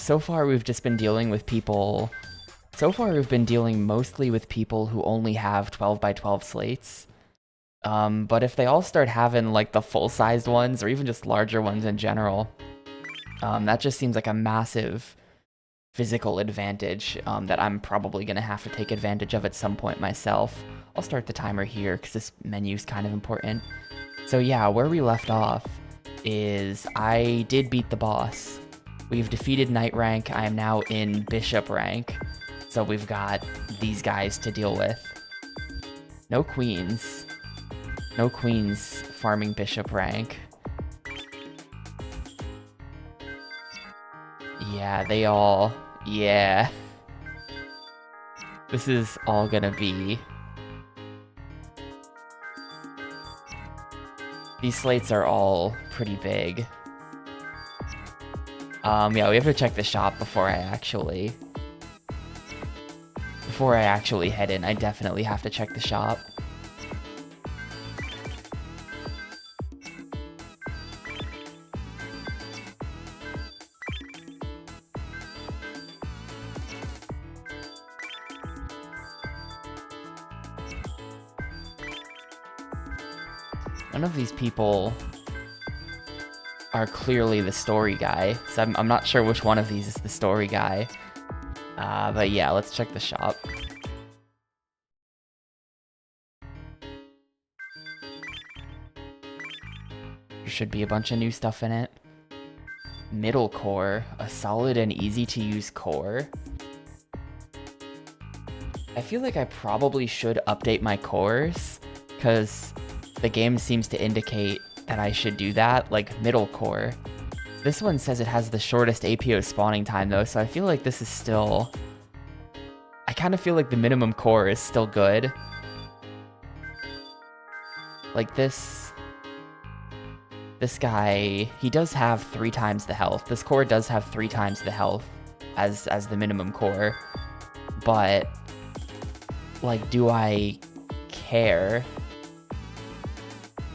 so far we've just been dealing with people. So far we've been dealing mostly with people who only have 12 by 12 slates. But if they all start having like the full-sized ones or even just larger ones in general, that just seems like a massive physical advantage that I'm probably going to have to take advantage of at some point myself. I'll start the timer here because this menu is kind of important. So yeah, where we left off is I did beat the boss. We've defeated Knight rank. I am now in Bishop rank. So we've got these guys to deal with. No queens. No queens farming Bishop rank. Yeah, they all... Yeah. This is all gonna be... These slates are all pretty big. Yeah, we have to check the shop before I actually head in. I definitely have to check the shop. None of these people are clearly the story guy, so I'm not sure which one of these is the story guy. But yeah, let's check the shop. There should be a bunch of new stuff in it. Middle core, a solid and easy to use core. I feel like I probably should update my cores, because the game seems to indicate that I should do that, like middle core. This one says it has the shortest APO spawning time though, so I feel like this is still... I kind of feel like the minimum core is still good. Like this guy, he does have 3 times the health. This core does have 3 times the health as the minimum core. But, like, do I care?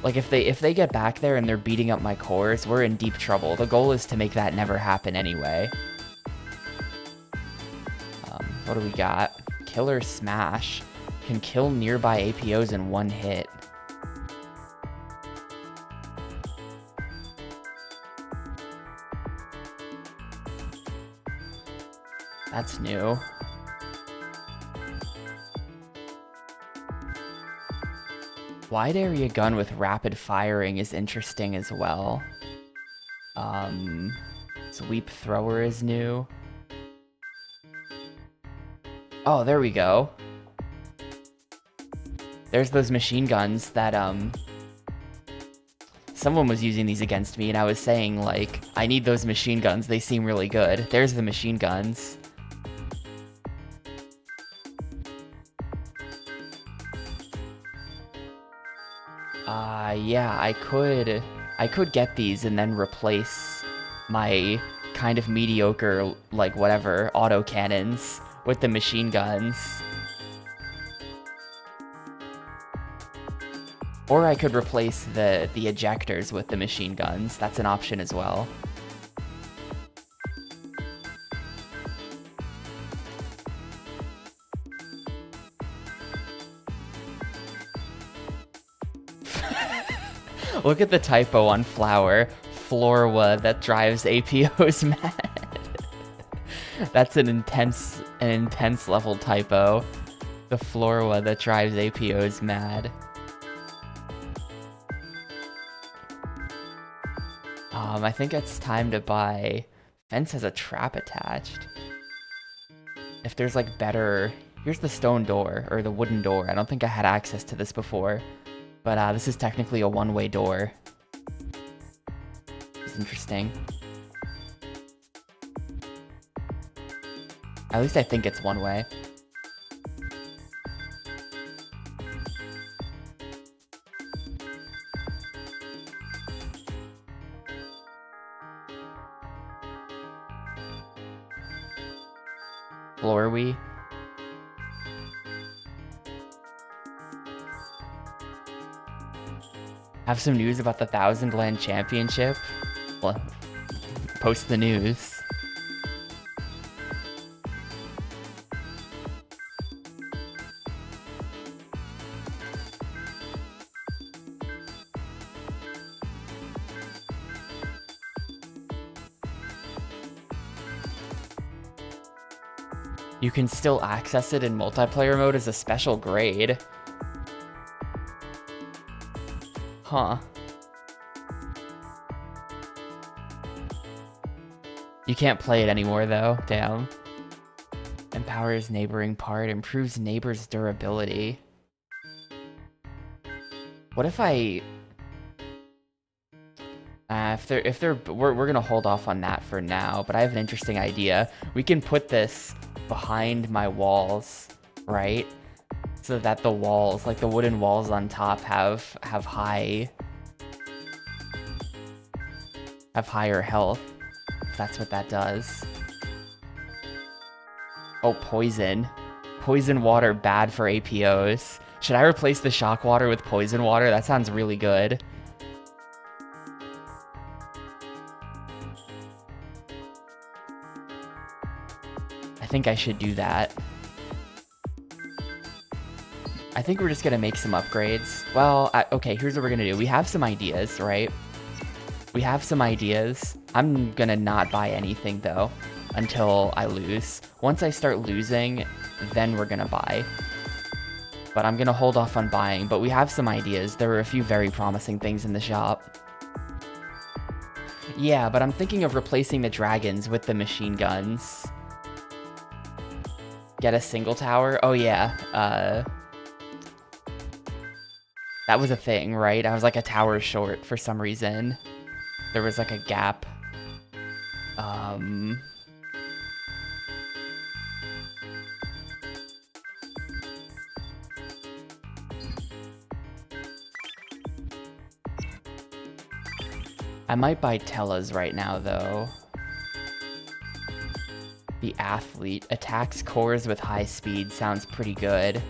Like, if they get back there and they're beating up my cores, we're in deep trouble. The goal is to make that never happen anyway. What do we got? Killer Smash. Can kill nearby APOs in 1 hit. That's new. Wide area gun with rapid firing is interesting as well. Sweep thrower is new. Oh, there we go. There's those machine guns that, someone was using these against me and I was saying, like, I need those machine guns, they seem really good. There's the machine guns. Yeah, I could get these and then replace my kind of mediocre, like, whatever, autocannons with the machine guns. Or I could replace the ejectors with the machine guns. That's an option as well. Look at the typo on Flower. Florwa that drives APOs mad. That's an intense level typo. The Florwa that drives APOs mad. I think it's time to buy... Fence has a trap attached. If there's like better... Here's the stone door, or the wooden door. I don't think I had access to this before. But this is technically a one-way door. It's interesting. At least I think it's one way. Floor we? Have some news about the Thousand Land Championship? Well, post the news. You can still access it in multiplayer mode as a special grade. Huh. You can't play it anymore though, damn. Empowers neighboring part, improves neighbor's durability. What if I... we're gonna hold off on that for now, but I have an interesting idea. We can put this behind my walls, right? So that the walls, like the wooden walls on top, have higher health. If that's what that does. Oh, poison. Poison water bad for APOs. Should I replace the shock water with poison water? That sounds really good. I think I should do that. I think we're just gonna make some upgrades. Well, okay, here's what we're gonna do. We have some ideas, right? We have some ideas. I'm gonna not buy anything though until I lose. Once I start losing, then we're gonna buy. But I'm gonna hold off on buying, but we have some ideas. There were a few very promising things in the shop. Yeah, but I'm thinking of replacing the dragons with the machine guns. Get a single tower? Oh yeah, that was a thing, right? I was like a tower short for some reason. There was like a gap. I might buy Tellas right now, though. The athlete attacks cores with high speed. Sounds pretty good.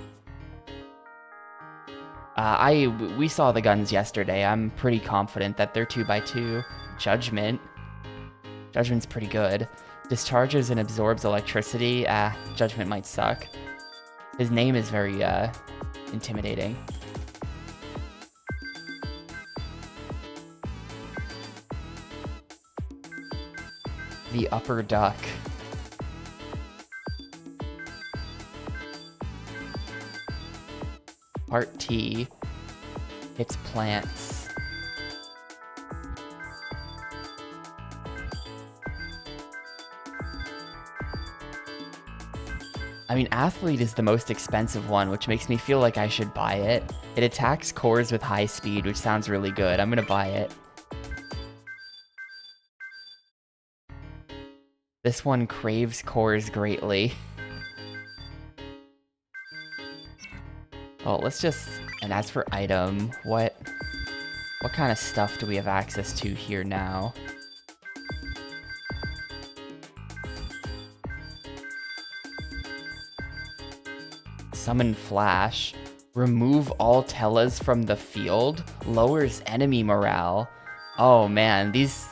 We saw the guns yesterday. I'm pretty confident that they're 2x2. Judgment. Judgment's pretty good. Discharges and absorbs electricity. Judgment might suck. His name is very, intimidating. The upper duck. Part T. Hits plants. I mean, Athlete is the most expensive one, which makes me feel like I should buy it. It attacks cores with high speed, which sounds really good. I'm gonna buy it. This one craves cores greatly. Well, let's just... And as for item, what kind of stuff do we have access to here now? Summon Flash. Remove all Tellas from the field. Lowers enemy morale. Oh man, these...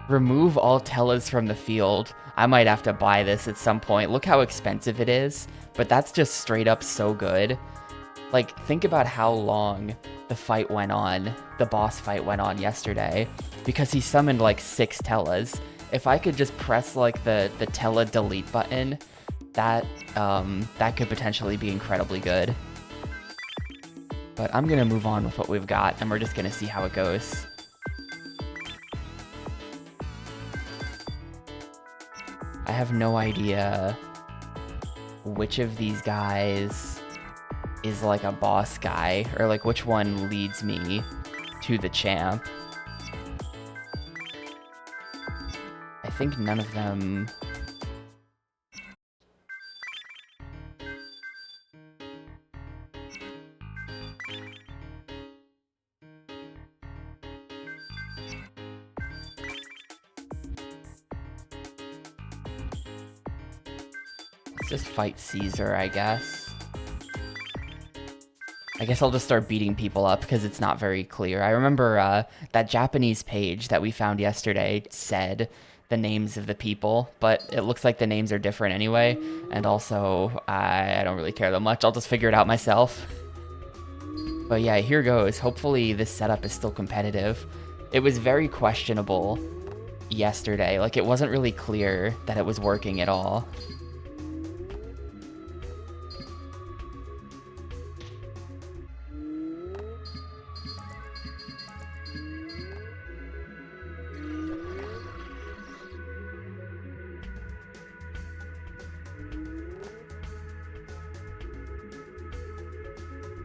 Remove all Tellas from the field. I might have to buy this at some point. Look how expensive it is. But that's just straight up so good. Like, think about how long the fight went on, the boss fight went on yesterday, because he summoned like 6 Tellas. If I could just press like the Tella delete button, that could potentially be incredibly good. But I'm gonna move on with what we've got, and we're just gonna see how it goes. I have no idea which of these guys is like a boss guy, or like which one leads me to the champ. I think none of them... Let's just fight Caesar, I guess. I guess I'll just start beating people up because it's not very clear. I remember that Japanese page that we found yesterday said the names of the people, but it looks like the names are different anyway. And also, I don't really care that much. I'll just figure it out myself. But yeah, here goes. Hopefully this setup is still competitive. It was very questionable yesterday. Like, it wasn't really clear that it was working at all.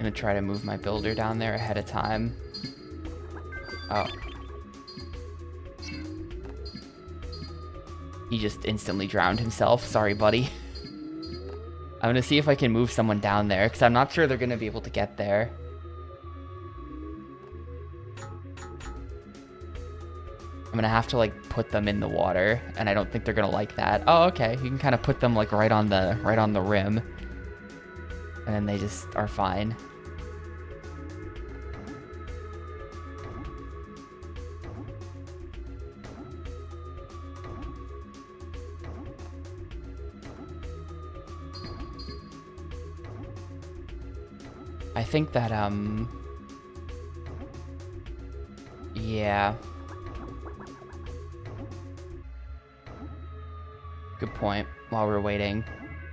gonna try to move my builder down there ahead of time. Oh. He just instantly drowned himself. Sorry, buddy. I'm gonna see if I can move someone down there, because I'm not sure they're gonna be able to get there. I'm gonna have to, like, put them in the water, and I don't think they're gonna like that. Oh, okay. You can kind of put them, like, right on the rim. And then they just are fine. I think that, yeah. Good point, while we're waiting.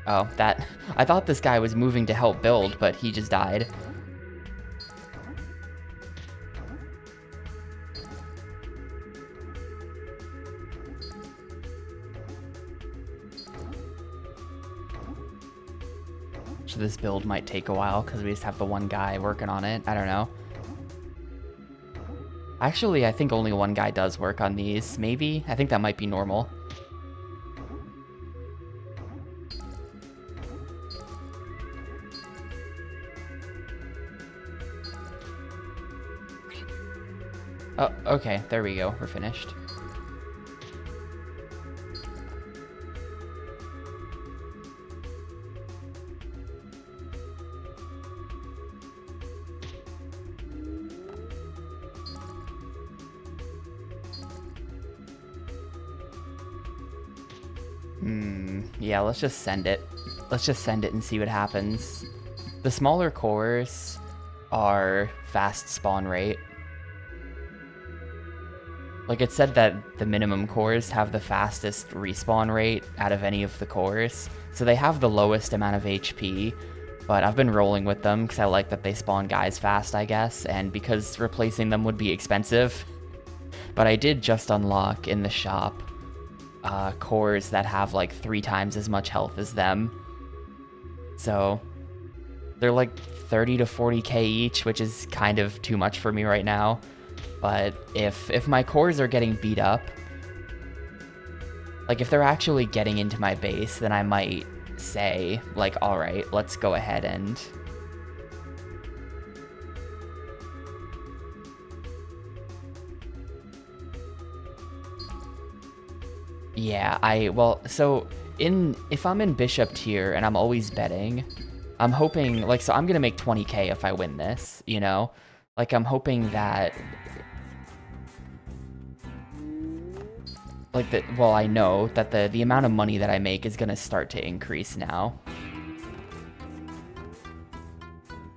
Oh, that... I thought this guy was moving to help build, but he just died. So this build might take a while, because we just have the one guy working on it. I don't know. Actually, I think only one guy does work on these. Maybe? I think that might be normal. Oh, okay. There we go. We're finished. Yeah, let's just send it. Let's just send it and see what happens. The smaller cores are fast spawn rate. Like, it said that the minimum cores have the fastest respawn rate out of any of the cores. So they have the lowest amount of HP, but I've been rolling with them because I like that they spawn guys fast, I guess, and because replacing them would be expensive. But I did just unlock in the shop cores that have like 3 times as much health as them. So they're like 30 to 40k each, which is kind of too much for me right now. But if my cores are getting beat up, like if they're actually getting into my base, then I might say like, all right, let's go ahead and yeah, so if I'm in Bishop tier and I'm always betting, I'm hoping, like, so I'm gonna make 20k if I win this, you know? Like, I'm hoping that, like, well, I know that the amount of money that I make is gonna start to increase now.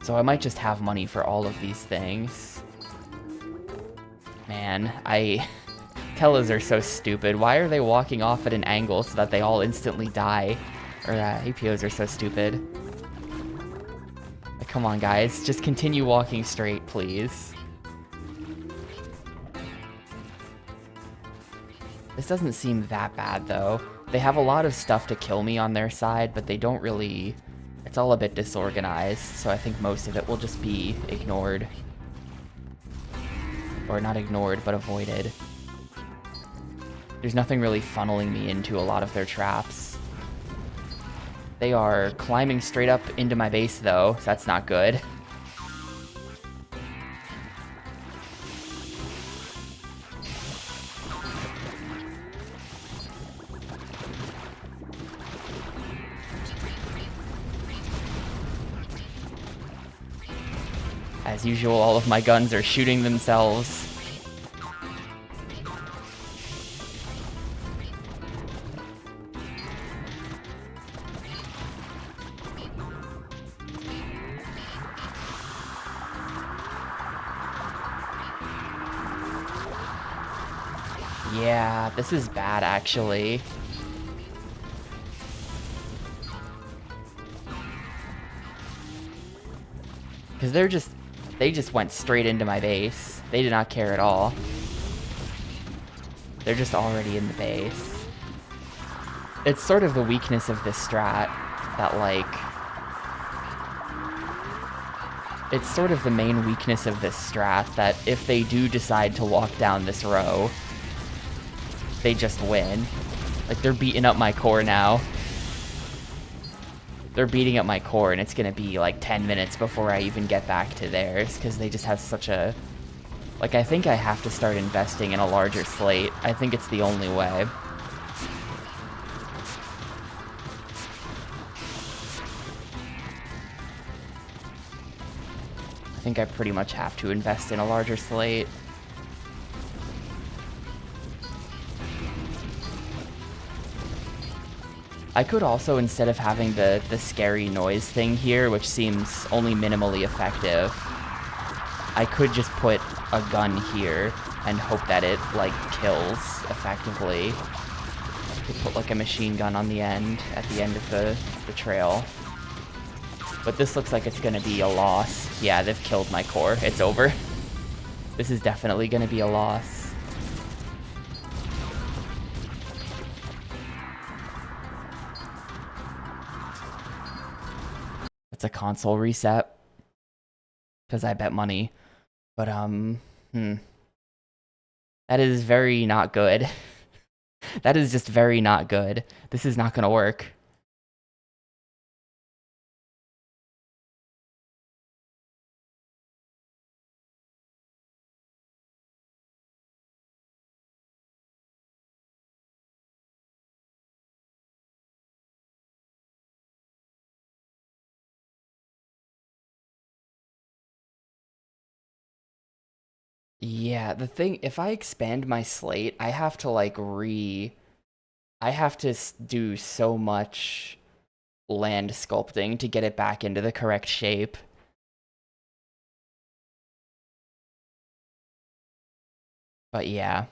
So I might just have money for all of these things. Man, Tellas are so stupid. Why are they walking off at an angle so that they all instantly die? Or APOs are so stupid. Like, come on, guys. Just continue walking straight, please. This doesn't seem that bad, though. They have a lot of stuff to kill me on their side, but they don't really... It's all a bit disorganized, so I think most of it will just be ignored. Or not ignored, but avoided. There's nothing really funneling me into a lot of their traps. They are climbing straight up into my base, though, so that's not good. As usual, all of my guns are shooting themselves. Yeah, this is bad, actually. Because they just went straight into my base. They did not care at all. They're just already in the base. It's sort of the weakness of this strat that, like... It's sort of the main weakness of this strat, that if they do decide to walk down this row, they just win. Like, they're beating up my core now. They're beating up my core, and it's gonna be like 10 minutes before I even get back to theirs, because they just have such a... Like, I think I have to start investing in a larger slate. I think it's the only way. I think I pretty much have to invest in a larger slate. I could also, instead of having the scary noise thing here, which seems only minimally effective, I could just put a gun here and hope that it, like, kills effectively. Could put, like, a machine gun on the end, at the end of the trail. But this looks like it's gonna be a loss. Yeah, they've killed my core. It's over. This is definitely gonna be a loss. It's a console reset. Because I bet money. But, That is very not good. That is just very not good. This is not gonna work. Yeah, the thing, if I expand my slate, I have to, like, I have to do so much land sculpting to get it back into the correct shape. But yeah.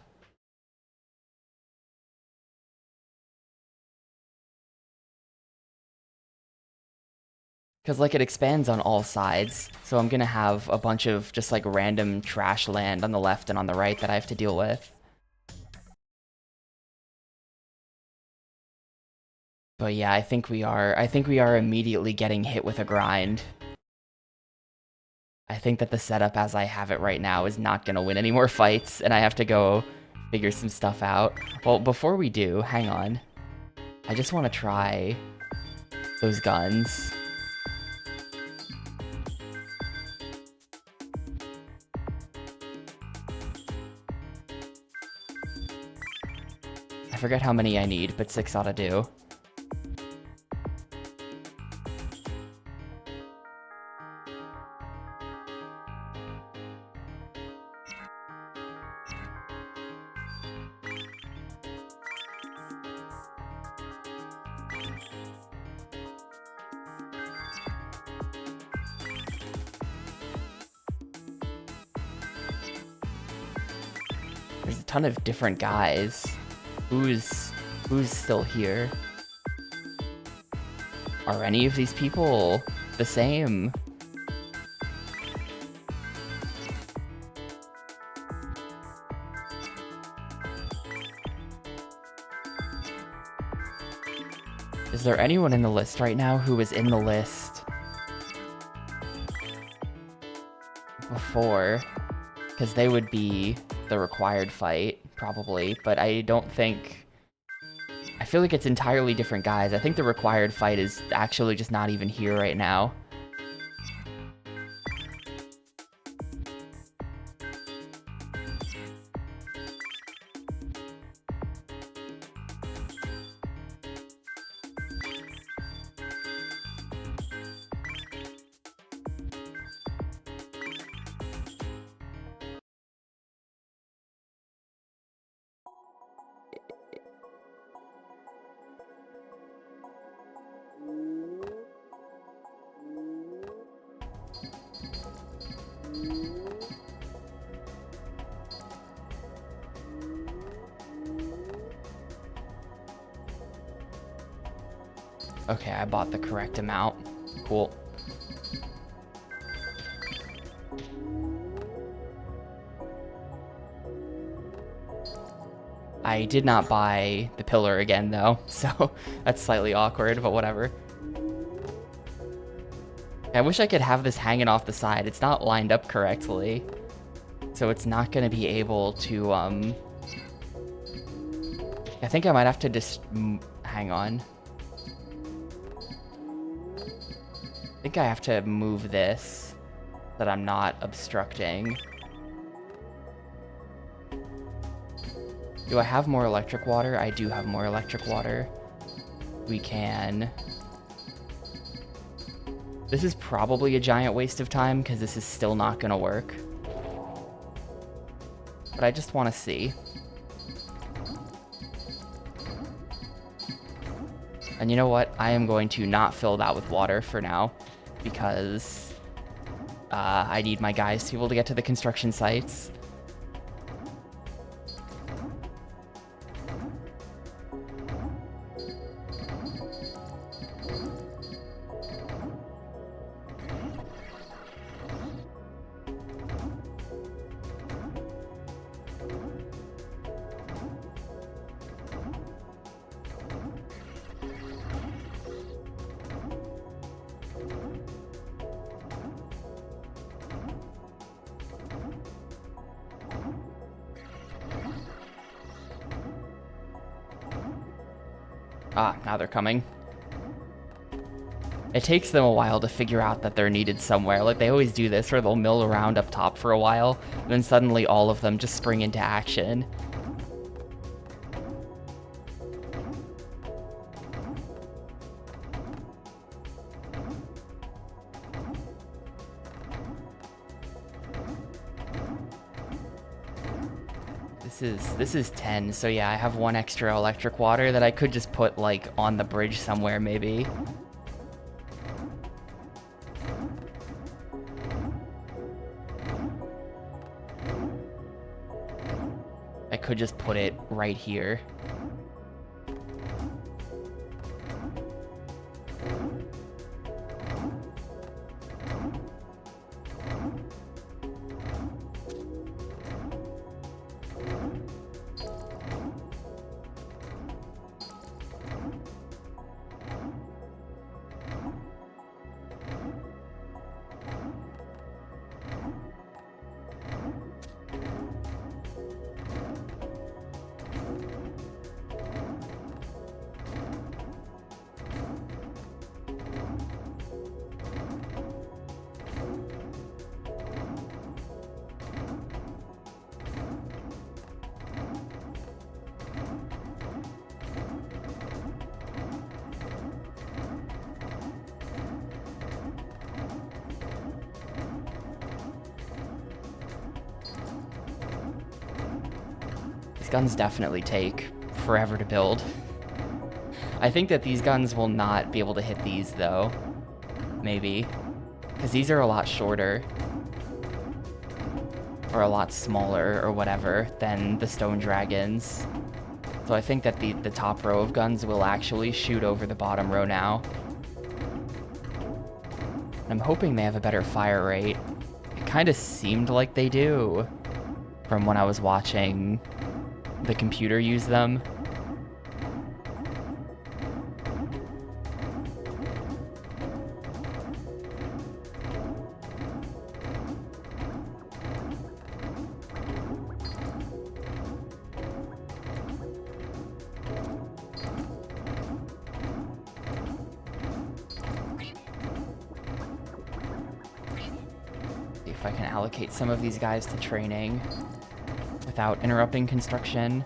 Because, like, it expands on all sides, so I'm gonna have a bunch of just, like, random trash land on the left and on the right that I have to deal with. But yeah, I think we are immediately getting hit with a grind. I think that the setup as I have it right now is not gonna win any more fights, and I have to go figure some stuff out. Well, before we do, hang on. I just want to try those guns. I forget how many I need, but 6 ought to do. There's a ton of different guys. Who's still here? Are any of these people the same? Is there anyone in the list right now who was in the list before? Because they would be the required fight, probably, but I don't think... I feel like it's entirely different guys. I think the required fight is actually just not even here right now. Okay, I bought the correct amount. Cool. I did not buy the pillar again, though, so that's slightly awkward, but whatever. I wish I could have this hanging off the side. It's not lined up correctly. So it's not going to be able to, I think I might have to just, hang on. I think I have to move this so that I'm not obstructing. Do I have more electric water? I do have more electric water. We can... This is probably a giant waste of time because this is still not going to work. But I just want to see. And you know what? I am going to not fill that with water for now because I need my guys to be able to get to the construction sites. Ah, now they're coming. It takes them a while to figure out that they're needed somewhere. Like, they always do this, where they'll mill around up top for a while, and then suddenly all of them just spring into action. This is 10, so yeah, I have one extra electric water that I could just put, like, on the bridge somewhere, maybe. I could just put it right here. Guns definitely take forever to build. I think that these guns will not be able to hit these, though. Maybe. Because these are a lot shorter. Or a lot smaller, or whatever, than the stone dragons. So I think that the top row of guns will actually shoot over the bottom row now. I'm hoping they have a better fire rate. It kind of seemed like they do from when I was watching the computer use them. See if I can allocate some of these guys to training without interrupting construction.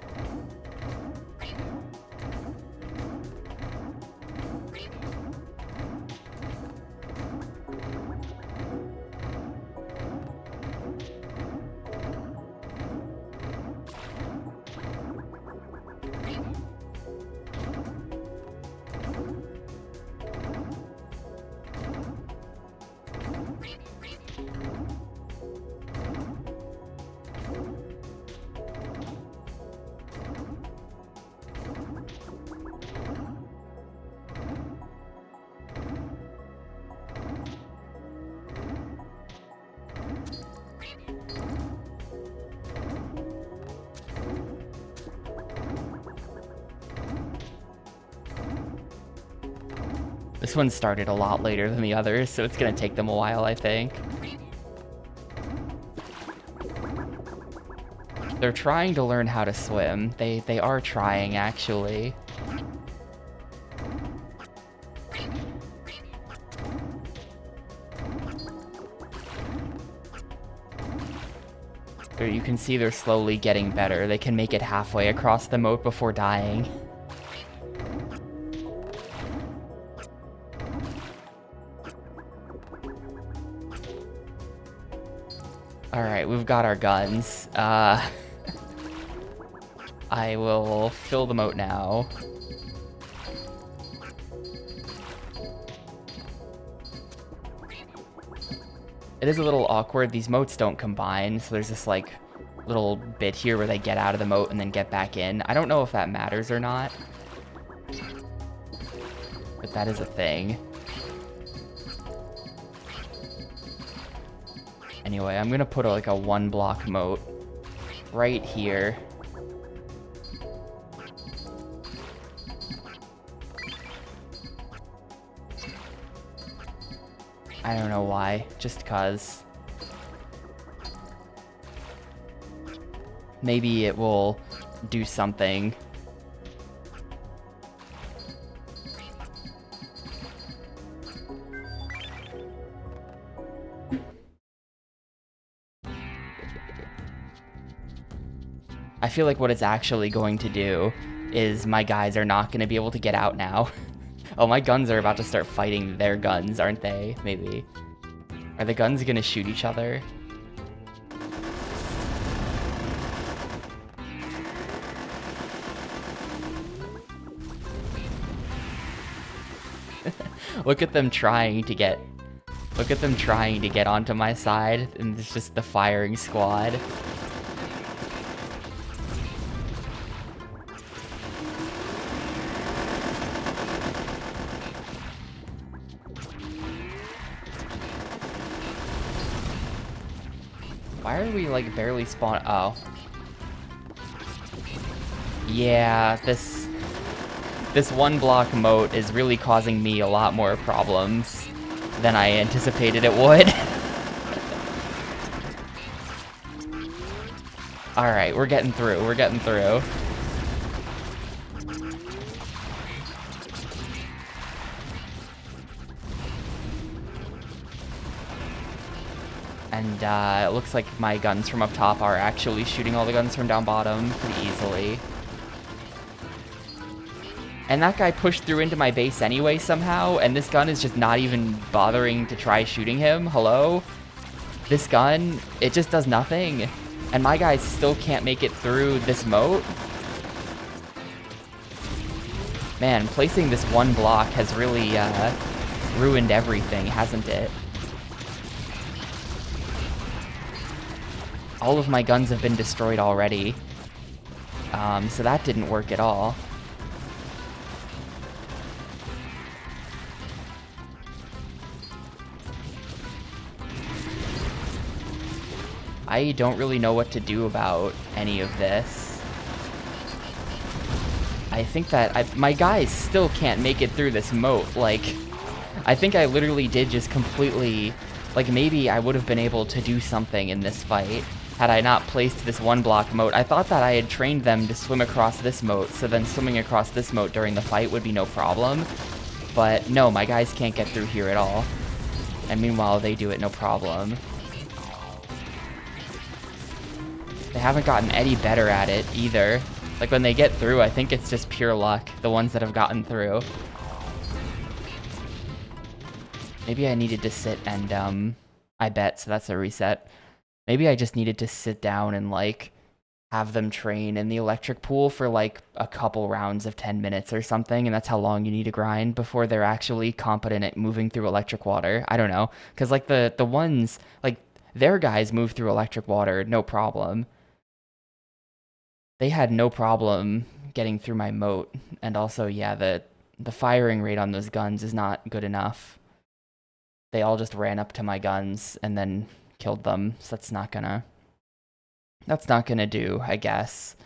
This one started a lot later than the others, so it's gonna take them a while, I think. They're trying to learn how to swim. They are trying, actually. There, you can see they're slowly getting better. They can make it halfway across the moat before dying. Alright, we've got our guns. I will fill the moat now. It is a little awkward. These moats don't combine, so there's this, like, little bit here where they get out of the moat and then get back in. I don't know if that matters or not, but that is a thing. Anyway, I'm gonna put like a 1-block moat right here. I don't know why, just cause. Maybe it will do something. I feel like what it's actually going to do is my guys are not going to be able to get out now. Oh, my guns are about to start fighting their guns, aren't they? Maybe. Are the guns going to shoot each other? Look at them trying to get... Look at them trying to get onto my side, and it's just the firing squad. Why are we, like, barely spawn- oh. Yeah, this 1-block moat is really causing me a lot more problems than I anticipated it would. Alright, we're getting through, we're getting through. And it looks like my guns from up top are actually shooting all the guns from down bottom pretty easily. And that guy pushed through into my base anyway somehow, and this gun is just not even bothering to try shooting him. Hello? This gun, it just does nothing. And my guys still can't make it through this moat. Man, placing this 1 block has really ruined everything, hasn't it? All of my guns have been destroyed already. So that didn't work at all. I don't really know what to do about any of this. I think that my guys still can't make it through this moat. Like, I think I literally did just completely... Like, maybe I would have been able to do something in this fight had I not placed this 1-block moat. I thought that I had trained them to swim across this moat, so then swimming across this moat during the fight would be no problem. But no, my guys can't get through here at all. And meanwhile, they do it no problem. They haven't gotten any better at it either. Like, when they get through, I think it's just pure luck, the ones that have gotten through. Maybe I needed to sit and, I bet, so that's a reset. Maybe I just needed to sit down and, like, have them train in the electric pool for, like, a couple rounds of 10 minutes or something, and that's how long you need to grind before they're actually competent at moving through electric water. I don't know. Because, like, the ones, like, their guys move through electric water, no problem. They had no problem getting through my moat, and also, yeah, the firing rate on those guns is not good enough. They all just ran up to my guns and then killed them, so that's not gonna do, I guess.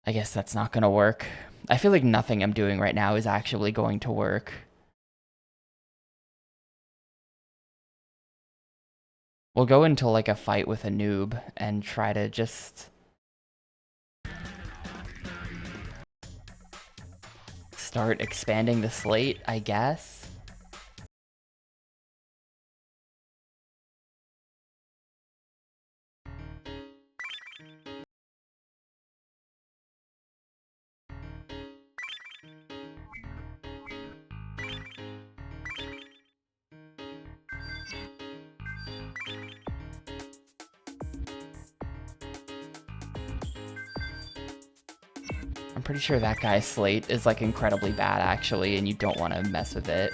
I guess that's not gonna work. I feel like nothing I'm doing right now is actually going to work. We'll go into like a fight with a noob and try to just start expanding the slate, I guess. I'm pretty sure that guy's slate is like incredibly bad actually, and you don't want to mess with it.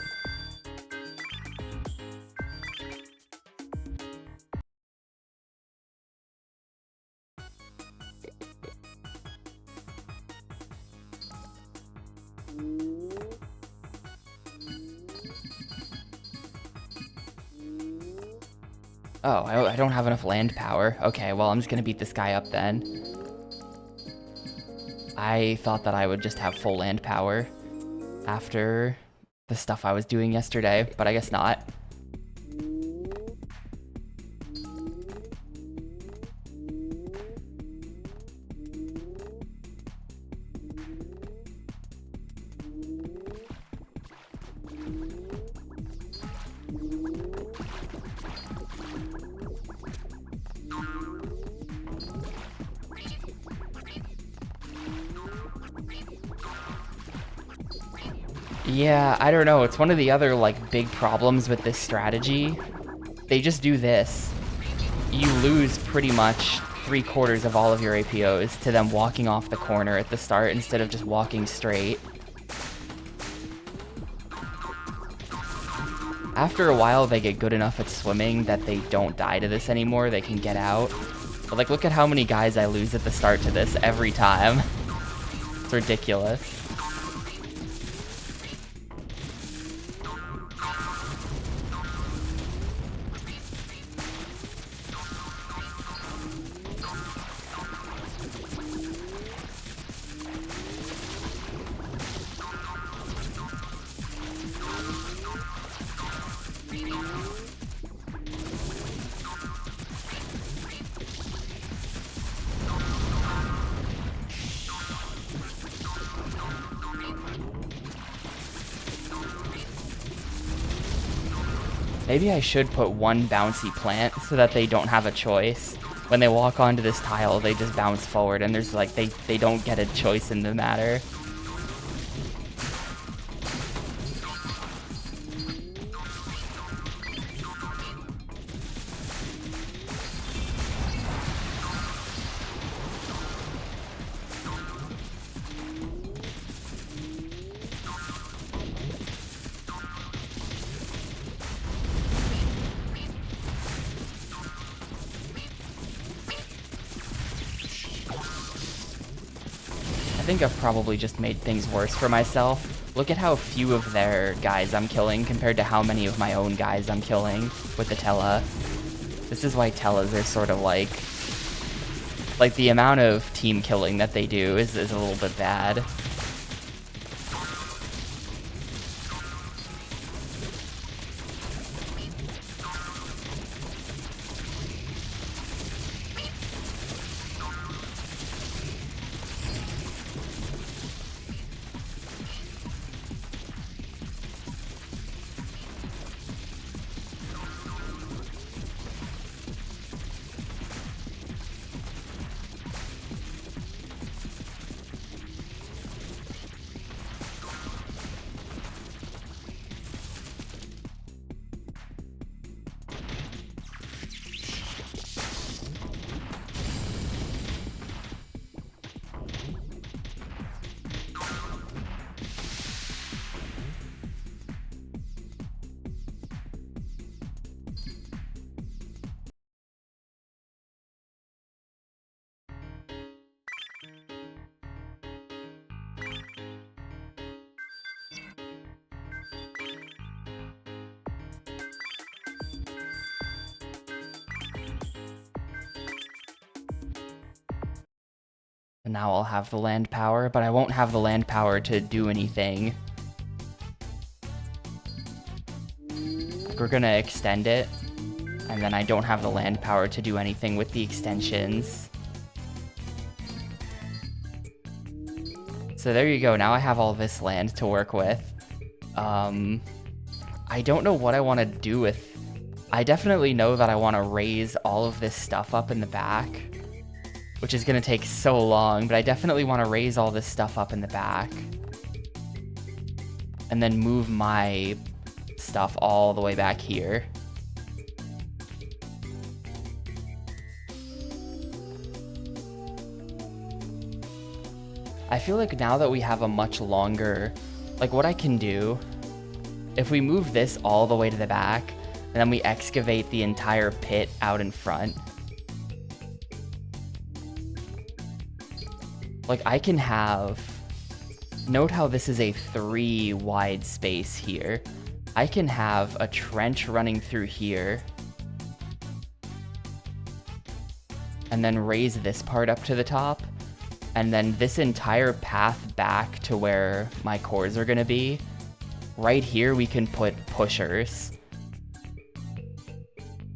Oh, I don't have enough land power. Okay, well, I'm just gonna beat this guy up then. I thought that I would just have full land power after the stuff I was doing yesterday, but I guess not. Yeah, I don't know. It's one of the other, like, big problems with this strategy. They just do this. You lose pretty much 3/4 of all of your APOs to them walking off the corner at the start instead of just walking straight. After a while, they get good enough at swimming that they don't die to this anymore. They can get out. But, like, look at how many guys I lose at the start to this every time. It's ridiculous. Maybe I should put one bouncy plant so that they don't have a choice. When they walk onto this tile, they just bounce forward and there's like, they don't get a choice in the matter. I think I've probably just made things worse for myself. Look at how few of their guys I'm killing compared to how many of my own guys I'm killing with the Tela. This is why Telas are sort of like the amount of team killing that they do is a little bit bad. And now I'll have the land power, but I won't have the land power to do anything. We're gonna extend it And then I don't have the land power to do anything with the extensions. So there you go, now I have all this land to work with. I don't know what I want to do with... I definitely know that I want to raise all of this stuff up in the back, which is going to take so long, but I definitely want to raise all this stuff up in the back. And then move my stuff all the way back here. I feel like now that we have a much longer... Like, what I can do... If we move this all the way to the back, and then we excavate the entire pit out in front... Like, I can have... Note how this is a 3 wide space here. I can have a trench running through here. And then raise this part up to the top. And then this entire path back to where my cores are going to be. Right here, we can put pushers.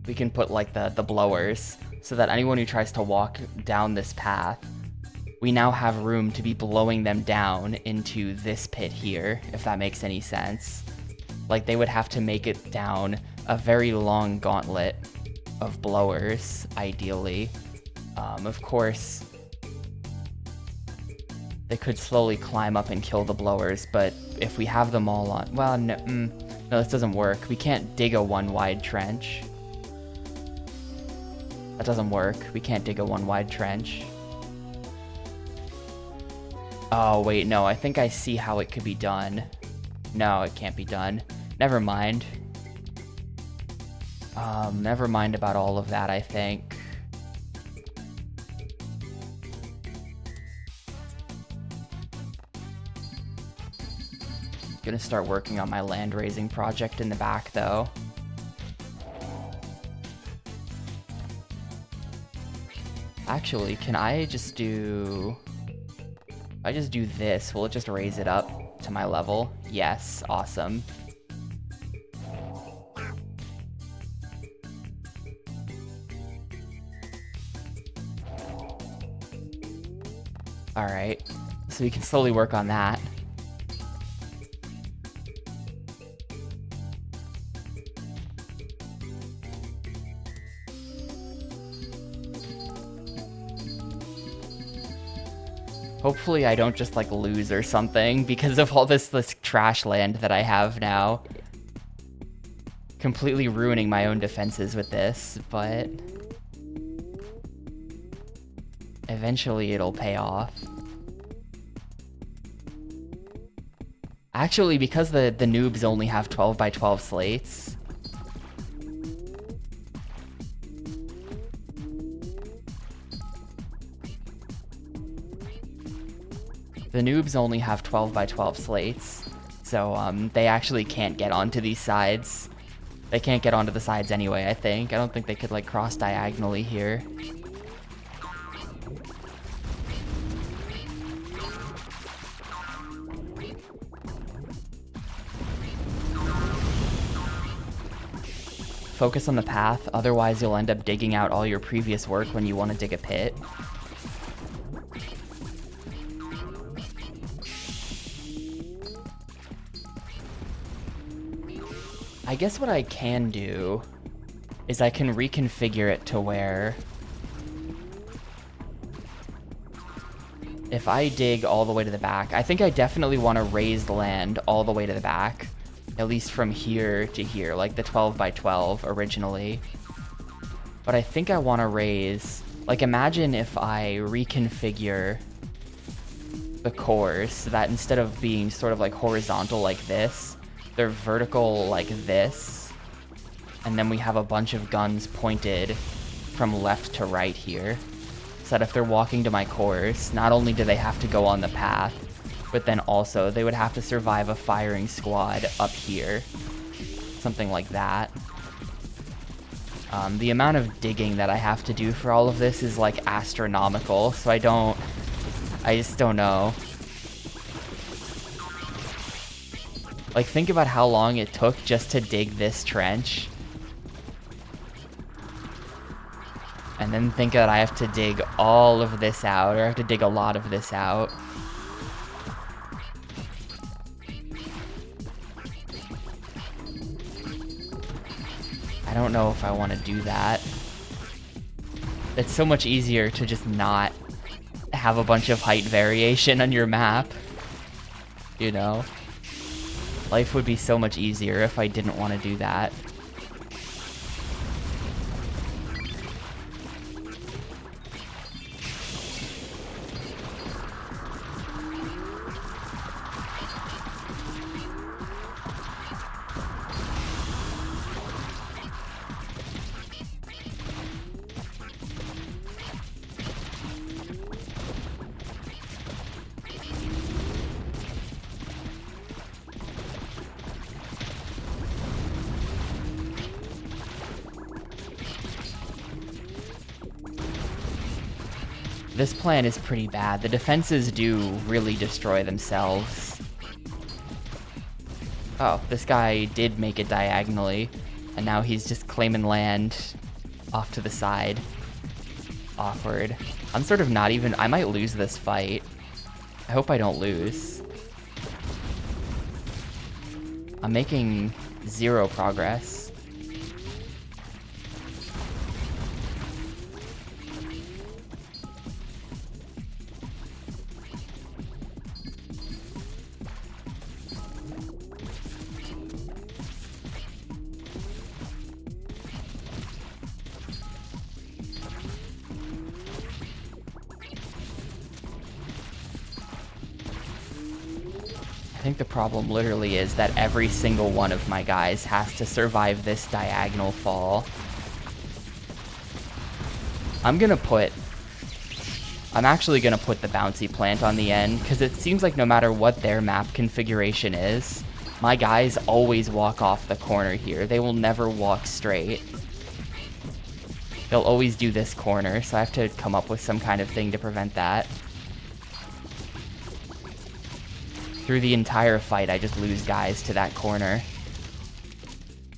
We can put, like, the blowers, so that anyone who tries to walk down this path, we now have room to be blowing them down into this pit here, if that makes any sense. Like, they would have to make it down a very long gauntlet of blowers, ideally. Of course... They could slowly climb up and kill the blowers, but if we have them all on... Well, no, no, this doesn't work. We can't dig a one-wide trench. That doesn't work. We can't dig a one-wide trench. Oh, wait, no, I think I see how it could be done. No, it can't be done. Never mind. Never mind about all of that, I think. Gonna start working on my land raising project in the back, though. Actually, can I just do... If I just do this, will it just raise it up to my level? Yes, awesome. Alright, so we can slowly work on that. Hopefully I don't just, like, lose or something because of all this trash land that I have now. Completely ruining my own defenses with this, but... eventually it'll pay off. Actually, because the noobs only have 12 by 12 slates... The noobs only have 12 by 12 slates, so they actually can't get onto these sides. They can't get onto the sides anyway, I think. I don't think they could, like, cross diagonally here. Focus on the path, otherwise you'll end up digging out all your previous work when you want to dig a pit. I guess what I can do is I can reconfigure it to where if I dig all the way to the back, I think I definitely want to raise the land all the way to the back, at least from here to here, like the 12 by 12 originally. But I think I want to raise, like, imagine if I reconfigure the cores so that instead of being sort of like horizontal like this, they're vertical like this, and then we have a bunch of guns pointed from left to right here, so that if they're walking to my cores, not only do they have to go on the path, but then also they would have to survive a firing squad up here. Something like that. The amount of digging that I have to do for all of this is, like, astronomical, so I just don't know. Like, think about how long it took just to dig this trench. And then think that I have to dig all of this out, or I have to dig a lot of this out. I don't know if I want to do that. It's so much easier to just not have a bunch of height variation on your map. You know? Life would be so much easier if I didn't want to do that. This plan is pretty bad. The defenses do really destroy themselves. Oh, this guy did make it diagonally, and now he's just claiming land off to the side. Awkward. I'm sort of not even... I might lose this fight. I hope I don't lose. I'm making 0 progress. I think the problem literally is that every single one of my guys has to survive this diagonal fall. I'm actually gonna put the bouncy plant on the end, because it seems like no matter what their map configuration is, my guys always walk off the corner here. They will never walk straight. They'll always do this corner, so I have to come up with some kind of thing to prevent that. Through the entire fight, I just lose guys to that corner.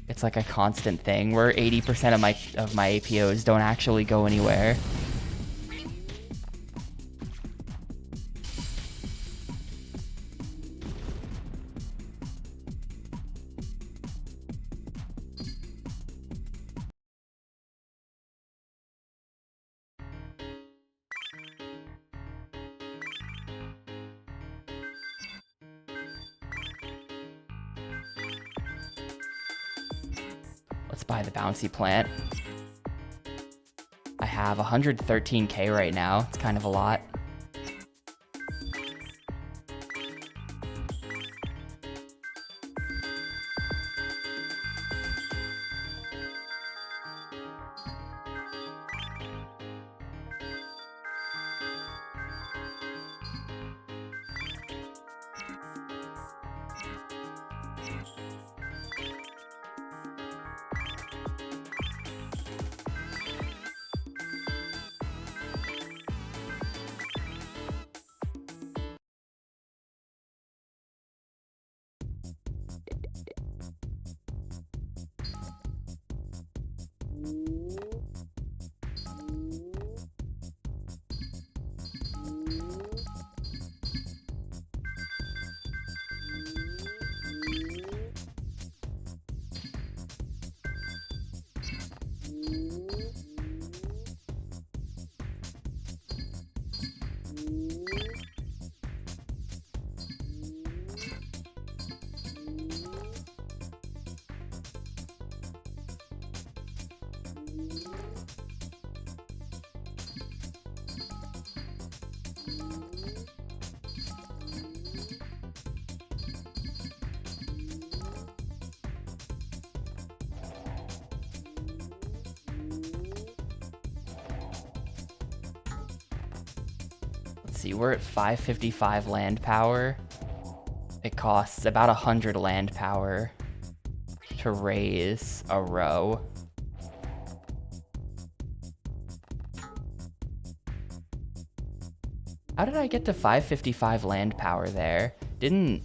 It's like a constant thing where 80% of my APOs don't actually go anywhere. Let's buy the bouncy plant. I have 113k right now. It's kind of a lot. See, we're at 555 land power. It costs about 100 land power to raise a row. How did I get to 555 land power there? Didn't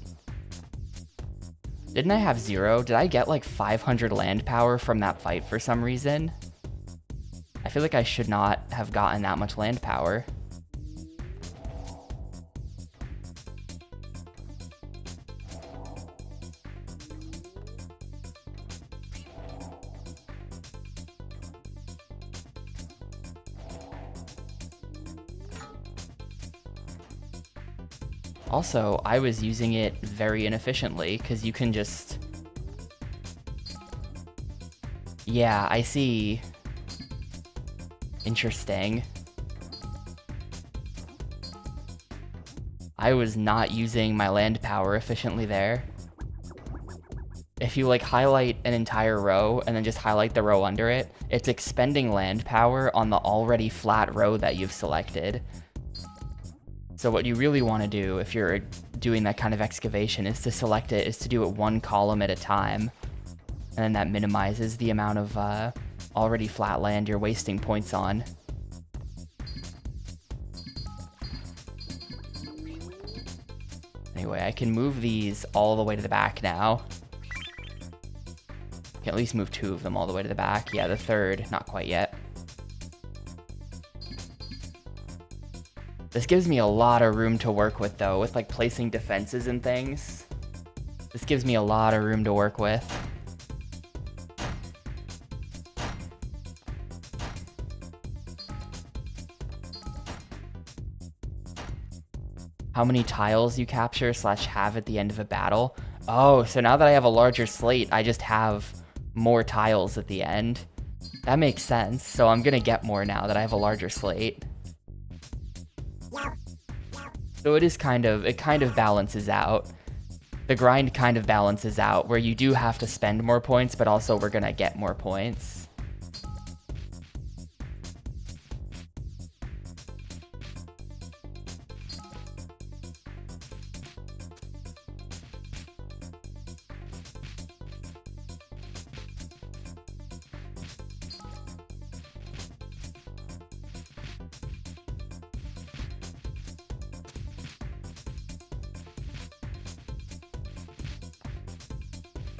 I have 0? Did I get like 500 land power from that fight for some reason? I feel like I should not have gotten that much land power. Also, I was using it very inefficiently, because you can just... Yeah, I see. Interesting. I was not using my land power efficiently there. If you like highlight an entire row and then just highlight the row under it, it's expending land power on the already flat row that you've selected. So what you really want to do if you're doing that kind of excavation is to select it, is to do it one column at a time. And then that minimizes the amount of already flat land you're wasting points on. Anyway, I can move these all the way to the back now. I can at least move 2 of them all the way to the back. Yeah, the third, not quite yet. This gives me a lot of room to work with, though, with like placing defenses and things. This gives me a lot of room to work with. How many tiles you capture / have at the end of a battle. Oh, so now that I have a larger slate, I just have more tiles at the end. That makes sense. So I'm gonna get more now that I have a larger slate. So it kind of balances out. The grind kind of balances out, where you do have to spend more points, but also we're gonna get more points.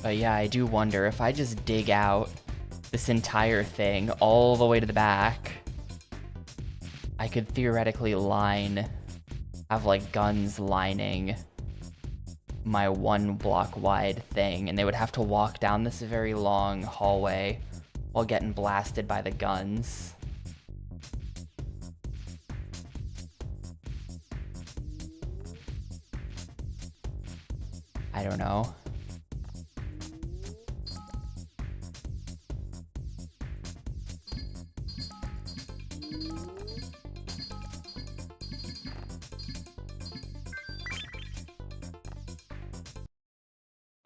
But yeah, I do wonder if I just dig out this entire thing all the way to the back, I could theoretically have like guns lining my 1 block wide thing, and they would have to walk down this very long hallway while getting blasted by the guns. I don't know.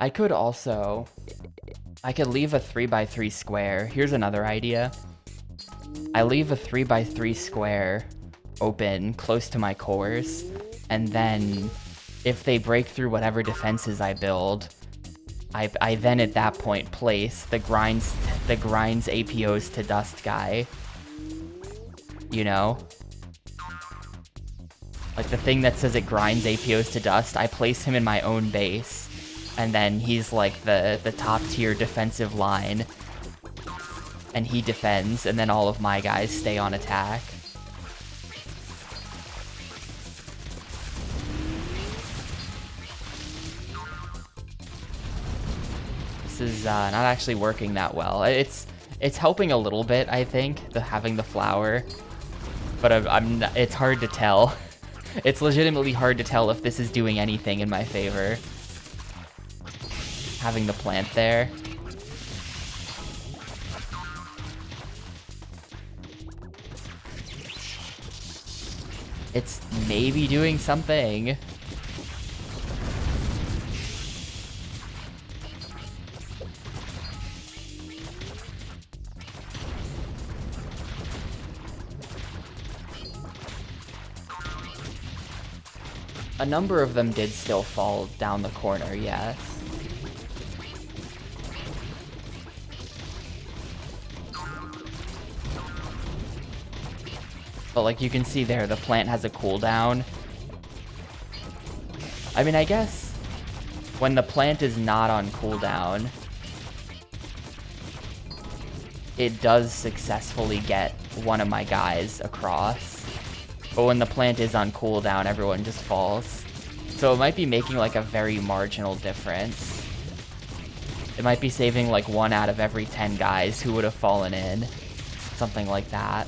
I could leave a 3x3 square. Here's another idea. I leave a 3x3 square open close to my cores, and then if they break through whatever defenses I build, I then at that point place the grinds APOs to dust guy. You know? Like the thing that says it grinds APOs to dust, I place him in my own base. And then he's like the top tier defensive line. And he defends, and then all of my guys stay on attack. This is not actually working that well. It's helping a little bit, I think, having the flower. But it's hard to tell. It's legitimately hard to tell if this is doing anything in my favor. Having the plant there. It's maybe doing something. A number of them did still fall down the corner, yes. But like you can see there, the plant has a cooldown. I mean, I guess when the plant is not on cooldown, it does successfully get one of my guys across. But when the plant is on cooldown, everyone just falls. So it might be making like a very marginal difference. It might be saving like 1 out of every 10 guys who would have fallen in. Something like that.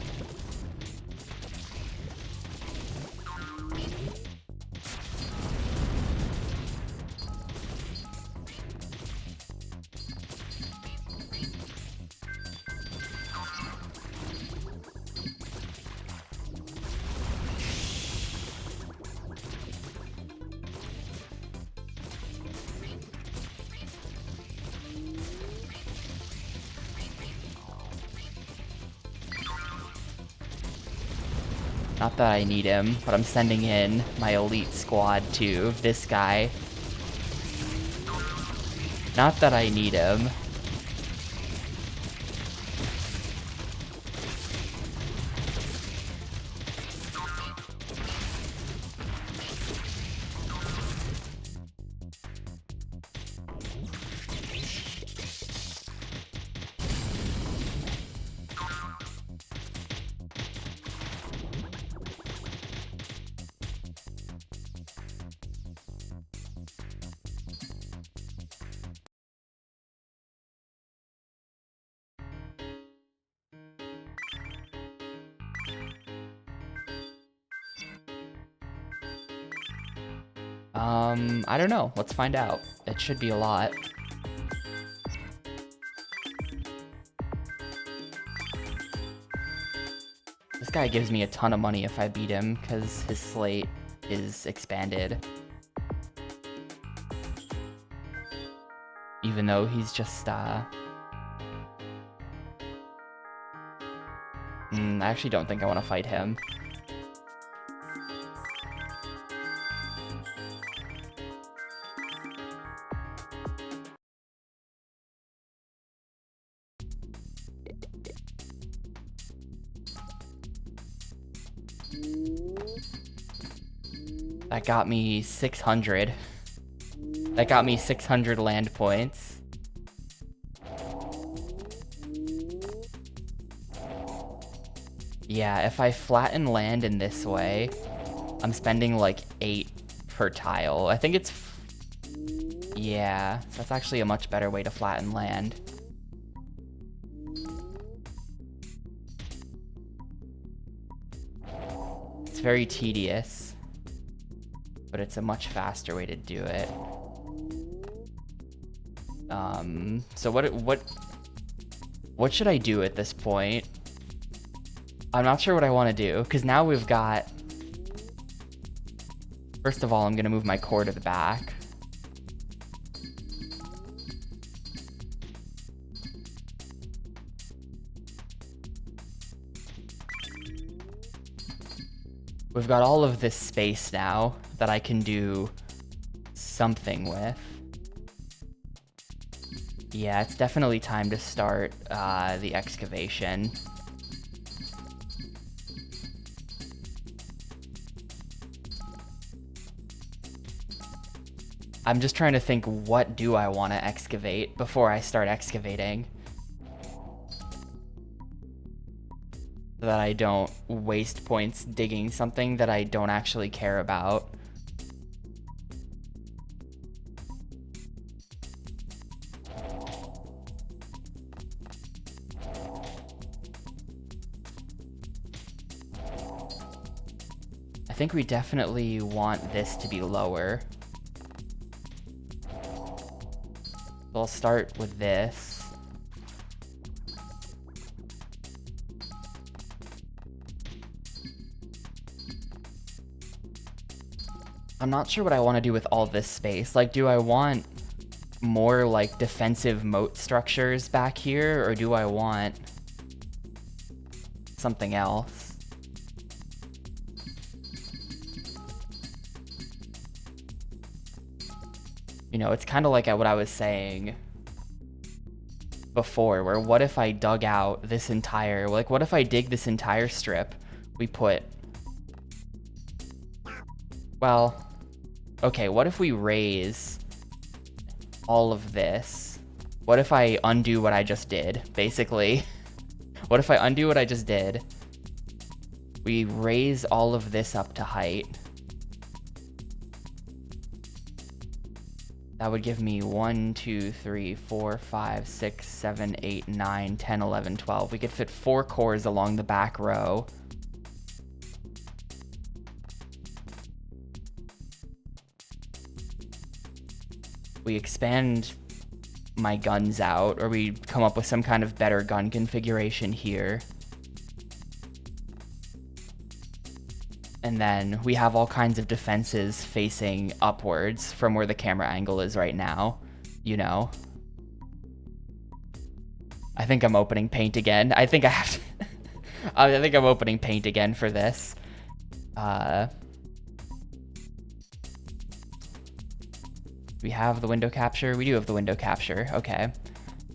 Not that I need him, but I'm sending in my elite squad to this guy. Not that I need him. I don't know. Let's find out. It should be a lot. This guy gives me a ton of money if I beat him, because his slate is expanded. Even though he's just, I actually don't think I want to fight him. That got me 600. That got me 600 land points. Yeah, if I flatten land in this way, I'm spending like 8 per tile. I think it's... Yeah, that's actually a much better way to flatten land. It's very tedious, but it's a much faster way to do it. So what should I do at this point? I'm not sure what I want to do, because now we've got... First of all, I'm going to move my core to the back. We've got all of this space now that I can do something with. Yeah, it's definitely time to start the excavation. I'm just trying to think, what do I want to excavate before I start excavating? So that I don't waste points digging something that I don't actually care about. I think we definitely want this to be lower. So I'll start with this. I'm not sure what I want to do with all this space. Like, do I want more like defensive moat structures back here, or do I want something else? You know, it's kind of like what I was saying before, where what if I dug out this entire, like, what if I dig this entire strip, we put, well, okay, what if we raise all of this? What if I undo what I just did, basically? What if I undo what I just did? We raise all of this up to height. That would give me 1, 2, 3, 4, 5, 6, 7, 8, 9, 10, 11, 12. We could fit 4 cores along the back row. We expand my guns out, or we come up with some kind of better gun configuration here. And then we have all kinds of defenses facing upwards from where the camera angle is right now, you know. I think I'm opening paint again. I think I have to I think I'm opening paint again for this. We have the window capture. We do have the window capture. Okay.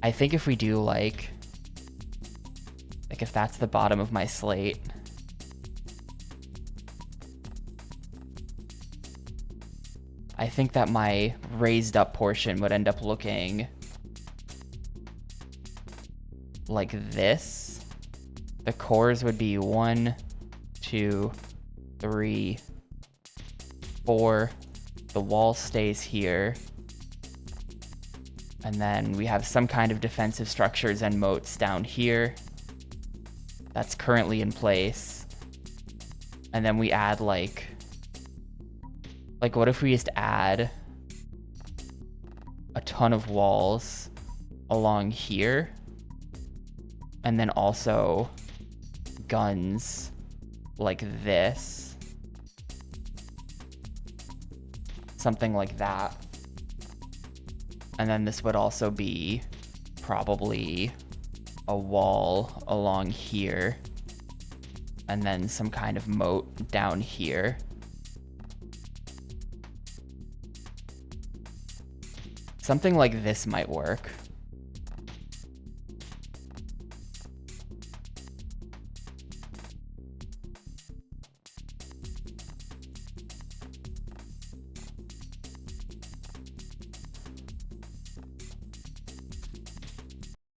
I think if we do like if that's the bottom of my slate, I think that my raised up portion would end up looking like this. The cores would be 1, 2, 3, 4. The wall stays here. And then we have some kind of defensive structures and moats down here. That's currently in place. And then we add like what if we just add a ton of walls along here? And then also guns like this. Something like that. And then this would also be probably a wall along here. And then some kind of moat down here. Something like this might work.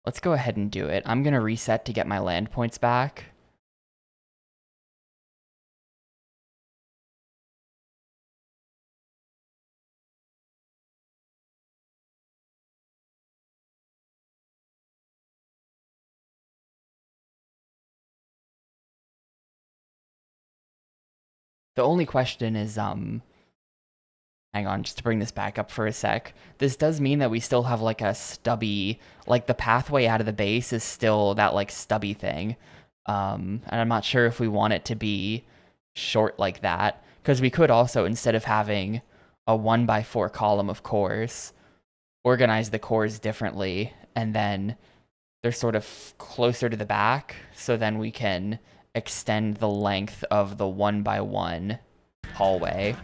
Let's go ahead and do it. I'm gonna reset to get my land points back. The only question is, hang on, just to bring this back up for a sec. This does mean that we still have like a stubby, like the pathway out of the base is still that like stubby thing. And I'm not sure if we want it to be short like that, because we could also, instead of having a 1x4 column of cores, organize the cores differently, and then they're sort of closer to the back, so then we can extend the length of the 1x1 hallway,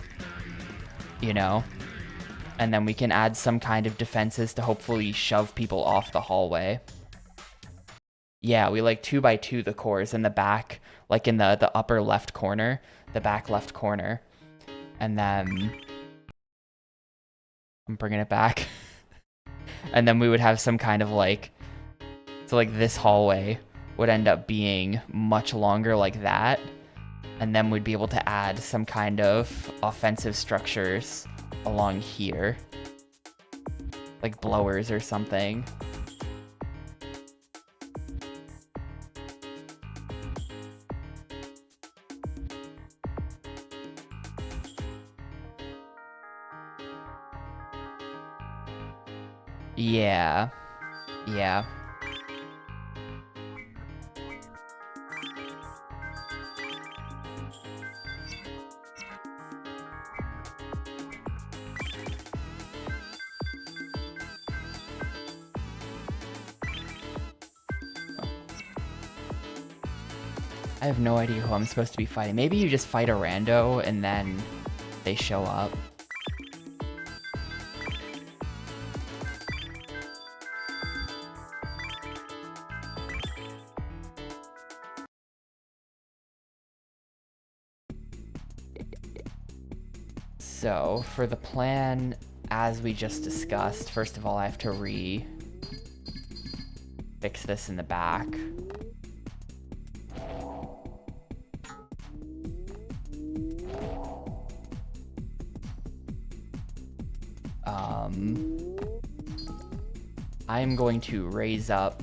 you know? And then we can add some kind of defenses to hopefully shove people off the hallway. Yeah, we like 2x2 the cores in the back, like in the upper left corner, the back left corner. And then I'm bringing it back. And then we would have some kind of like, so like this hallway would end up being much longer like that. And then we'd be able to add some kind of offensive structures along here. Like blowers or something. Yeah. Yeah. I have no idea who I'm supposed to be fighting. Maybe you just fight a rando and then they show up. So, for the plan, as we just discussed, first of all, I have to fix this in the back. I'm going to raise up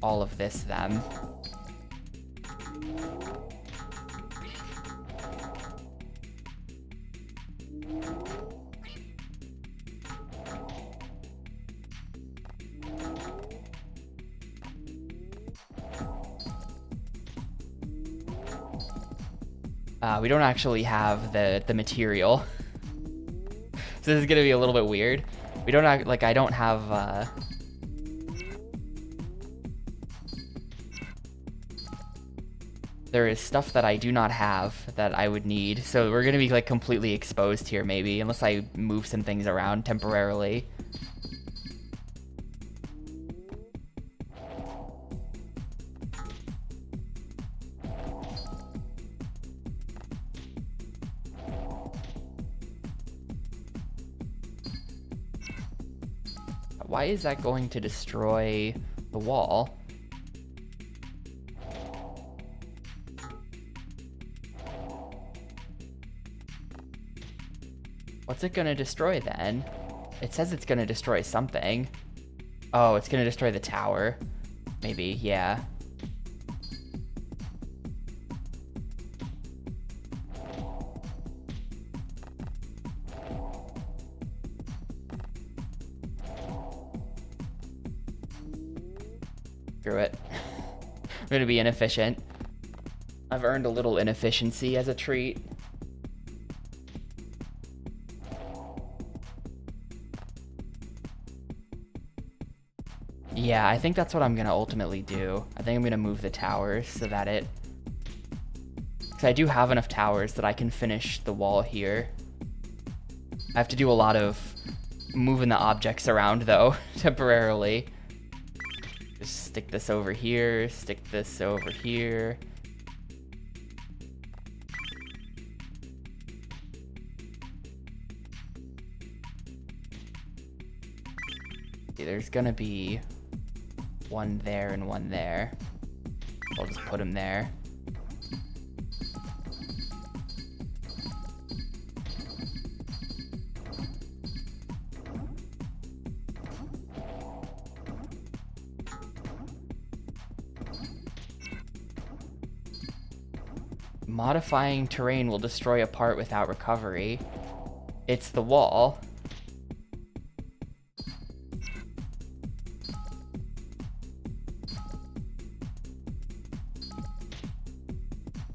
all of this then. We don't actually have the material. So this is gonna be a little bit weird. We don't I don't have there is stuff that I do not have that I would need. So we're gonna be like completely exposed here maybe, unless I move some things around temporarily. Why is that going to destroy the wall? What's it gonna destroy then? It says it's gonna destroy something. Oh, it's gonna destroy the tower. Maybe, yeah. Screw it. I'm gonna be inefficient. I've earned a little inefficiency as a treat. Yeah, I think that's what I'm gonna ultimately do. I think I'm gonna move the towers so that it... Because I do have enough towers that I can finish the wall here. I have to do a lot of moving the objects around though, temporarily. Just stick this over here, stick this over here. See, there's gonna be one there and one there. I'll just put them there. Modifying terrain will destroy a part without recovery. It's the wall.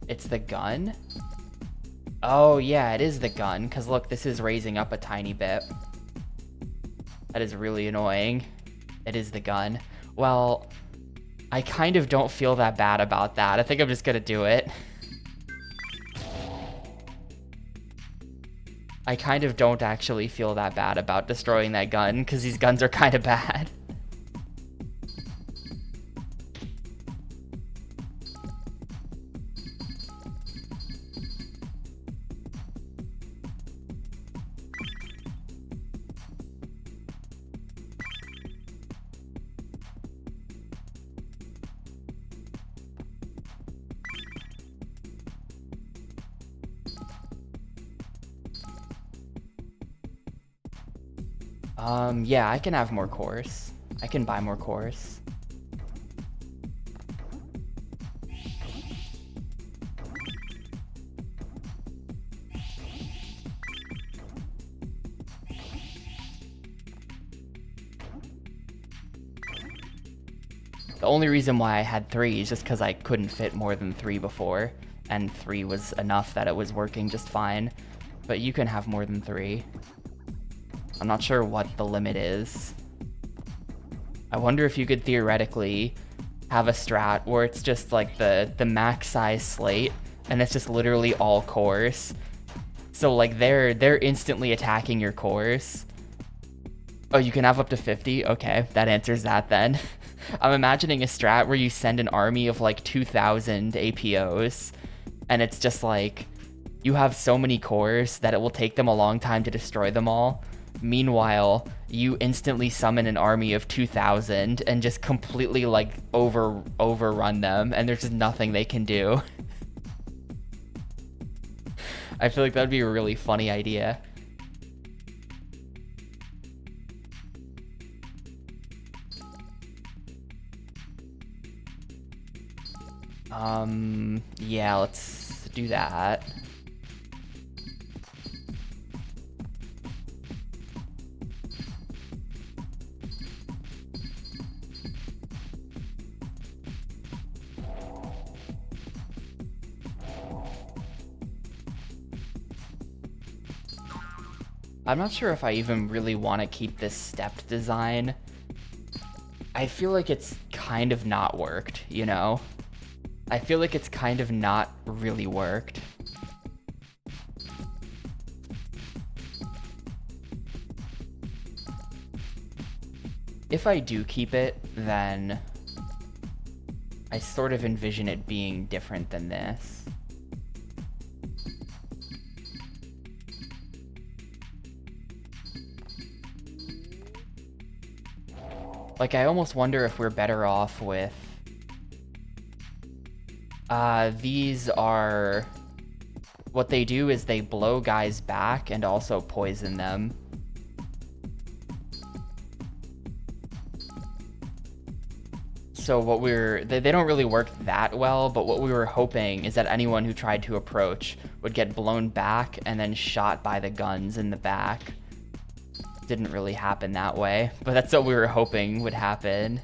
It's the gun? Oh yeah, it is the gun, because look, this is raising up a tiny bit. That is really annoying. It is the gun. Well, I kind of don't feel that bad about that. I think I'm just gonna do it. I kind of don't actually feel that bad about destroying that gun, because these guns are kind of bad. Yeah, I can have more cores. I can buy more cores. The only reason why I had 3 is just because I couldn't fit more than 3 before, and 3 was enough that it was working just fine. But you can have more than 3. I'm not sure what the limit is. I wonder if you could theoretically have a strat where it's just like the max size slate, and it's just literally all cores. So like they're instantly attacking your cores. Oh, you can have up to 50? Okay, that answers that then. I'm imagining a strat where you send an army of like 2,000 APOs, and it's just like, you have so many cores that it will take them a long time to destroy them all. Meanwhile, you instantly summon an army of 2,000 and just completely like overrun them, and there's just nothing they can do. I feel like that would be a really funny idea. Yeah, let's do that. I'm not sure if I even really want to keep this stepped design. I feel like it's kind of not worked, you know? I feel like it's kind of not really worked. If I do keep it, then I sort of envision it being different than this. Like, I almost wonder if we're better off with... these are... What they do is they blow guys back and also poison them. So what they don't really work that well, but what we were hoping is that anyone who tried to approach would get blown back and then shot by the guns in the back. Didn't really happen that way, but that's what we were hoping would happen.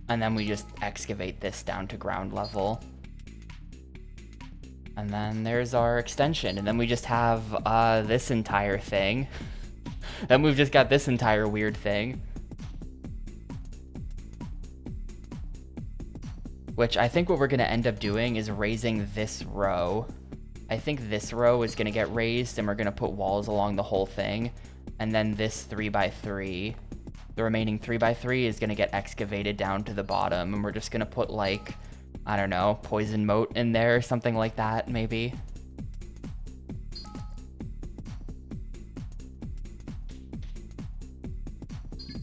And then we just excavate this down to ground level. And then there's our extension. And then we just have this entire thing. Then we've just got this entire weird thing. Which I think what we're going to end up doing is raising this row. I think this row is going to get raised and we're going to put walls along the whole thing. And then this 3x3. The remaining 3x3 is going to get excavated down to the bottom, and we're just going to put, like, I don't know, poison moat in there or something like that, maybe.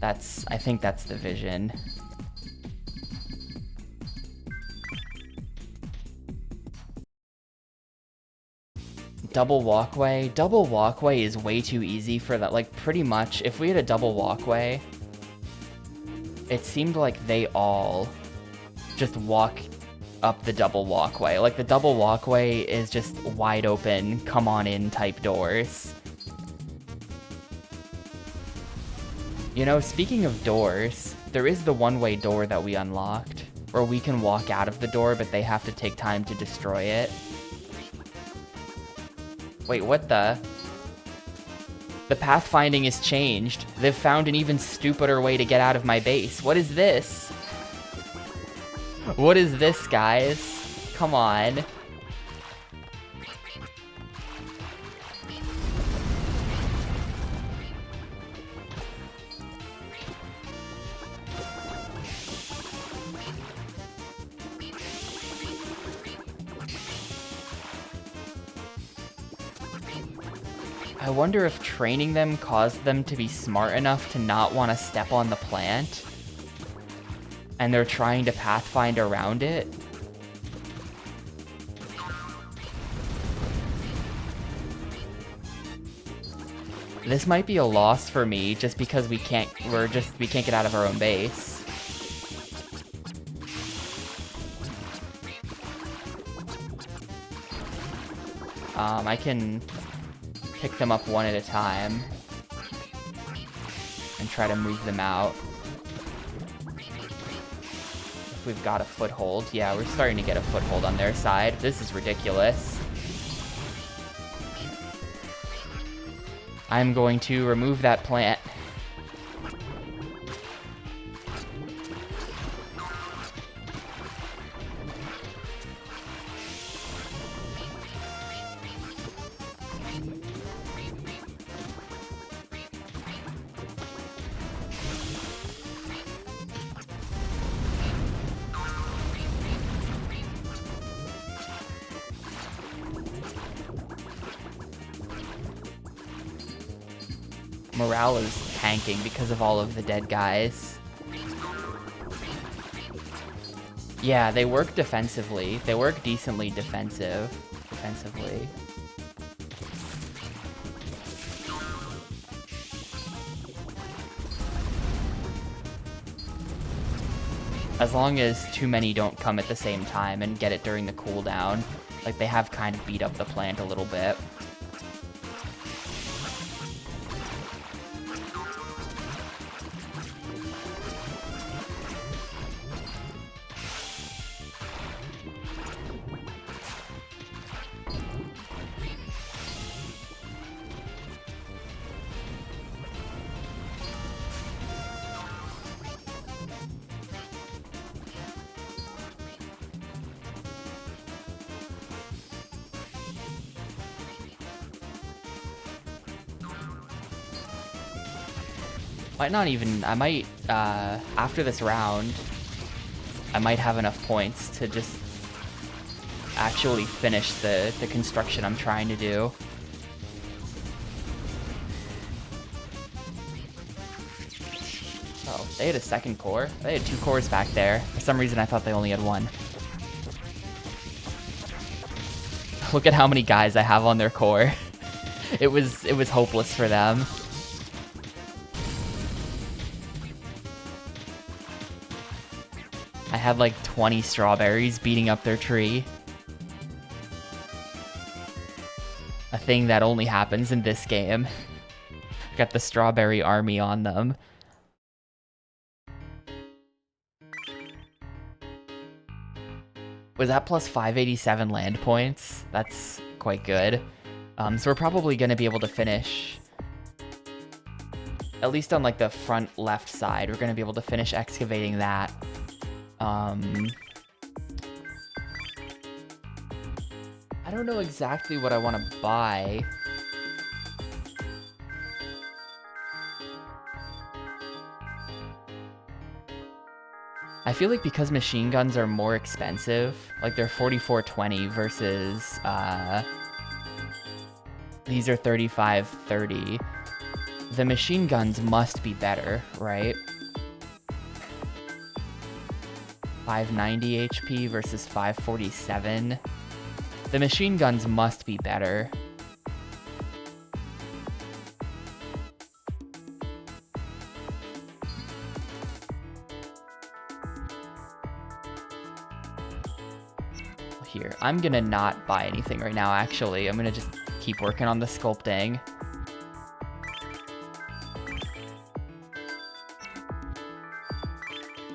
I think that's the vision. Double walkway? Double walkway is way too easy for that. Like, pretty much, if we had a double walkway... It seemed like they all just walk up the double walkway. Like, the double walkway is just wide open, come on in type doors. You know, speaking of doors, there is the one-way door that we unlocked, where we can walk out of the door, but they have to take time to destroy it. Wait, what the? The pathfinding is changed. They've found an even stupider way to get out of my base. What is this? What is this, guys? Come on. I wonder if training them caused them to be smart enough to not want to step on the plant. And they're trying to pathfind around it. This might be a loss for me just because we can't get out of our own base. I can pick them up one at a time and try to move them out. If we've got a foothold. Yeah, we're starting to get a foothold on their side. This is ridiculous. I'm going to remove that plant. morale is tanking because of all of the dead guys. Yeah, they work defensively. They work decently defensively. As long as too many don't come at the same time and get it during the cooldown. Like, they have kind of beat up the plant a little bit. I might, after this round, I might have enough points to just actually finish the construction I'm trying to do. Oh, they had a second core? They had 2 cores back there. For some reason, I thought they only had 1. Look at how many guys I have on their core. It was hopeless for them. I had like 20 strawberries beating up their tree. A thing that only happens in this game. Got the strawberry army on them. Was that plus 587 land points? That's quite good. So we're probably going to be able to finish, at least on like the front left side, we're going to be able to finish excavating that. I don't know exactly what I want to buy. I feel like because machine guns are more expensive, like they're 4420 versus these are 3530. The machine guns must be better, right? 590 HP versus 547. The machine guns must be better. Here, I'm gonna not buy anything right now, actually. I'm gonna just keep working on the sculpting.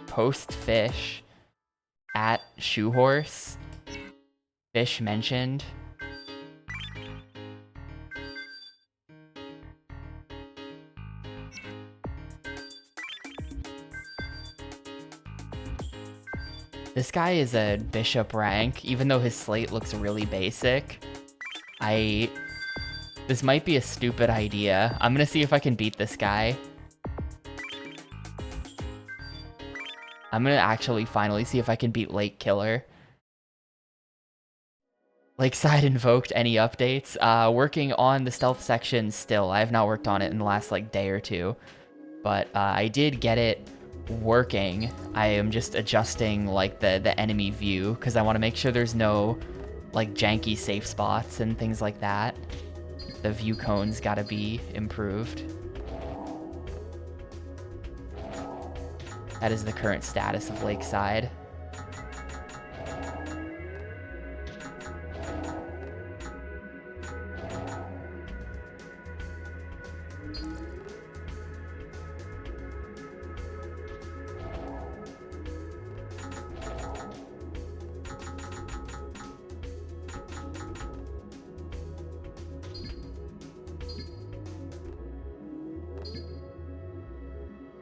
Post fish at Shoehorse. Fish mentioned. This guy is a bishop rank, even though his slate looks really basic. This might be a stupid idea. I'm gonna see if I can beat this guy. I'm gonna actually finally see if I can beat Lake Killer. Lakeside invoked, any updates? Working on the stealth section still. I have not worked on it in the last like day or two. But I did get it working. I am just adjusting like the enemy view because I want to make sure there's no like janky safe spots and things like that. The view cone's gotta be improved. That is the current status of Lakeside.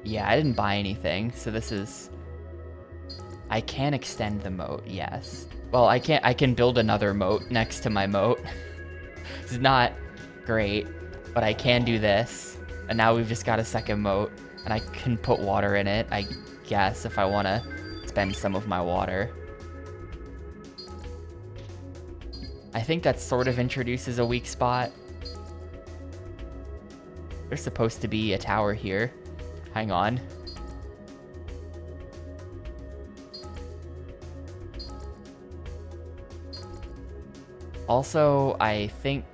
Yeah, I didn't buy anything, so this is... I can extend the moat, yes. Well, I can build another moat next to my moat. It's not great, but I can do this. And now we've just got a second moat, and I can put water in it, I guess, if I want to spend some of my water. I think that sort of introduces a weak spot. There's supposed to be a tower here. Hang on. Also, I think...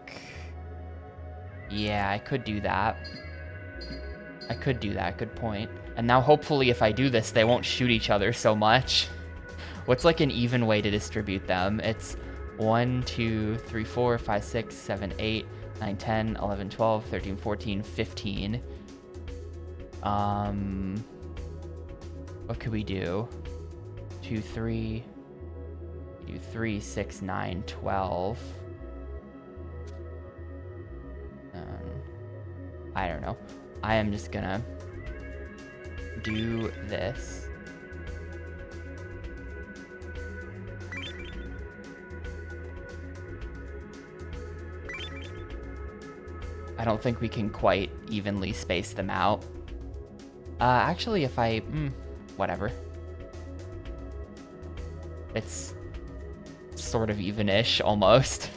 Yeah, I could do that. I could do that, good point. And now hopefully if I do this, they won't shoot each other so much. What's like an even way to distribute them? It's 1, 2, 3, 4, 5, 6, 7, 8, 9, 10, 11, 12, 13, 14, 15. What could we do? 2, 3... Do 3, 6, 9, 12. I don't know. I am just gonna do this. I don't think we can quite evenly space them out. Actually, if I... whatever. It's sort of even-ish, almost.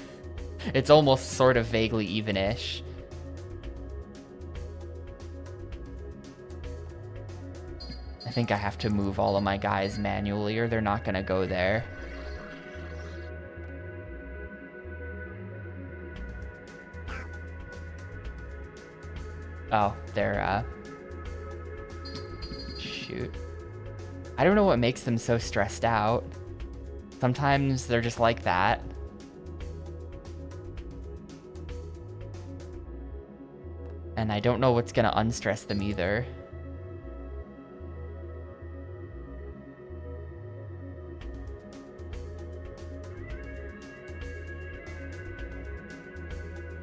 It's almost sort of vaguely even-ish. I think I have to move all of my guys manually or they're not gonna go there. Oh, they're, shoot. I don't know what makes them so stressed out. Sometimes they're just like that. And I don't know what's gonna unstress them either.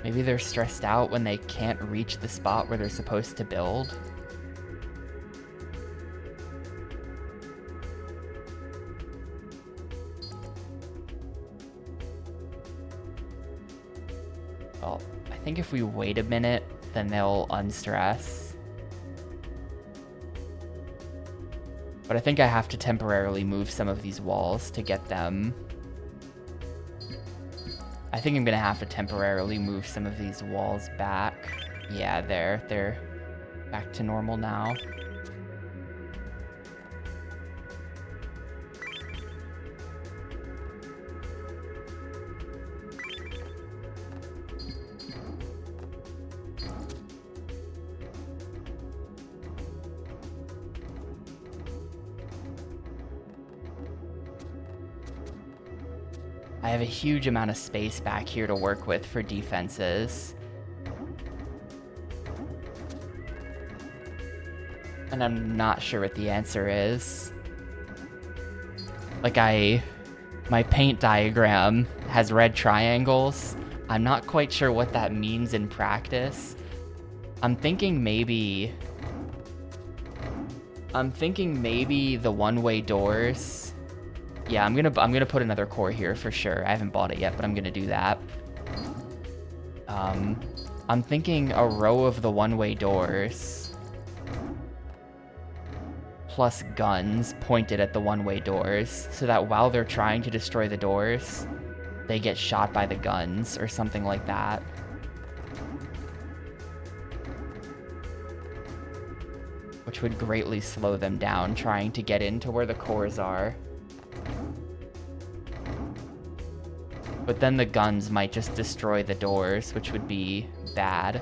Maybe they're stressed out when they can't reach the spot where they're supposed to build. Well, I think if we wait a minute, then they'll unstress. But I think I have to temporarily move some of these walls to get them. I think I'm gonna have to temporarily move some of these walls back. Yeah, they're back to normal now. I have a huge amount of space back here to work with for defenses. And I'm not sure what the answer is. Like my paint diagram has red triangles. I'm not quite sure what that means in practice. I'm thinking maybe the one-way doors. Yeah, I'm gonna put another core here for sure. I haven't bought it yet, but I'm gonna do that. I'm thinking a row of the one-way doors plus guns pointed at the one-way doors so that while they're trying to destroy the doors, they get shot by the guns or something like that. Which would greatly slow them down trying to get into where the cores are. But then the guns might just destroy the doors, which would be bad.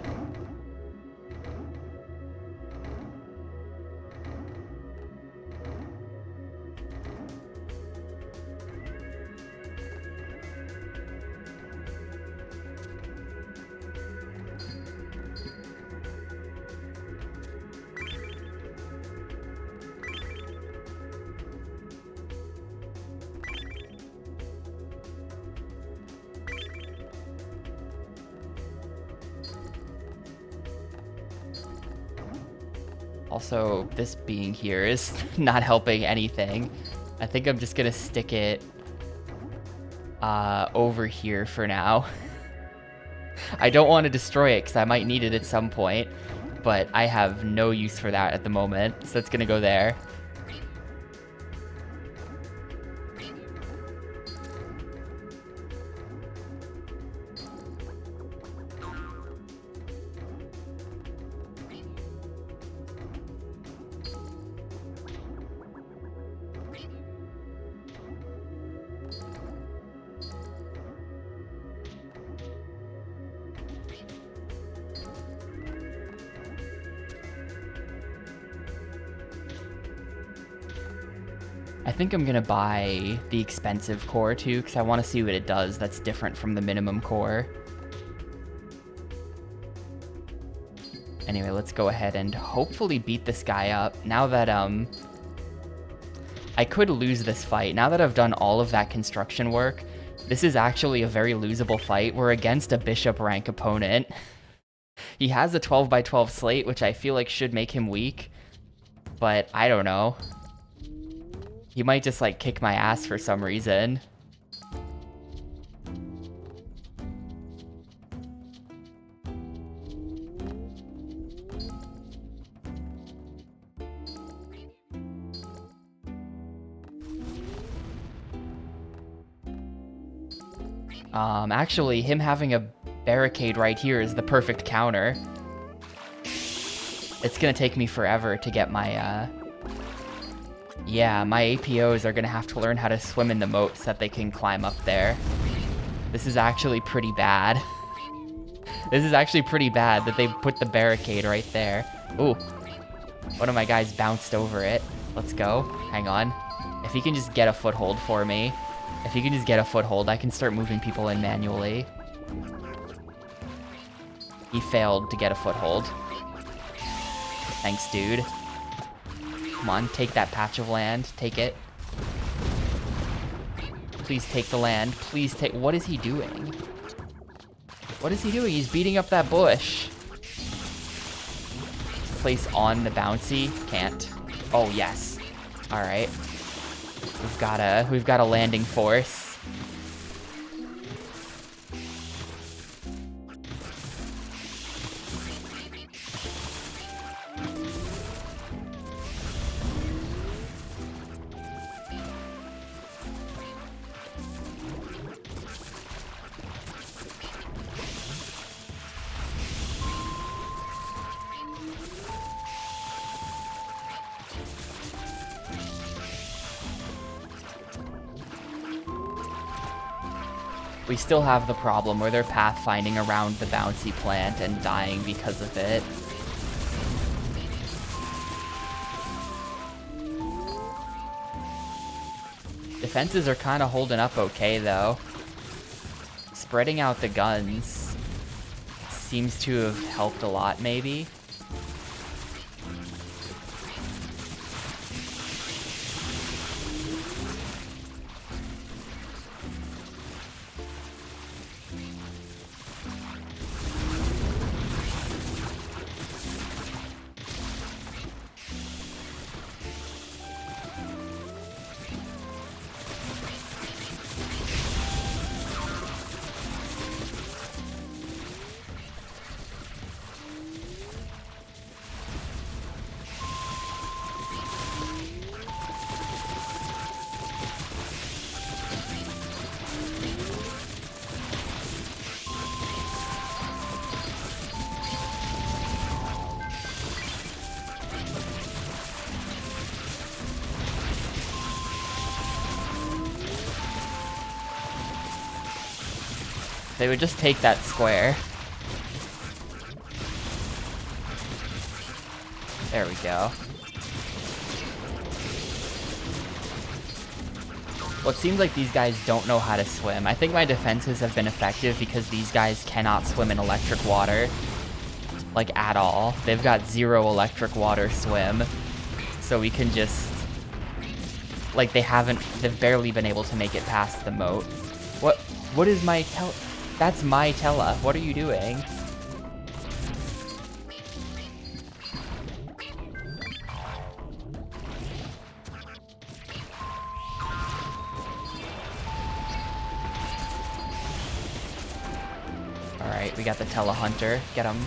Also, this being here is not helping anything. I think I'm just gonna stick it over here for now. I don't want to destroy it because I might need it at some point, but I have no use for that at the moment, so it's gonna go there. I think I'm gonna buy the expensive core too, because I want to see what it does that's different from the minimum core. Anyway, let's go ahead and hopefully beat this guy up. Now that, I could lose this fight. Now that I've done all of that construction work, this is actually a very losable fight. We're against a bishop rank opponent. He has a 12 by 12 slate, which I feel like should make him weak. But I don't know. He might just, like, kick my ass for some reason. Actually, him having a barricade right here is the perfect counter. It's gonna take me forever to get my, yeah, my APOs are gonna have to learn how to swim in the moat so that they can climb up there. This is actually pretty bad. This is actually pretty bad that they put the barricade right there. Ooh. One of my guys bounced over it. Let's go. Hang on. If he can just get a foothold for me. If he can just get a foothold, I can start moving people in manually. He failed to get a foothold. Thanks, dude. Come on, take that patch of land. Take it. Please take the land. Please take... What is he doing? What is he doing? He's beating up that bush. Place on the bouncy. Can't. Oh, yes. Alright. We've got a landing force. We still have the problem where they're pathfinding around the bouncy plant and dying because of it. Defenses are kind of holding up okay, though. Spreading out the guns seems to have helped a lot, maybe. They would just take that square. There we go. Well, it seems like these guys don't know how to swim. I think my defenses have been effective because these guys cannot swim in electric water. Like, at all. They've got 0 electric water swim. So we can just... Like, they've barely been able to make it past the moat. What is my That's my Tella. What are you doing? Alright, we got the Tella Hunter. Get him.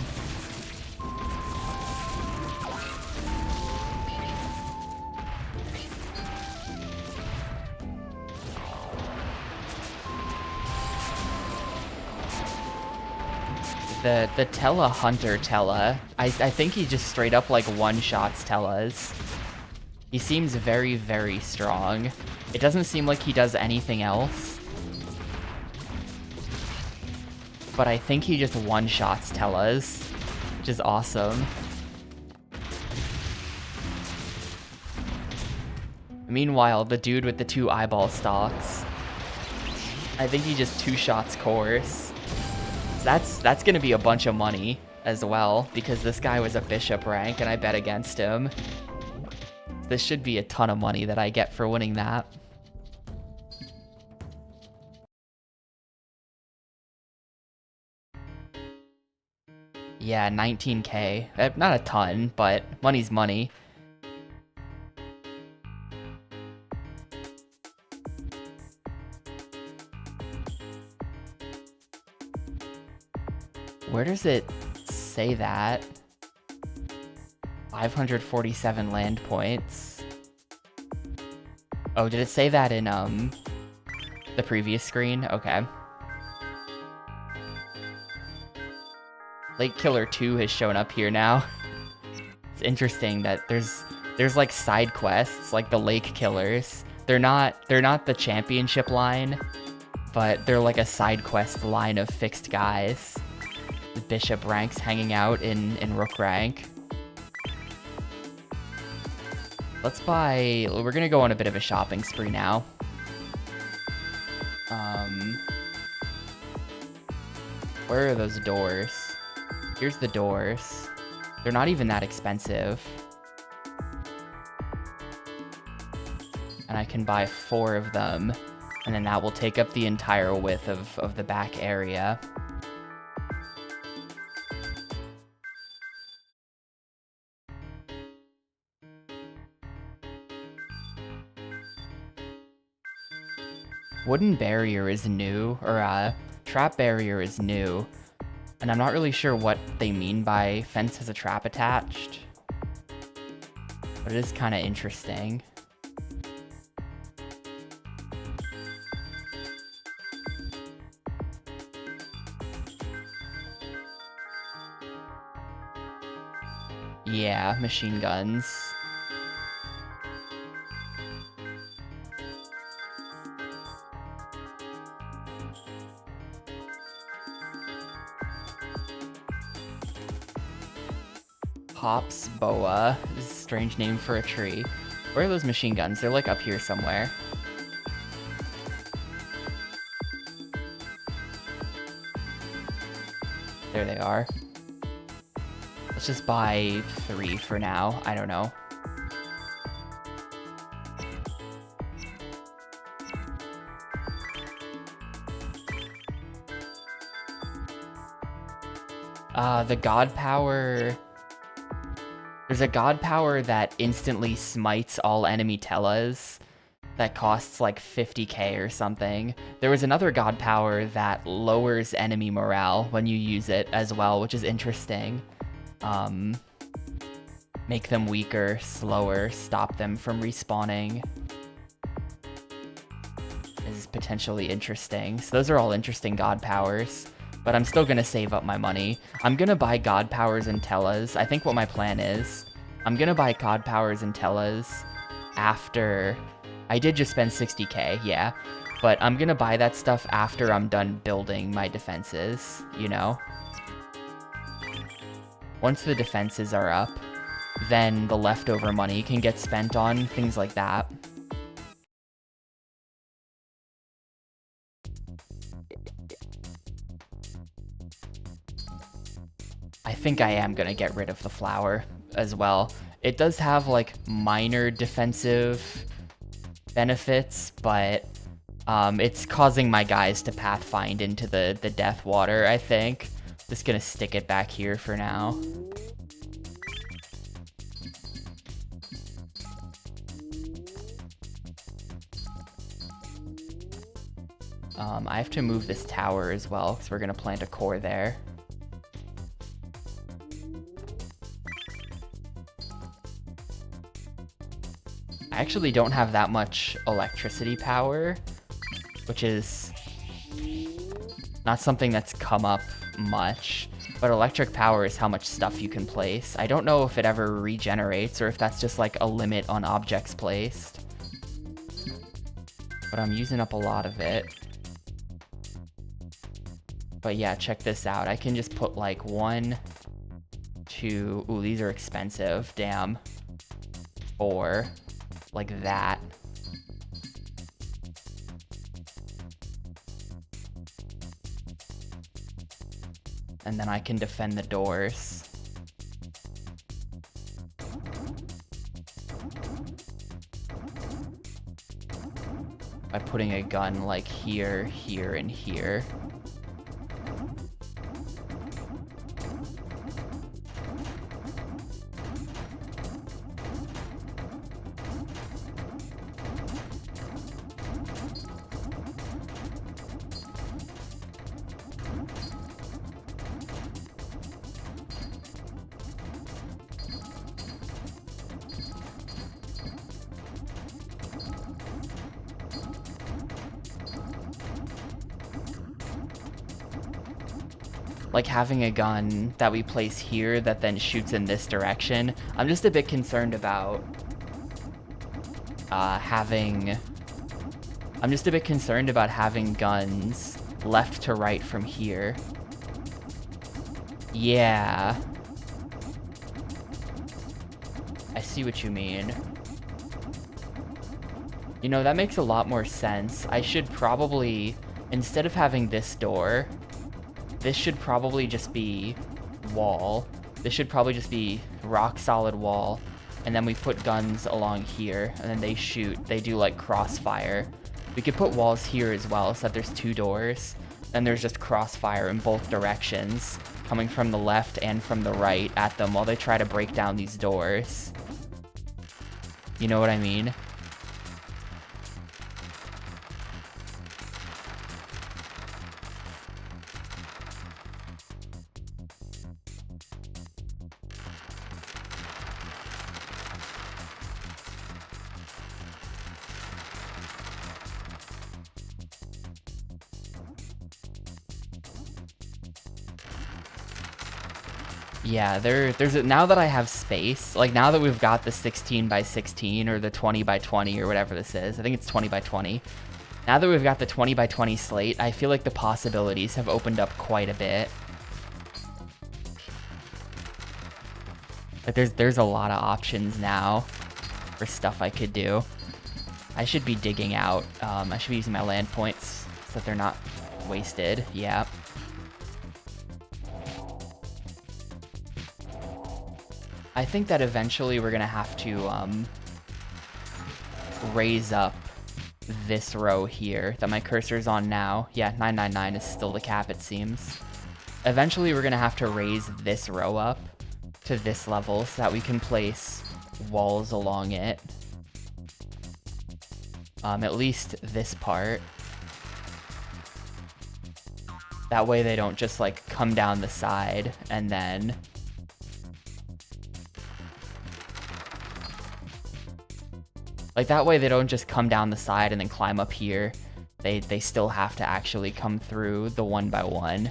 The Tella Hunter Tella, I think he just straight up like one-shots Tellas. He seems very, very strong. It doesn't seem like he does anything else. But I think he just one-shots Tellas, which is awesome. Meanwhile, the dude with the 2 eyeball stalks, I think he just 2 shots course. That's gonna be a bunch of money as well, because this guy was a bishop rank and I bet against him. This should be a ton of money that I get for winning that. Yeah, 19k. Not a ton, but money's money. Where does it say that? 547 land points. Oh, did it say that in the previous screen? Okay. Lake Killer 2 has shown up here now. It's interesting that there's like side quests, like the Lake Killers. They're not the championship line, but they're like a side quest line of fixed guys. The bishop ranks hanging out in rook rank. Let's buy... We're gonna go on a bit of a shopping spree now. Where are those doors? Here's the doors. They're not even that expensive. And I can buy 4 of them, and then that will take up the entire width of the back area. Wooden barrier is new, or trap barrier is new, and I'm not really sure what they mean by fence has a trap attached, but it is kind of interesting. Yeah, machine guns. Pops Boa is a strange name for a tree. Where are those machine guns? They're like up here somewhere. There they are. Let's just buy 3 for now. I don't know. The god power... There's a god power that instantly smites all enemy Tellas that costs like 50k or something. There was another god power that lowers enemy morale when you use it as well, which is interesting. Make them weaker, slower, stop them from respawning. This is potentially interesting. So those are all interesting god powers, but I'm still gonna save up my money. I'm gonna buy god powers and Tellas. I think what my plan is, I'm gonna buy god powers and Tellas after... I did just spend 60k, yeah, but I'm gonna buy that stuff after I'm done building my defenses, you know? Once the defenses are up, then the leftover money can get spent on things like that. I think I am gonna get rid of the flower as well. It does have like minor defensive benefits, but it's causing my guys to pathfind into the death water, I think. Just gonna stick it back here for now. I have to move this tower as well, because we're gonna plant a core there. I actually don't have that much electricity power, which is not something that's come up much, but electric power is how much stuff you can place. I don't know if it ever regenerates or if that's just like a limit on objects placed, but I'm using up a lot of it. But yeah, check this out. I can just put like 1, 2, ooh, these are expensive, damn, 4, like that. then I can defend the doors. By putting a gun like here, here, and here. Like having a gun that we place here that then shoots in this direction. I'm just a bit concerned about having guns left to right from here. Yeah. I see what you mean. You know, that makes a lot more sense. I should probably, instead of having this door, this should probably just be wall. This should probably just be rock solid wall. And then we put guns along here, and then they shoot. They do like crossfire. We could put walls here as well, so that there's two doors. Then there's just crossfire in both directions, coming from the left and from the right at them while they try to break down these doors. You know what I mean? Yeah, now that I have space, like now that we've got the 16 by 16 or the 20 by 20 or whatever this is, I think it's 20 by 20. Now that we've got the 20 by 20 slate, I feel like the possibilities have opened up quite a bit. Like there's a lot of options now for stuff I could do. I should be digging out. I should be using my land points so that they're not wasted. Yeah. I think that eventually we're gonna have to raise up this row here that my cursor's on now. Yeah, 999 is still the cap, it seems. Eventually we're gonna have to raise this row up to this level so that we can place walls along it. At least this part. That way they don't just like come down the side and then like that way they don't just come down the side and then climb up here. They still have to actually come through the one by one.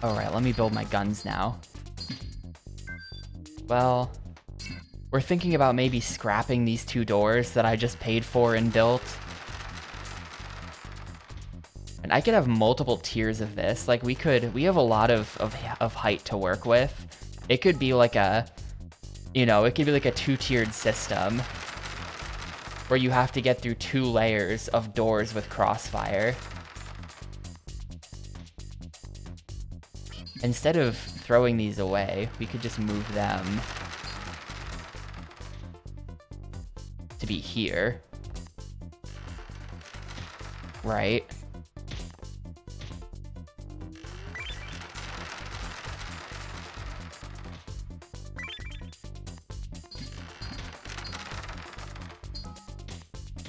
Alright, let me build my guns now. Well, we're thinking about maybe scrapping these two doors that I just paid for and built. And I could have multiple tiers of this. Like we have a lot of height to work with. It could be like a, you know, it could be like a two-tiered system where you have to get through 2 layers of doors with crossfire. Instead of throwing these away, we could just move them to be here. Right?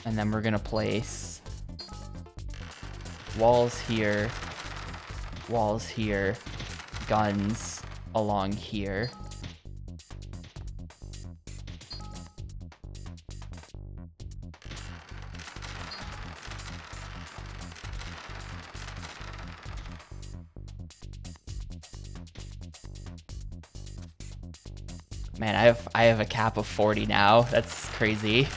And then we're gonna place walls here, guns along here. Man, I have a cap of 40 now. That's crazy.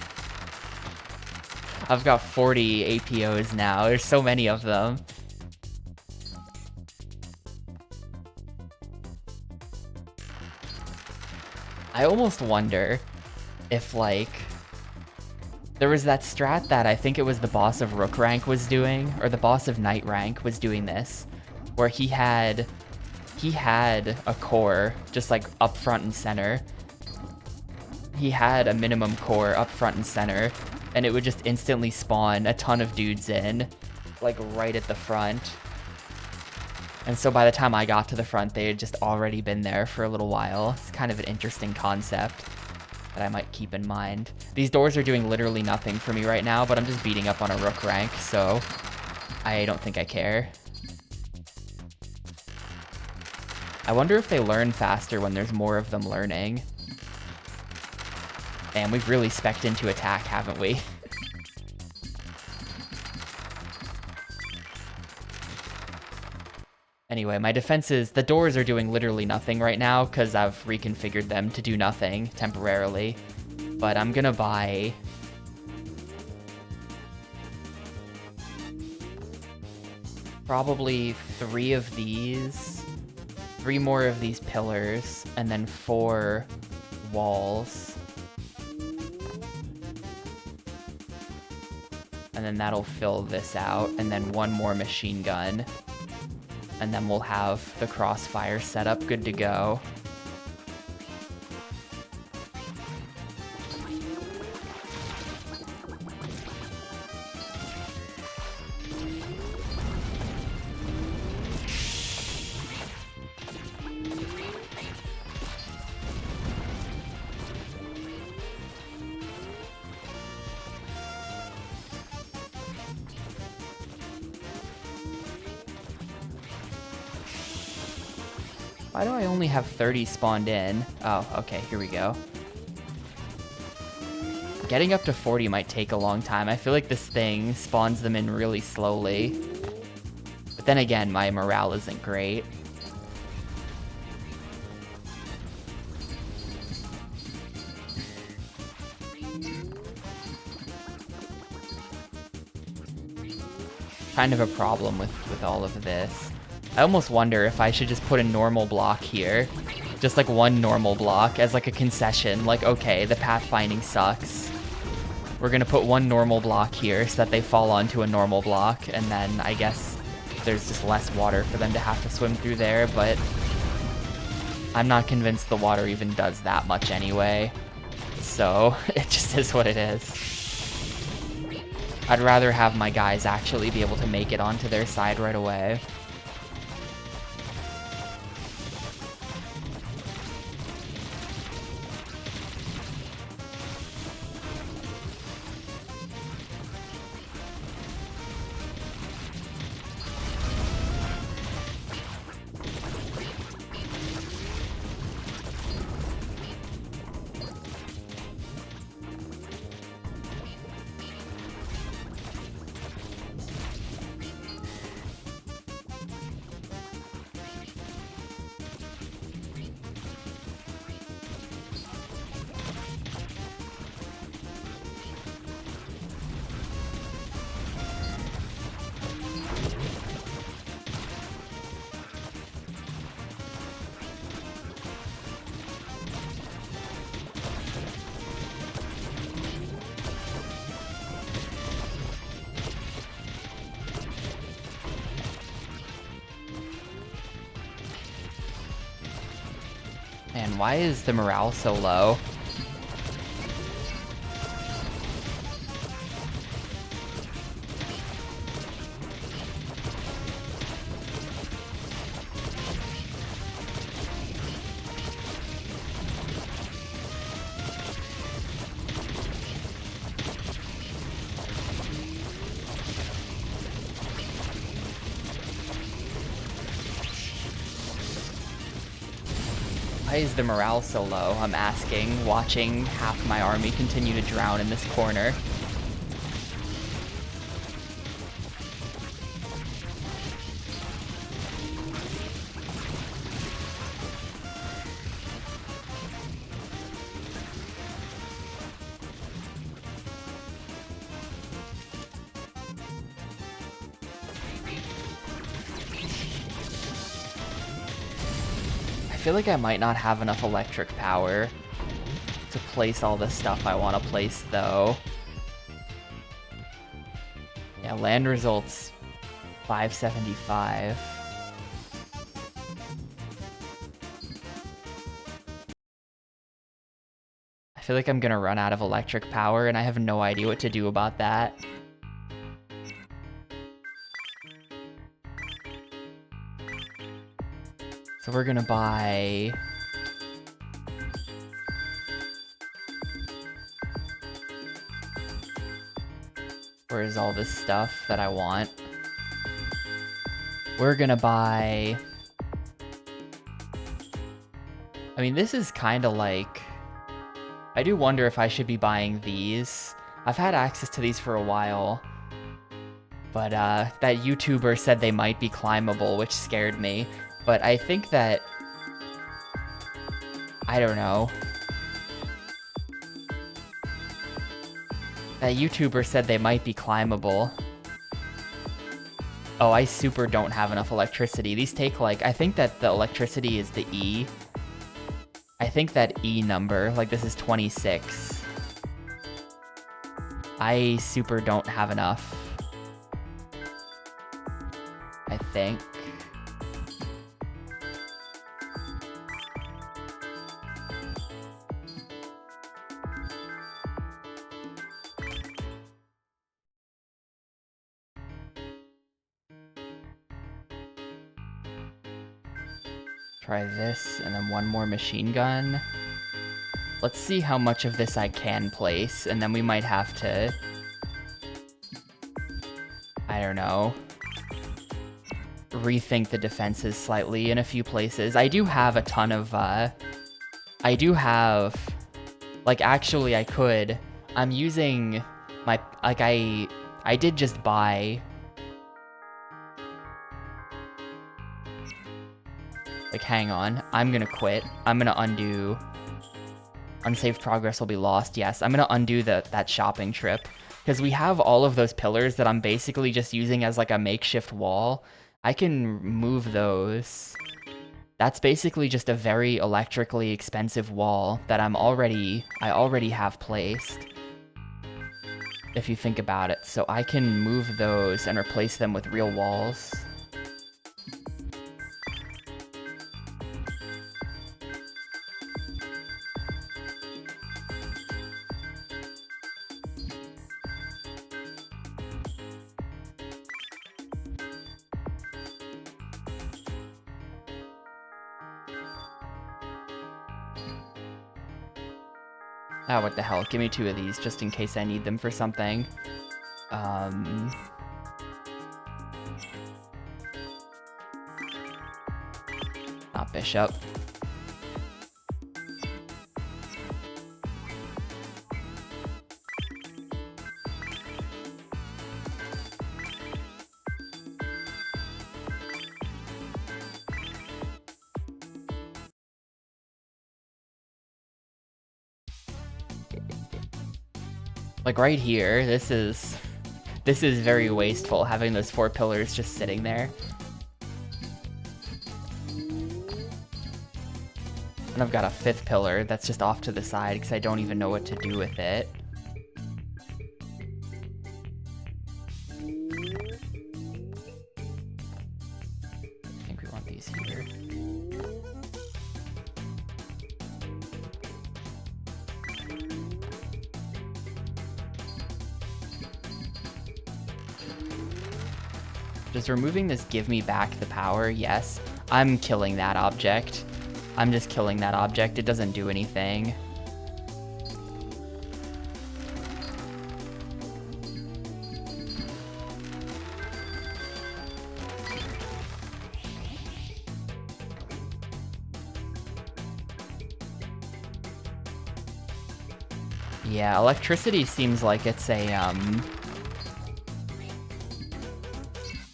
I've got 40 APOs now. There's so many of them. I almost wonder if, like, there was that strat that I think it was the boss of Rook rank was doing, or the boss of Knight rank was doing this, where he had a core just like up front and center. He had a minimum core up front and center, and it would just instantly spawn a ton of dudes in, like right at the front. And so by the time I got to the front, they had just already been there for a little while. It's kind of an interesting concept that I might keep in mind. These doors are doing literally nothing for me right now, but I'm just beating up on a Rook rank, so I don't think I care. I wonder if they learn faster when there's more of them learning. And we've really specced into attack, haven't we? Anyway, my defenses, the doors are doing literally nothing right now because I've reconfigured them to do nothing temporarily. But I'm gonna buy... probably 3 of these, 3 more of these pillars, and then 4 walls. And then that'll fill this out, and then 1 more machine gun. And then we'll have the crossfire setup good to go. Why do I only have 30 spawned in? Oh, okay, here we go. Getting up to 40 might take a long time. I feel like this thing spawns them in really slowly. But then again, my morale isn't great. Kind of a problem with all of this. I almost wonder if I should just put a normal block here. Just like 1 normal block as like a concession. Like, okay, the pathfinding sucks. We're gonna put 1 normal block here so that they fall onto a normal block, and then I guess there's just less water for them to have to swim through there, but I'm not convinced the water even does that much anyway. So it just is what it is. I'd rather have my guys actually be able to make it onto their side right away. Man, why is the morale so low? Why is the morale so low? I'm asking, watching half my army continue to drown in this corner. I feel like I might not have enough electric power to place all the stuff I want to place, though. Yeah, land results 575. I feel like I'm gonna run out of electric power, and I have no idea what to do about that. So we're gonna buy... Where's all this stuff that I want? We're gonna buy... I mean, this is kind of like... I do wonder if I should be buying these. I've had access to these for a while. But that YouTuber said they might be climbable, which scared me. But I think that... I don't know. That YouTuber said they might be climbable. Oh, I super don't have enough electricity. These take, like... I think that the electricity is the E. I think that E number, like this is 26. I super don't have enough. I think. Try this, and then one more machine gun. Let's see how much of this I can place, and then we might have to... I don't know. Rethink the defenses slightly in a few places. I do have a ton of, I do have... Like, actually, I could. I'm using my... Like, I did just buy... Like, hang on. I'm gonna quit. I'm gonna undo... Unsaved progress will be lost. Yes, I'm gonna undo that shopping trip. Because we have all of those pillars that I'm basically just using as, like, a makeshift wall. I can move those. That's basically just a very electrically expensive wall that I already have placed. If you think about it. So I can move those and replace them with real walls. Ah, what the hell. Give me 2 of these, just in case I need them for something. Not bishop. Like right here, this is very wasteful, having those 4 pillars just sitting there. And I've got a 5th pillar that's just off to the side because I don't even know what to do with it. I think we want these here. Does removing this give me back the power? Yes. I'm killing that object. I'm just killing that object. It doesn't do anything. Yeah, electricity seems like it's a,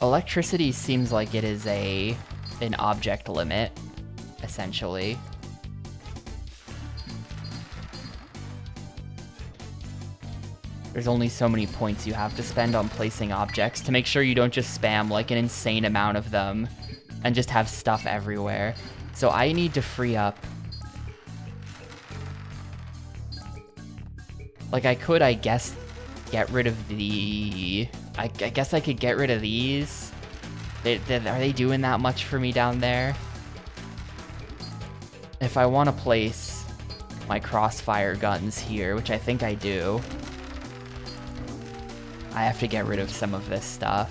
Electricity seems like it is an object limit, essentially. There's only so many points you have to spend on placing objects to make sure you don't just spam like an insane amount of them and just have stuff everywhere. So I need to free up Like, I could, I guess, get rid of the... I guess I could get rid of these. Are they doing that much for me down there? If I want to place my crossfire guns here, which I think I do, I have to get rid of some of this stuff.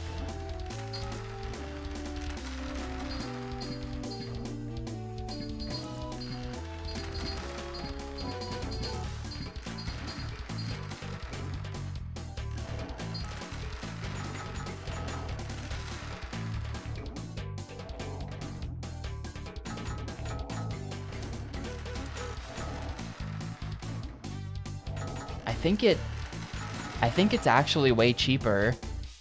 I think it's actually way cheaper.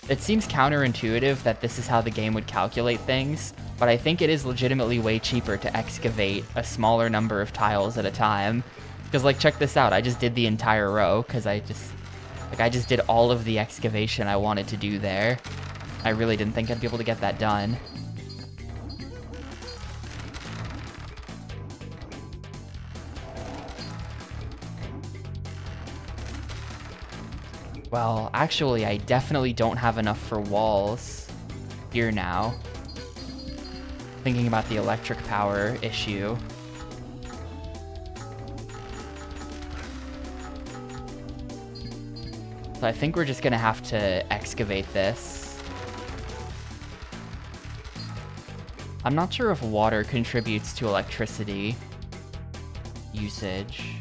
It seems counterintuitive that this is how the game would calculate things, but I think it is legitimately way cheaper to excavate a smaller number of tiles at a time. Because, like, check this out. I just did the entire row because I just did all of the excavation I wanted to do there. I really didn't think I'd be able to get that done. Well, actually, I definitely don't have enough for walls here now. Thinking about the electric power issue. So I think we're just gonna have to excavate this. I'm not sure if water contributes to electricity usage.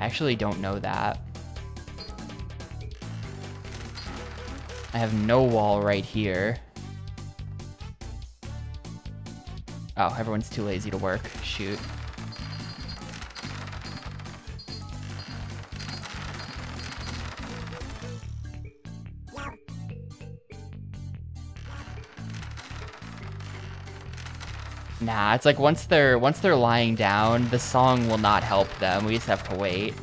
I actually don't know that. I have no wall right here. Oh, everyone's too lazy to work. Shoot. Nah, it's like once they're lying down, the song will not help them. We just have to wait.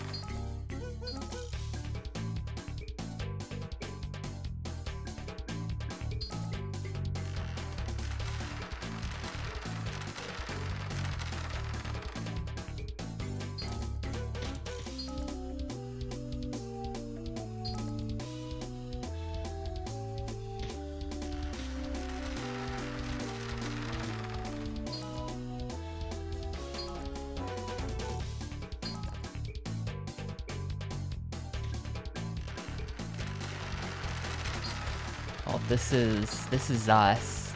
Well, this is us.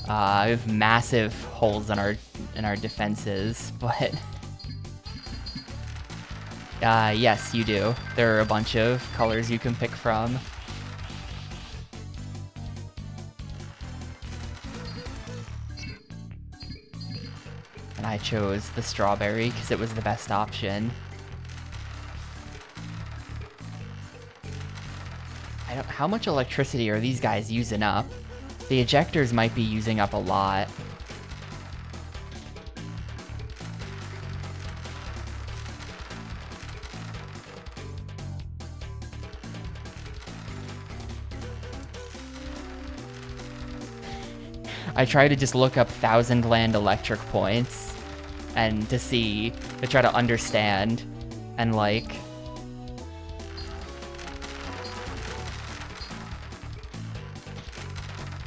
We have massive holes in our defenses, but yes, you do. There are a bunch of colors you can pick from. And I chose the strawberry because it was the best option. How much electricity are these guys using up? The ejectors might be using up a lot. I try to just look up Thousand Land electric points and to try to understand and like...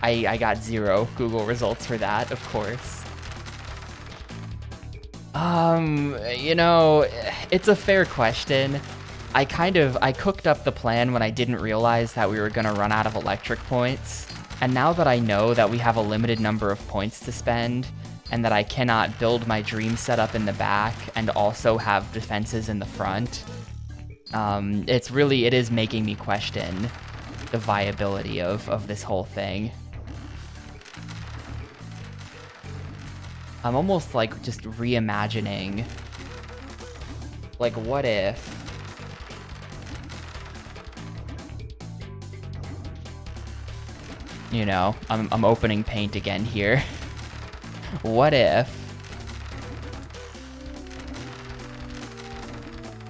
I got 0 Google results for that, of course. You know, it's a fair question. I cooked up the plan when I didn't realize that we were gonna run out of electric points. And now that I know that we have a limited number of points to spend, and that I cannot build my dream setup in the back and also have defenses in the front, it is making me question the viability of this whole thing. I'm almost like just reimagining, like, what if you know, I'm opening paint again here. What if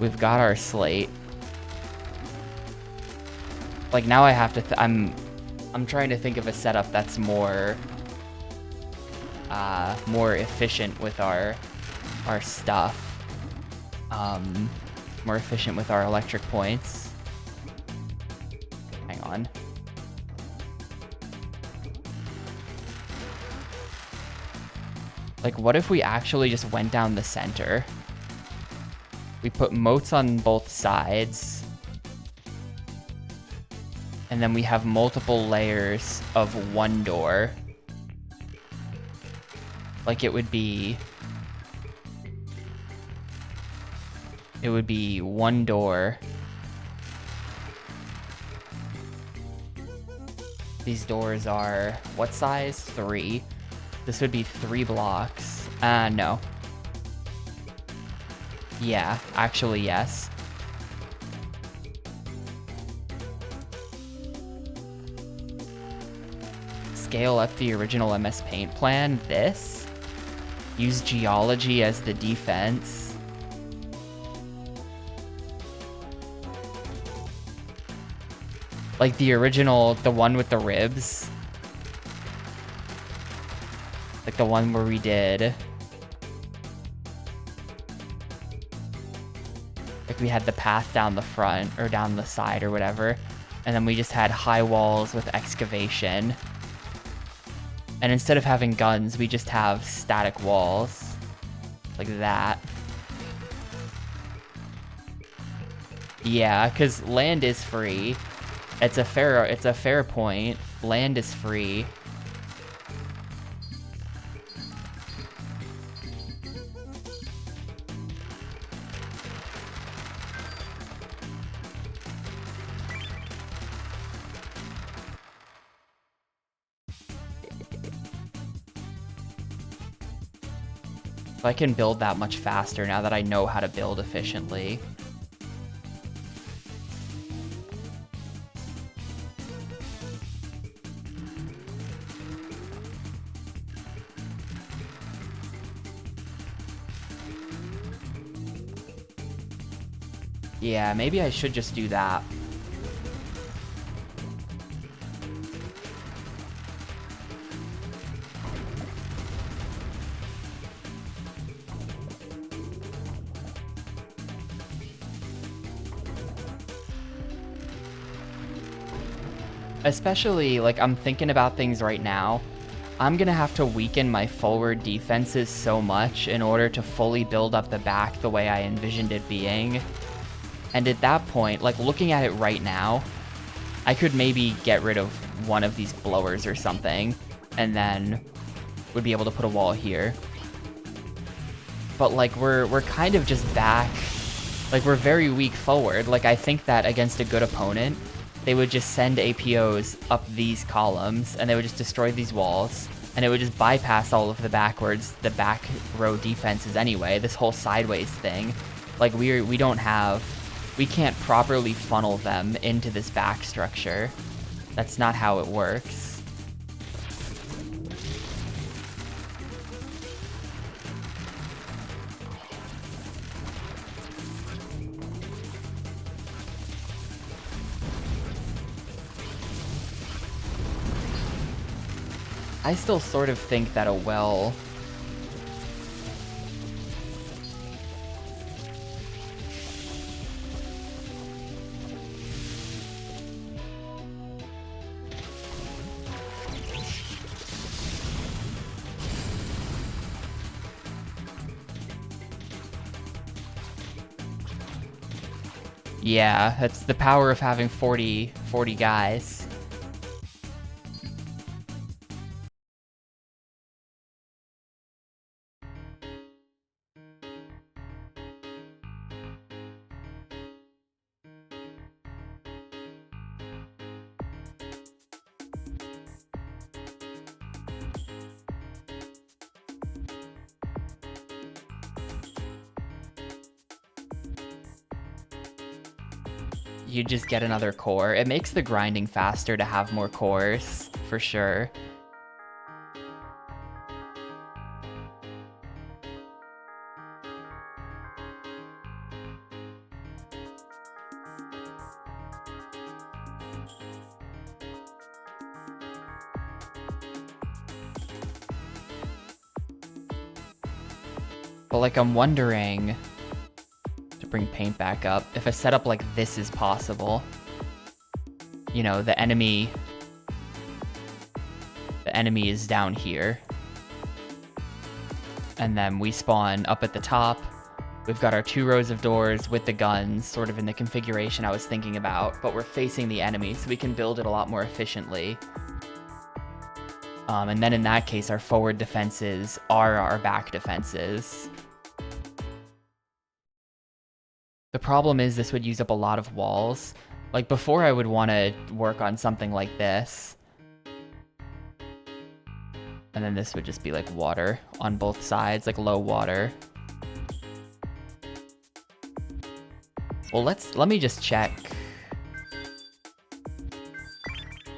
we've got our slate? Like, now I have to I'm trying to think of a setup that's more efficient with our stuff. more efficient with our electric points. Hang on. Like, what if we actually just went down the center? We put moats on both sides. And then we have multiple layers of one door. Like, it would be one door. These doors are, what size? 3. This would be 3 blocks. No. Yeah, actually, yes. Scale up the original MS Paint plan. This. Use geology as the defense. Like the original, the one with the ribs. Like the one where we did. Like we had the path down the front or down the side or whatever. And then we just had high walls with excavation. And instead of having guns, we just have static walls. Like that. Yeah, because land is free. It's a fair point. Land is free. So I can build that much faster now that I know how to build efficiently. Yeah, maybe I should just do that. Especially, like, I'm thinking about things right now. I'm gonna have to weaken my forward defenses so much in order to fully build up the back the way I envisioned it being. And at that point, like, looking at it right now, I could maybe get rid of one of these blowers or something, and then would be able to put a wall here. But, like, we're kind of just back. Like, we're very weak forward. Like, I think that against a good opponent, they would just send APOs up these columns, and they would just destroy these walls, and it would just bypass all of the back row defenses anyway, this whole sideways thing. Like, we can't properly funnel them into this back structure. That's not how it works. I still sort of think that a well... Yeah, that's the power of having 40 guys. You just get another core. It makes the grinding faster to have more cores, for sure. But, like, I'm wondering... bring paint back up. If a setup like this is possible, you know, the enemy is down here. And then we spawn up at the top. We've got our 2 rows of doors with the guns, sort of in the configuration I was thinking about, but we're facing the enemy, so we can build it a lot more efficiently. And then in that case, our forward defenses are our back defenses. The problem is this would use up a lot of walls. Like, before I would want to work on something like this. And then this would just be like water on both sides, like low water. Well, let me just check.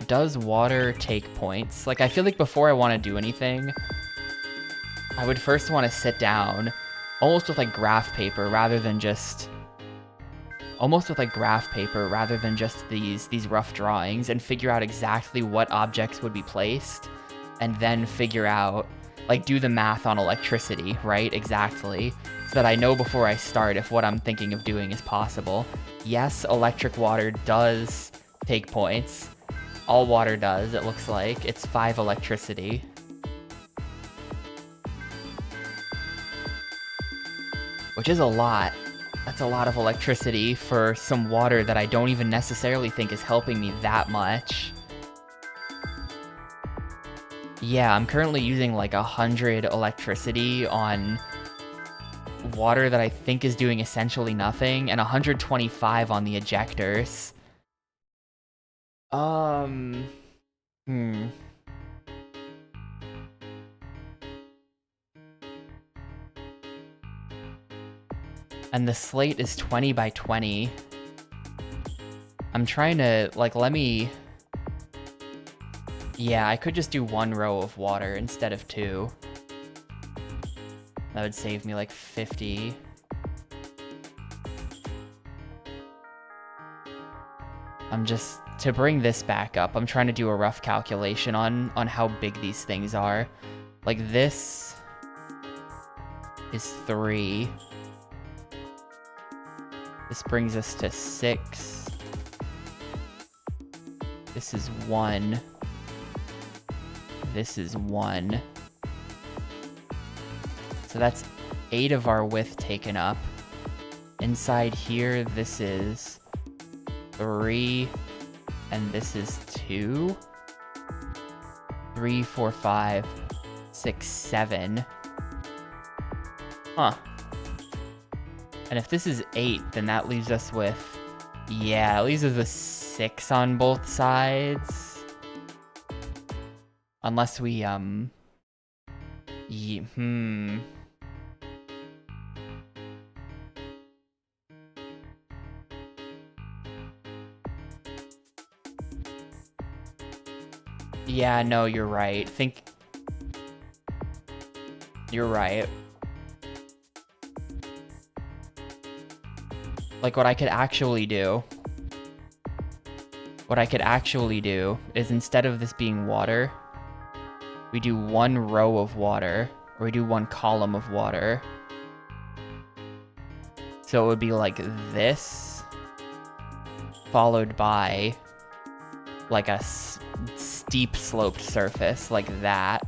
Does water take points? Like, I feel like before I want to do anything, I would first want to sit down, almost with like graph paper rather than just these rough drawings, and figure out exactly what objects would be placed, and then figure out, like, do the math on electricity, right? Exactly. So that I know before I start if what I'm thinking of doing is possible. Yes, electric water does take points. All water does, it looks like. It's 5 electricity. Which is a lot. That's a lot of electricity for some water that I don't even necessarily think is helping me that much. Yeah, I'm currently using like 100 electricity on water that I think is doing essentially nothing, and 125 on the ejectors. And the slate is 20 by 20. I'm trying to, like, yeah, I could just do 1 row of water instead of 2. That would save me like 50. To bring this back up, I'm trying to do a rough calculation on how big these things are. Like, this is 3. This brings us to 6. This is 1. This is 1. So that's 8 of our width taken up. Inside here, this is 3, and this is 2. 3, 4, 5, 6, 7. Huh. And if this is 8, then that leaves us with... Yeah, it leaves us with 6 on both sides. Unless we, Yeah, no, you're right. You're right. Like, what I could actually do is, instead of this being water, we do 1 row of water, or we do 1 column of water. So it would be like this, followed by like a steep sloped surface like that.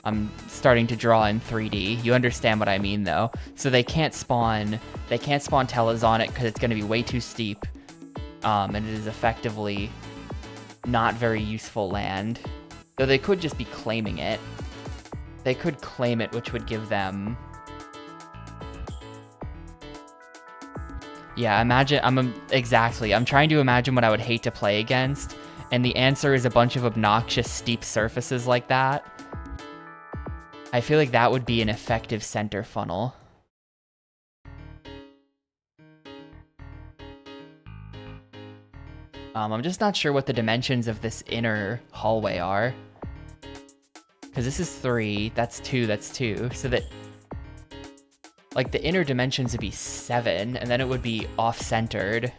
I'm starting to draw in 3D. You understand what I mean, though. So they can't spawn Tellas on it because it's going to be way too steep. And it is effectively not very useful land. Though they could just be claiming it. They could claim it, which would give them... Yeah, exactly. I'm trying to imagine what I would hate to play against, and the answer is a bunch of obnoxious steep surfaces like that. I feel like that would be an effective center funnel. I'm just not sure what the dimensions of this inner hallway are. Because this is 3, that's 2, that's 2. So that, like, the inner dimensions would be 7, and then it would be off-centered.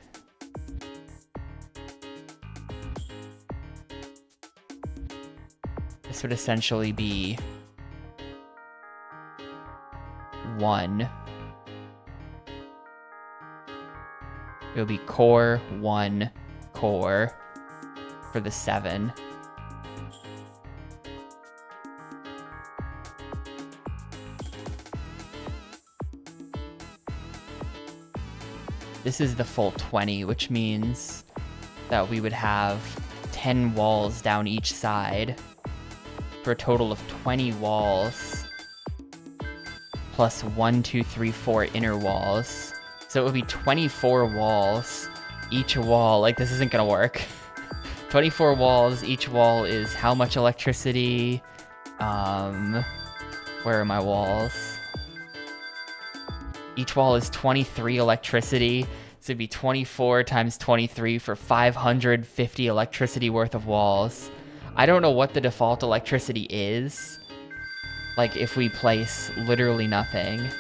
This would essentially be 1. It would be core 1 core for the 7. This is the full 20, which means that we would have 10 walls down each side for a total of 20 walls plus 1, 2, 3, 4 inner walls. So it would be 24 walls. Each wall, like this isn't gonna work. 24 walls, each wall is how much electricity? Where are my walls? Each wall is 23 electricity, so it'd be 24 times 23 for 550 electricity worth of walls. I don't know what the default electricity is, like if we place literally nothing.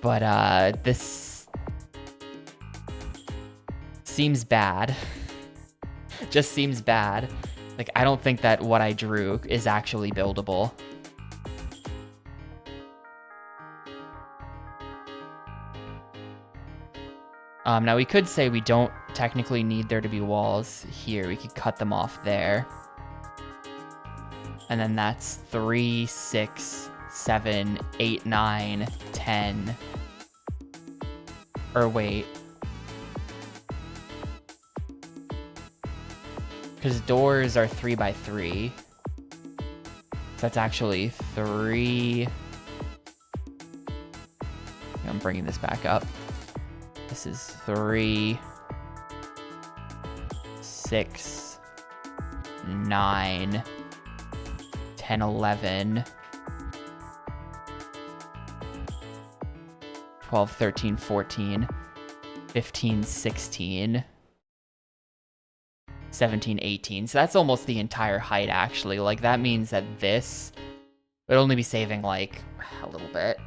But this seems bad. Just seems bad. Like, I don't think that what I drew is actually buildable. Now we could say we don't technically need there to be walls here. We could cut them off there. And then that's 3, 6, 7, 8, 9, 10. Or wait. Because doors are 3 by 3. So that's actually 3. I'm bringing this back up. This is 3, 6, 9, 10, 11, 12, 13, 14, 15, 16, 17, 18. So that's almost the entire height, actually. Like, that means that this would only be saving, like, a little bit.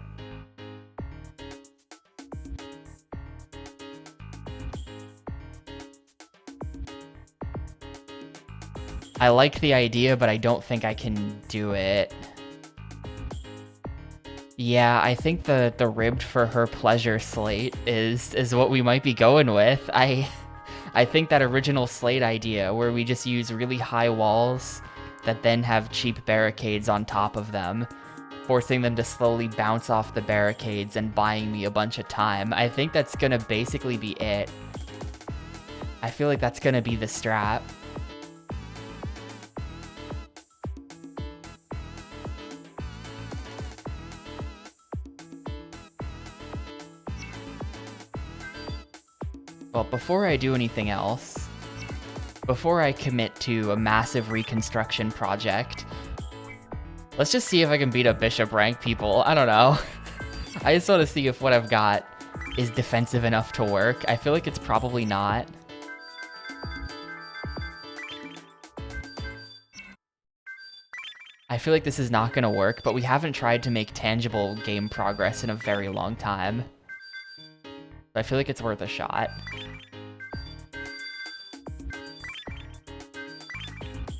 I like the idea, but I don't think I can do it. Yeah, I think the ribbed for her pleasure slate is what we might be going with. I think that original slate idea where we just use really high walls that then have cheap barricades on top of them, forcing them to slowly bounce off the barricades and buying me a bunch of time. I think that's gonna basically be it. I feel like that's gonna be the strat. Well, before I do anything else, before I commit to a massive reconstruction project, let's just see if I can beat up bishop rank people. I don't know. I just want to see if what I've got is defensive enough to work. I feel like it's probably not. I feel like this is not going to work, but we haven't tried to make tangible game progress in a very long time. I feel like it's worth a shot.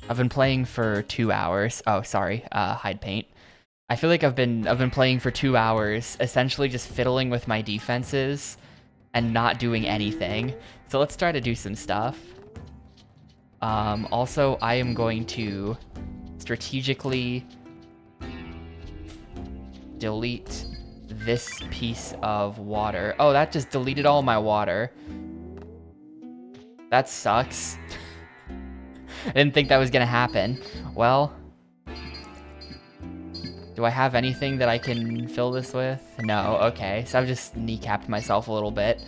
I've been playing for 2 hours. Oh, sorry, hide paint. I feel like I've been playing for 2 hours, essentially just fiddling with my defenses and not doing anything. So let's try to do some stuff. Also, I am going to strategically delete this piece of water. Oh, that just deleted all my water. That sucks. I didn't think that was gonna happen. Well, do I have anything that I can fill this with? No, okay. So I've just kneecapped myself a little bit.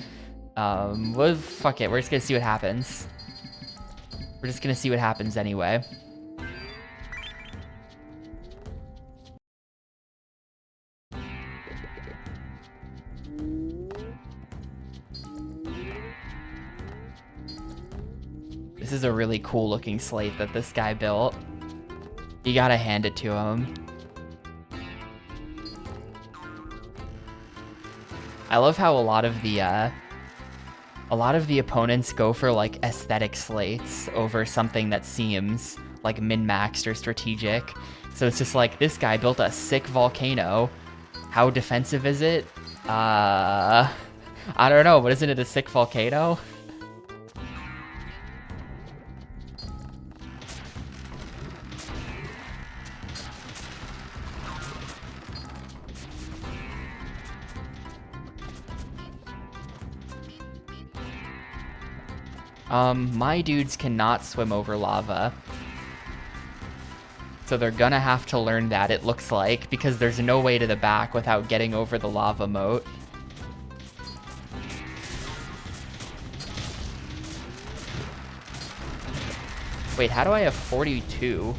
Well, fuck it. We're just gonna see what happens. We're just gonna see what happens anyway. This is a really cool looking slate that this guy built. You gotta hand it to him. I love how a lot of the opponents go for like aesthetic slates over something that seems like min-maxed or strategic. So it's just like, this guy built a sick volcano. How defensive is it? I don't know, but isn't it a sick volcano? My dudes cannot swim over lava. So they're gonna have to learn that, it looks like, because there's no way to the back without getting over the lava moat. Wait, how do I have 42?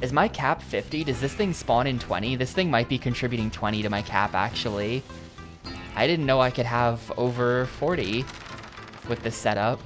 Is my cap 50? Does this thing spawn in 20? This thing might be contributing 20 to my cap, actually. I didn't know I could have over 40 with this setup.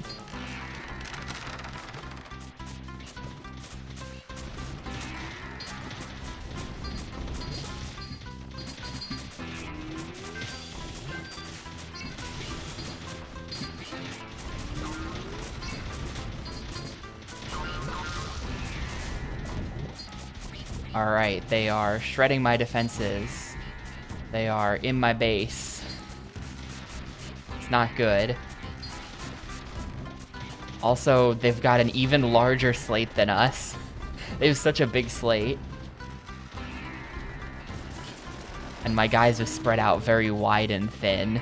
Alright, they are shredding my defenses. They are in my base. It's not good. Also, they've got an even larger slate than us. They have such a big slate. And my guys are spread out very wide and thin,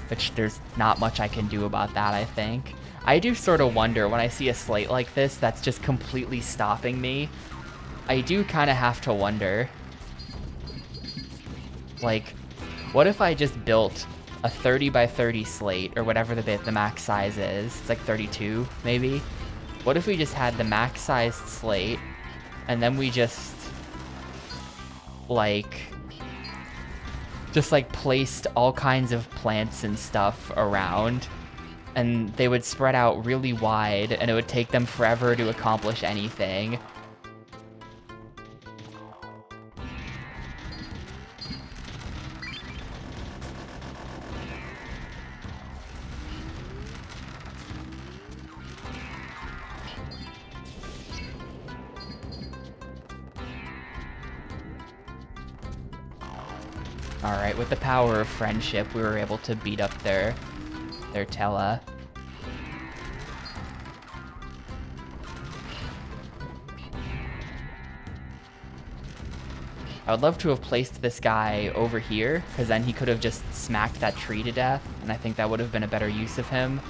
which there's not much I can do about that, I think. I do sort of wonder when I see a slate like this that's just completely stopping me. I do kind of have to wonder, like, what if I just built a 30 by 30 slate, or whatever the max size is? It's like 32, maybe? What if we just had the max sized slate, and then we just placed all kinds of plants and stuff around, and they would spread out really wide, and it would take them forever to accomplish anything. Alright, with the power of friendship, we were able to beat up their Tella. I would love to have placed this guy over here, because then he could have just smacked that tree to death, and I think that would have been a better use of him.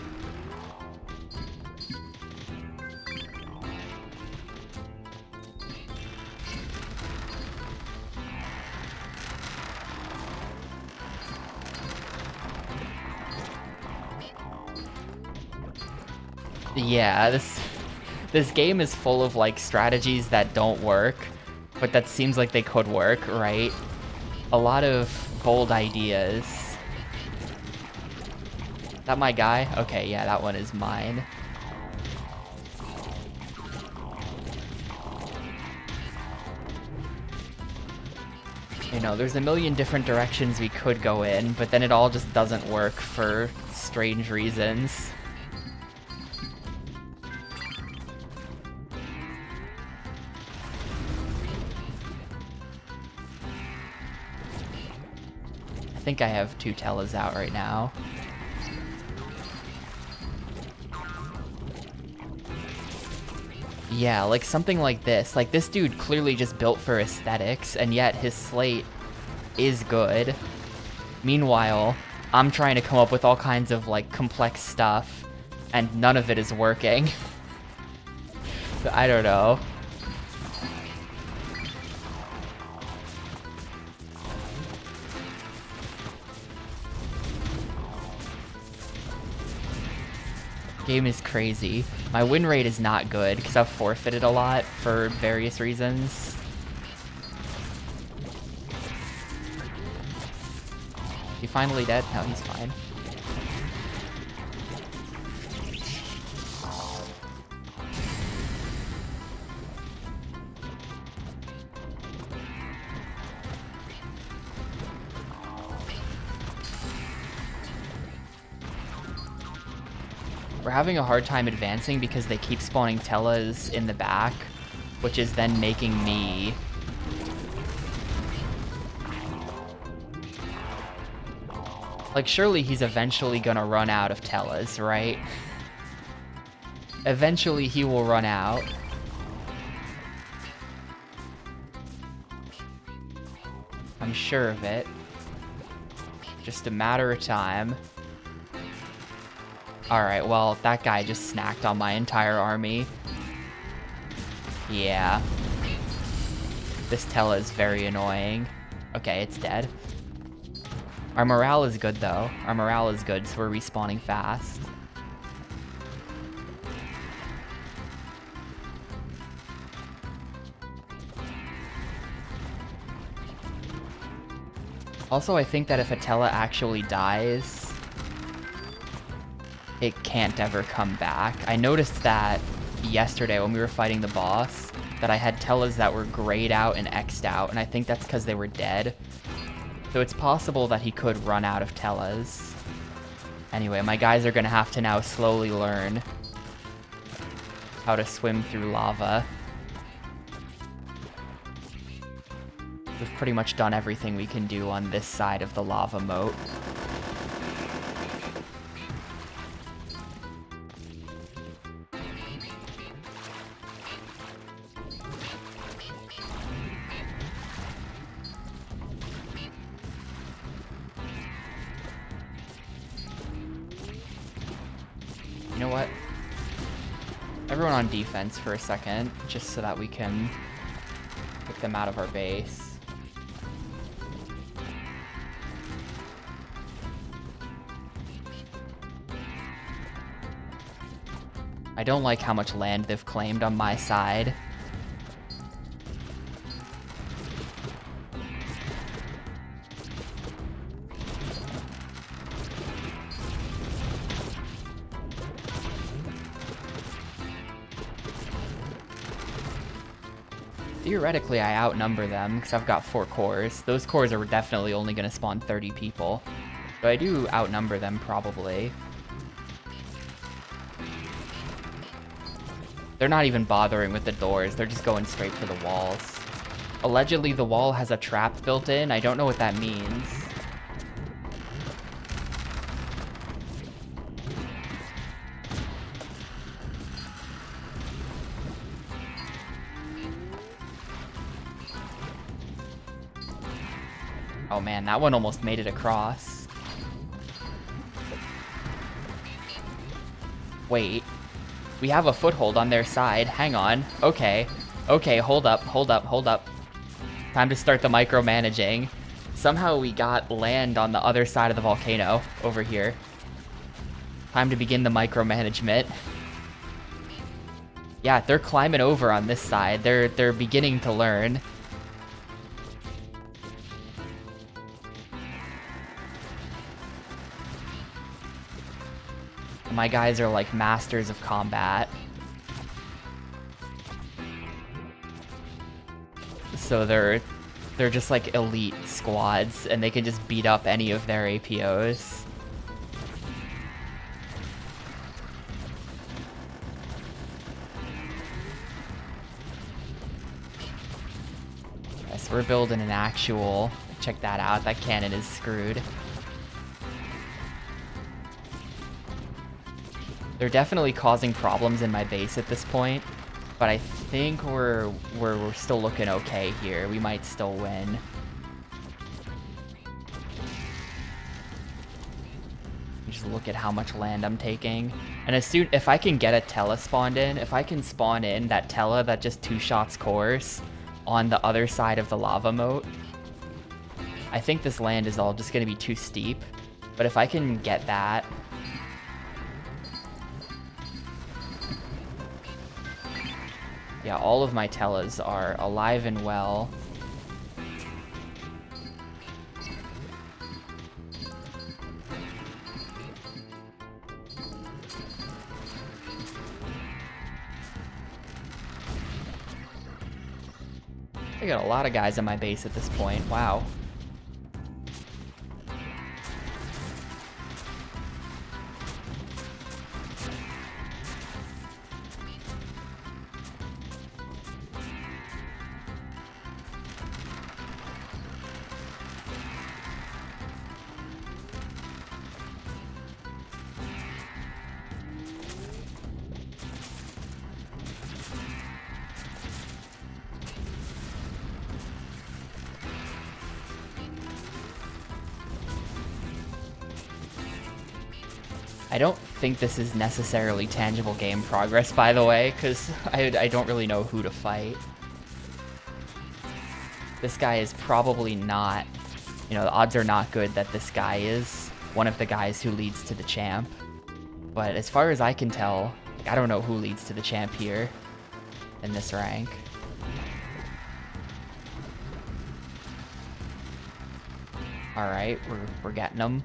Yeah, this game is full of, like, strategies that don't work, but that seems like they could work, right? A lot of bold ideas. That my guy? Okay, yeah, that one is mine. You know, there's a million different directions we could go in, but then it all just doesn't work for strange reasons. I think I have 2 Tellas out right now. Yeah, like something like this. Like, this dude clearly just built for aesthetics, and yet his slate is good. Meanwhile, I'm trying to come up with all kinds of, like, complex stuff, and none of it is working. So, I don't know. Game is crazy. My win rate is not good because I've forfeited a lot for various reasons. He finally dead? No, he's fine. We're having a hard time advancing because they keep spawning Tellas in the back, which is then making me Like, surely he's eventually gonna run out of Tellas, right? Eventually he will run out. I'm sure of it. Just a matter of time. Alright, well, that guy just snacked on my entire army. Yeah. This Tella is very annoying. Okay, it's dead. Our morale is good, though. Our morale is good, so we're respawning fast. Also, I think that if a Tella actually dies, it can't ever come back. I noticed that yesterday when we were fighting the boss, that I had Tellas that were grayed out and X'd out, and I think that's because they were dead. So it's possible that he could run out of Tellas. Anyway, my guys are gonna have to now slowly learn how to swim through lava. We've pretty much done everything we can do on this side of the lava moat. You know what? Everyone on defense for a second, just so that we can pick them out of our base. I don't like how much land they've claimed on my side. Theoretically, I outnumber them because I've got 4 cores. Those cores are definitely only going to spawn 30 people. But I do outnumber them, probably. They're not even bothering with the doors. They're just going straight for the walls. Allegedly, the wall has a trap built in. I don't know what that means. Oh man, that one almost made it across. Wait. We have a foothold on their side. Hang on. Okay. Okay, hold up, hold up, hold up. Time to start the micromanaging. Somehow we got land on the other side of the volcano over here. Time to begin the micromanagement. Yeah, they're climbing over on this side. They're beginning to learn. My guys are like masters of combat. So they're just like elite squads and they can just beat up any of their APOs. Yes, we're building an actual... Check that out, that cannon is screwed. They're definitely causing problems in my base at this point, but I think we're still looking okay here. We might still win. Just look at how much land I'm taking. And if I can get a Tella spawned in, if I can spawn in that Tella that just 2-shots cores on the other side of the lava moat, I think this land is all just going to be too steep. But if I can get that... Yeah, all of my Tellas are alive and well. I got a lot of guys in my base at this point. Wow. I don't think this is necessarily tangible game progress, by the way, because I don't really know who to fight. This guy is probably not, you know, the odds are not good that this guy is one of the guys who leads to the champ. But as far as I can tell, I don't know who leads to the champ here in this rank. Alright, we're getting them.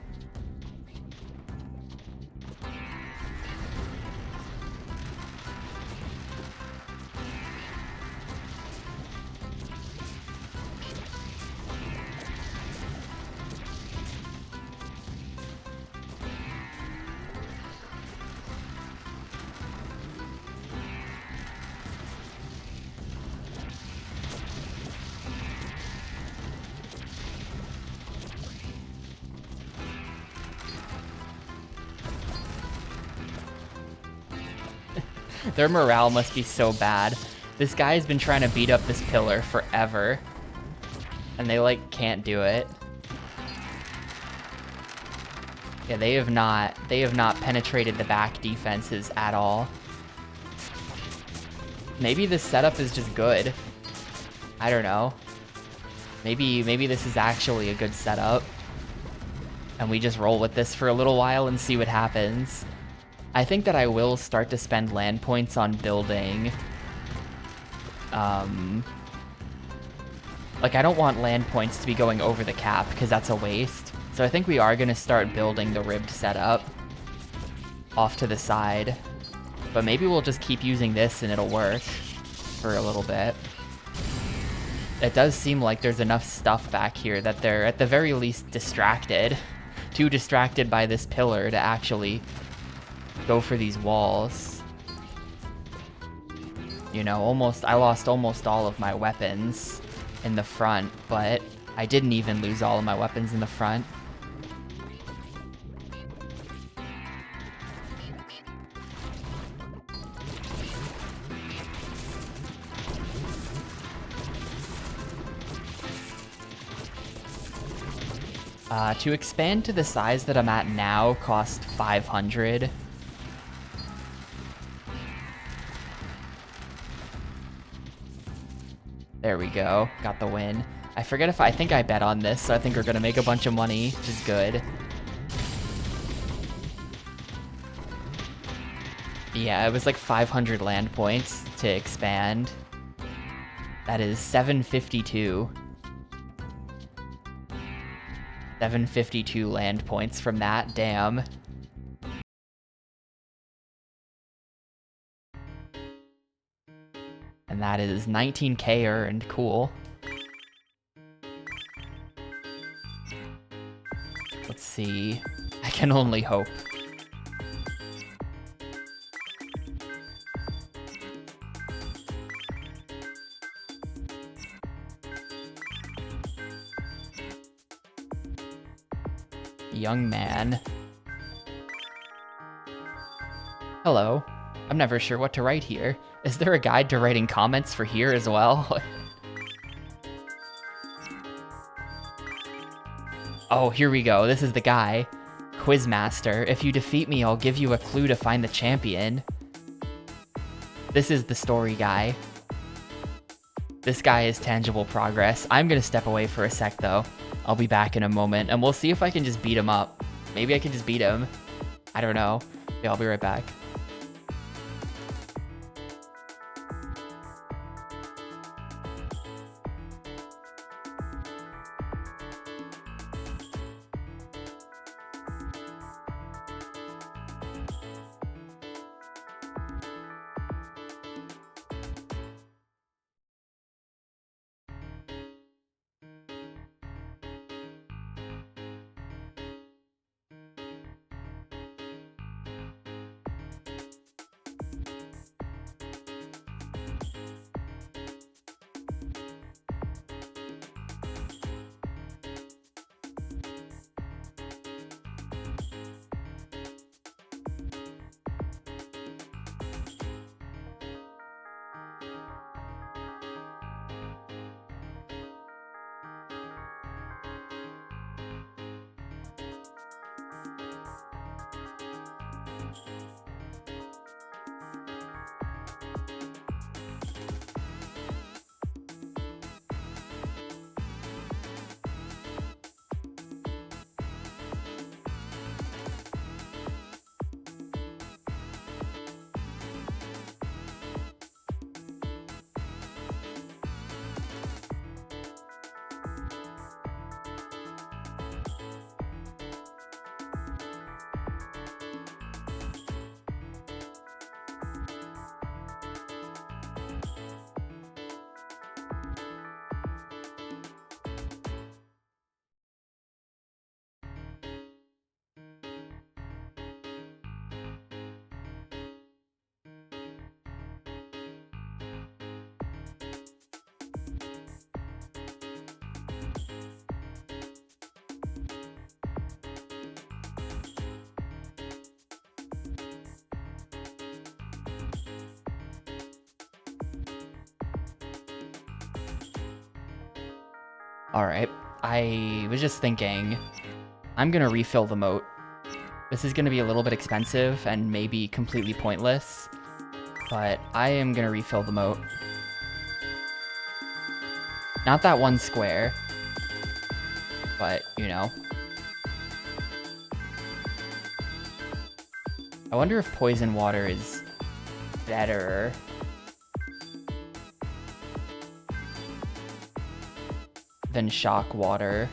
Their morale must be so bad. This guy has been trying to beat up this pillar forever. And they, like, can't do it. Yeah, they have not penetrated the back defenses at all. Maybe this setup is just good. I don't know. Maybe this is actually a good setup. And we just roll with this for a little while and see what happens. I think that I will start to spend land points on building. Like, I don't want land points to be going over the cap because that's a waste. So I think we are going to start building the ribbed setup off to the side. But maybe we'll just keep using this and it'll work for a little bit. It does seem like there's enough stuff back here that they're at the very least distracted. Too distracted by this pillar to actually go for these walls. You know, I lost almost all of my weapons in the front, but I didn't even lose all of my weapons in the front. To expand to the size that I'm at now cost 500. There we go. Got the win. I forget if I think I bet on this, so I think we're gonna make a bunch of money, which is good. Yeah, it was like 500 land points to expand. That is 752. 752 land points from that, damn. And that is 19k earned, cool. Let's see. I can only hope. Young man. Hello. I'm never sure what to write here. Is there a guide to writing comments for here as well? Oh, here we go. This is the guy. Quizmaster. If you defeat me, I'll give you a clue to find the champion. This is the story guy. This guy is tangible progress. I'm gonna step away for a sec, though. I'll be back in a moment, and we'll see if I can just beat him up. Maybe I can just beat him. I don't know. Okay, I'll be right back. Alright, I was just thinking, I'm gonna refill the moat. This is gonna be a little bit expensive and maybe completely pointless, but I am gonna refill the moat. Not that one square, but, you know. I wonder if poison water is better. Than shock water.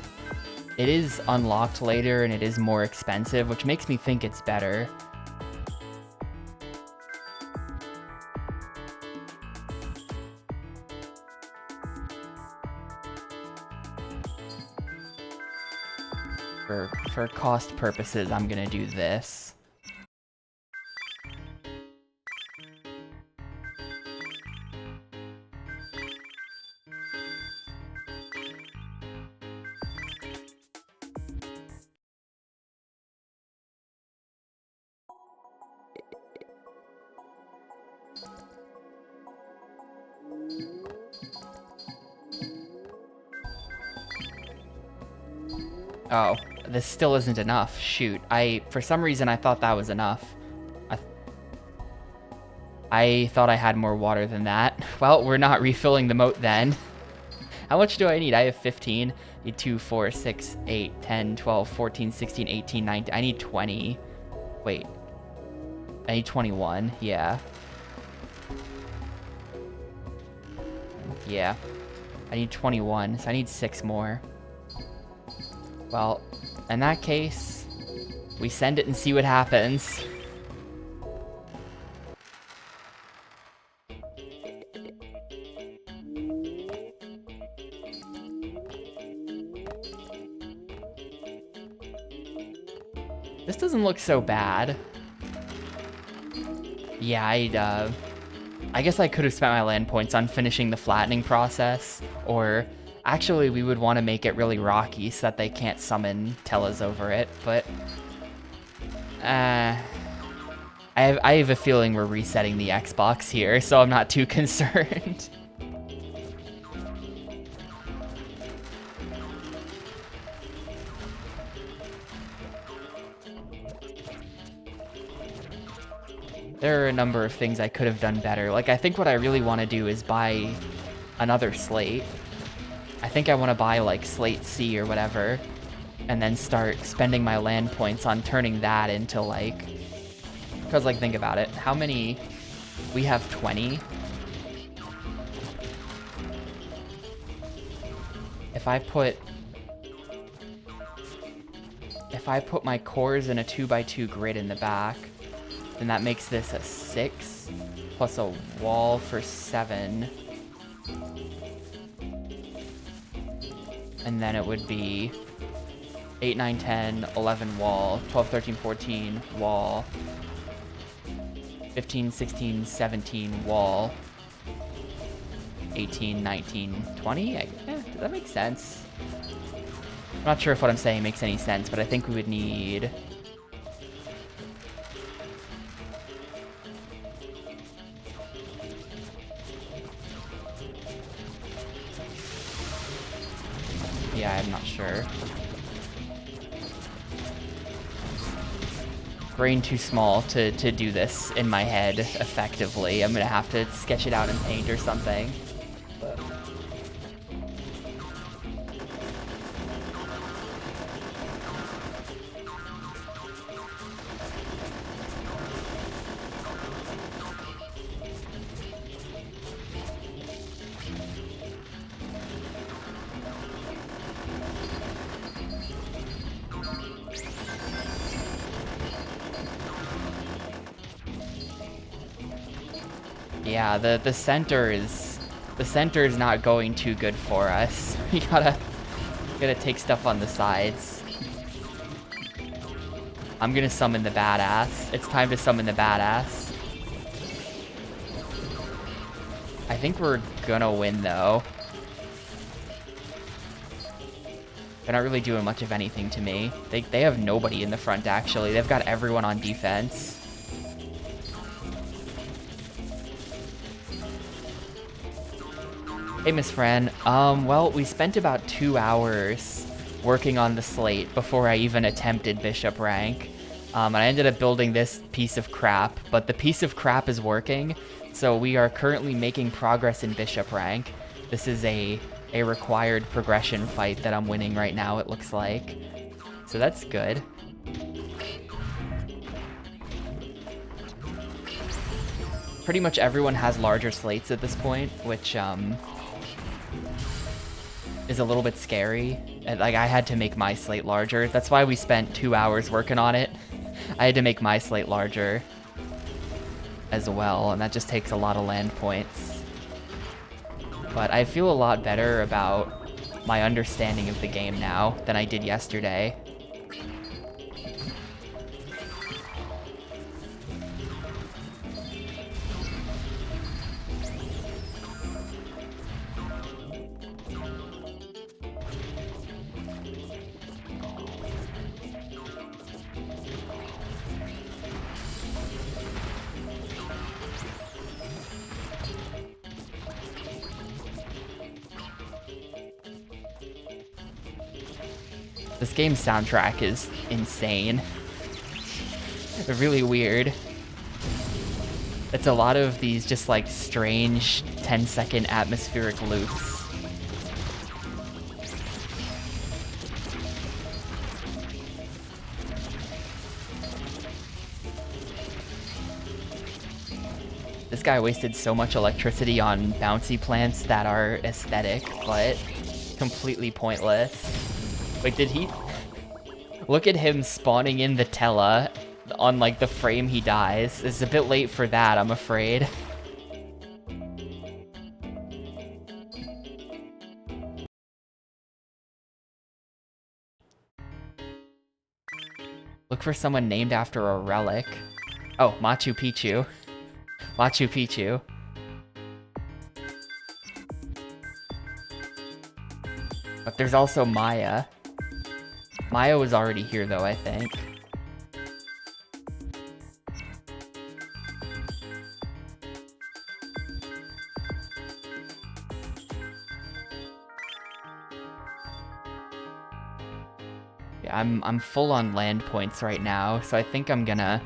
It is unlocked later and it is more expensive, which makes me think it's better. For cost purposes, I'm gonna do this. Oh, this still isn't enough. Shoot, for some reason I thought that was enough. I thought I had more water than that. Well, we're not refilling the moat then. How much do I need? I have 15. I need 2, 4, 6, 8, 10, 12, 14, 16, 18, 19. I need 20. Wait. I need 21. Yeah. Yeah. I need 21, so I need 6 more. Well, in that case, we send it and see what happens. This doesn't look so bad. Yeah, I guess I could have spent my land points on finishing the flattening process, or actually we would want to make it really rocky so that they can't summon Tellas over it, but I have a feeling we're resetting the Xbox here, so I'm not too concerned. There are a number of things I could have done better. Like, I think what I really want to do is buy another slate. I think I want to buy, like, Slate C or whatever, and then start spending my land points on turning that into, like... Because, like, think about it. How many... We have 20. If I put my cores in a 2x2 grid in the back, then that makes this a 6, plus a wall for 7. And then it would be 8, 9, 10, 11 wall, 12, 13, 14 wall, 15, 16, 17 wall, 18, 19, 20? Yeah, that makes sense. I'm not sure if what I'm saying makes any sense, but I think we would need... Yeah, I'm not sure. Brain too small to do this in my head effectively. I'm gonna have to sketch it out in paint or something. But... Yeah, the center is not going too good for us. We gotta take stuff on the sides. I'm gonna summon the badass. It's time to summon the badass. I think we're gonna win though. They're not really doing much of anything to me. They have nobody in the front actually. They've got everyone on defense. Hey, Miss Fran. Well, we spent about 2 hours working on the slate before I even attempted bishop rank. And I ended up building this piece of crap, but the piece of crap is working, so we are currently making progress in bishop rank. This is a required progression fight that I'm winning right now, it looks like. So that's good. Pretty much everyone has larger slates at this point, which, is a little bit scary. Like, I had to make my slate larger. That's why we spent 2 hours working on it. I had to make my slate larger as well, and that just takes a lot of land points. But I feel a lot better about my understanding of the game now than I did yesterday. This game's soundtrack is insane. Really weird. It's a lot of these just like strange 10-second atmospheric loops. This guy wasted so much electricity on bouncy plants that are aesthetic, but completely pointless. Wait, did he... Look at him spawning in the Tella on, like, the frame he dies. It's a bit late for that, I'm afraid. Look for someone named after a relic. Oh, Machu Picchu. Machu Picchu. But there's also Maya. Maya was already here, though, I think. Yeah, I'm full on land points right now, so I think I'm gonna...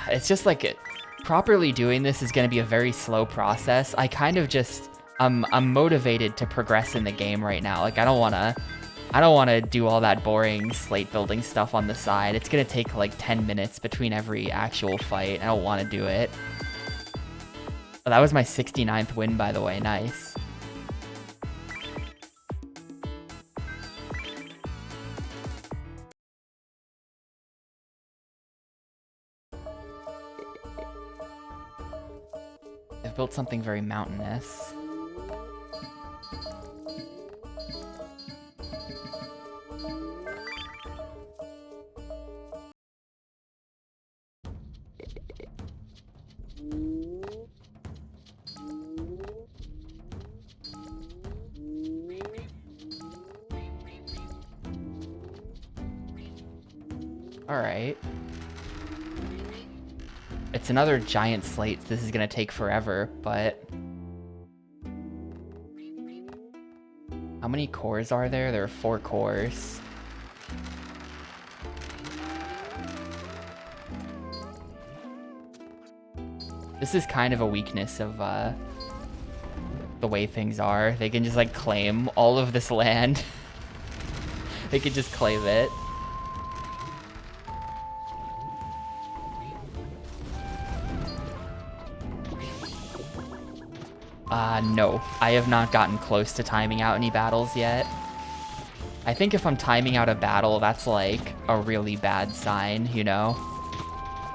It's just like... Properly doing this is gonna be a very slow process. I kind of just... I'm motivated to progress in the game right now. Like, I don't wanna do all that boring slate building stuff on the side. It's gonna take like 10 minutes between every actual fight. I don't wanna do it. Oh, that was my 69th win, by the way. Nice. I've built something very mountainous. Alright. It's another giant slate. This is gonna take forever, but... How many cores are there? There are 4 cores. This is kind of a weakness of the way things are. They can just like claim all of this land. They can just claim it. No. I have not gotten close to timing out any battles yet. I think if I'm timing out a battle, that's like a really bad sign, you know?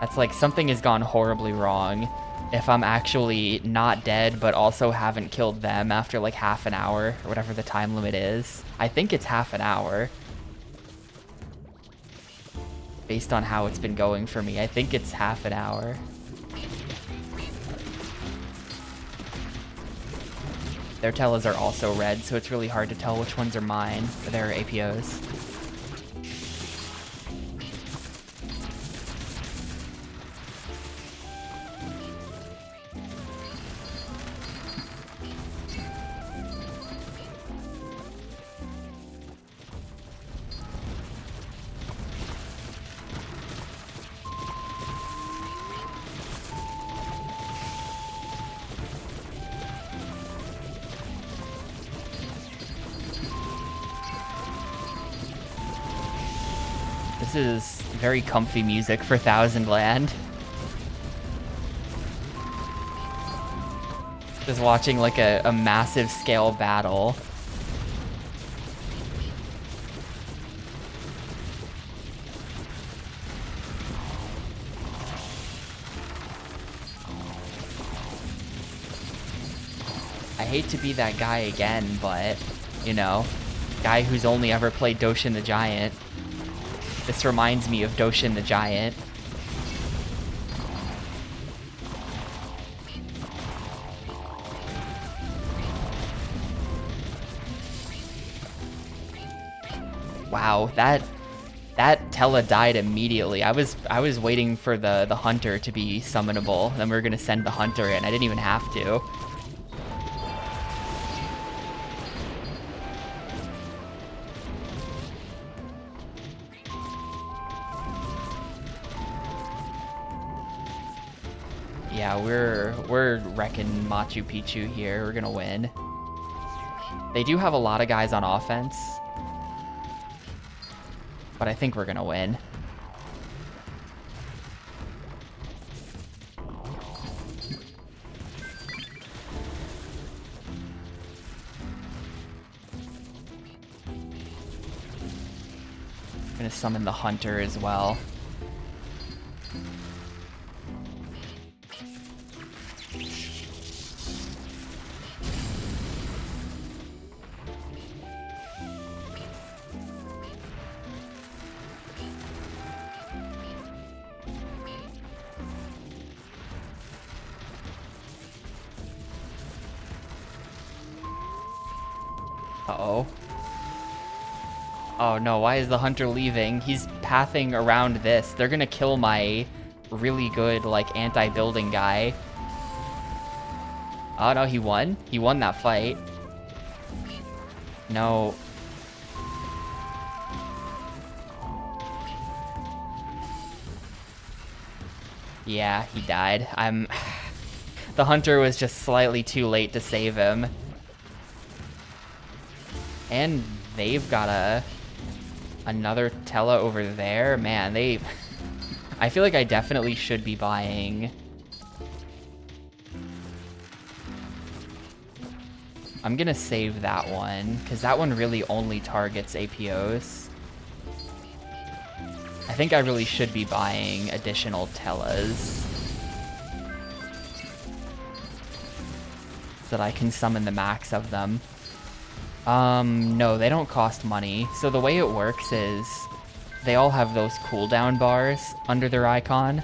That's like something has gone horribly wrong. If I'm actually not dead, but also haven't killed them after like half an hour, or whatever the time limit is. I think it's half an hour. Based on how it's been going for me, I think it's half an hour. Their Tellas are also red, so it's really hard to tell which ones are mine. They're APOs. This is very comfy music for Thousand Land. Just watching like a massive scale battle. I hate to be that guy again, but, you know, guy who's only ever played Doshin the Giant. This reminds me of Doshin the Giant. Wow, that Tella died immediately. I was waiting for the hunter to be summonable. Then we were gonna send the hunter in. I didn't even have to. Yeah, we're wrecking Machu Picchu here. We're gonna win. They do have a lot of guys on offense, but I think we're gonna win. I'm gonna summon the hunter as well. Uh-oh. Oh no, why is the hunter leaving? He's pathing around this. They're gonna kill my really good, like, anti-building guy. Oh no, he won? He won that fight. No. Yeah, he died. The hunter was just slightly too late to save him. And they've got another Tella over there. Man, I feel like I definitely should be buying. I'm gonna save that one, because that one really only targets APOs. I think I really should be buying additional Tellas, so that I can summon the max of them. No, they don't cost money. So the way it works is they all have those cooldown bars under their icon.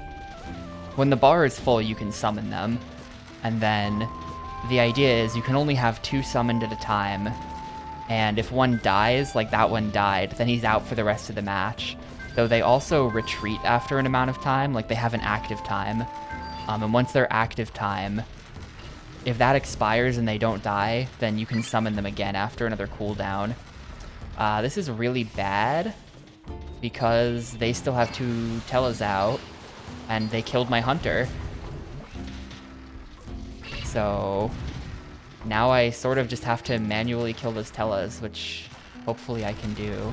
When the bar is full, you can summon them. And then the idea is you can only have 2 summoned at a time. And if one dies, like that one died, then he's out for the rest of the match. Though they also retreat after an amount of time, like they have an active time. And once they're active time, if that expires and they don't die, then you can summon them again after another cooldown. This is really bad because they still have 2 Tellas out and they killed my hunter. So now I sort of just have to manually kill those Tellas, which hopefully I can do.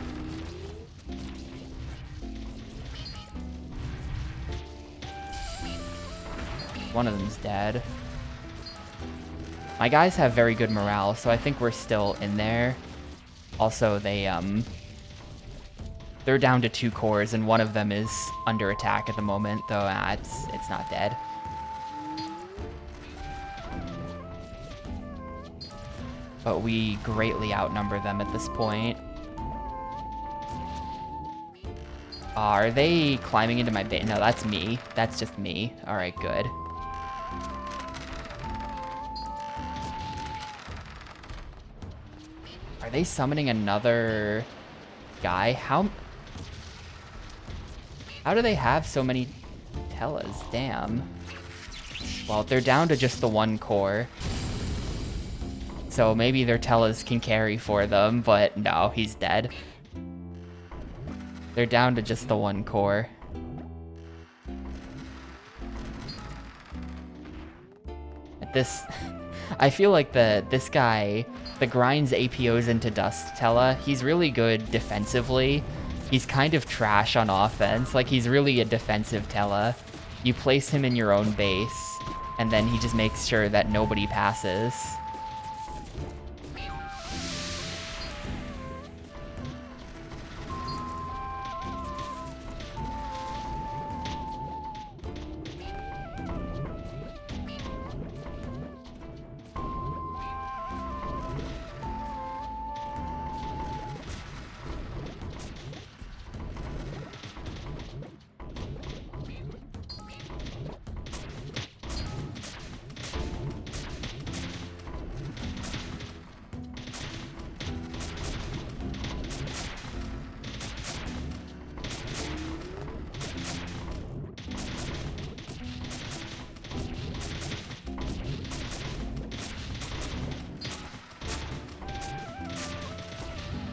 One of them's dead. My guys have very good morale, so I think we're still in there. Also, they're down to 2 cores, and one of them is under attack at the moment, though it's not dead. But we greatly outnumber them at this point. Are they climbing into my base? No, that's me. That's just me. Alright, good. Are they summoning another guy? How do they have so many Tellas? Damn. Well, they're down to just the 1 core. So maybe their Tellas can carry for them, but no, he's dead. They're down to just the 1 core. At this, I feel like this guy, the grinds APOs into dust Tella, he's really good defensively, He's kind of trash on offense. Like, he's really a defensive Tella. You place him in your own base, and then he just makes sure that nobody passes.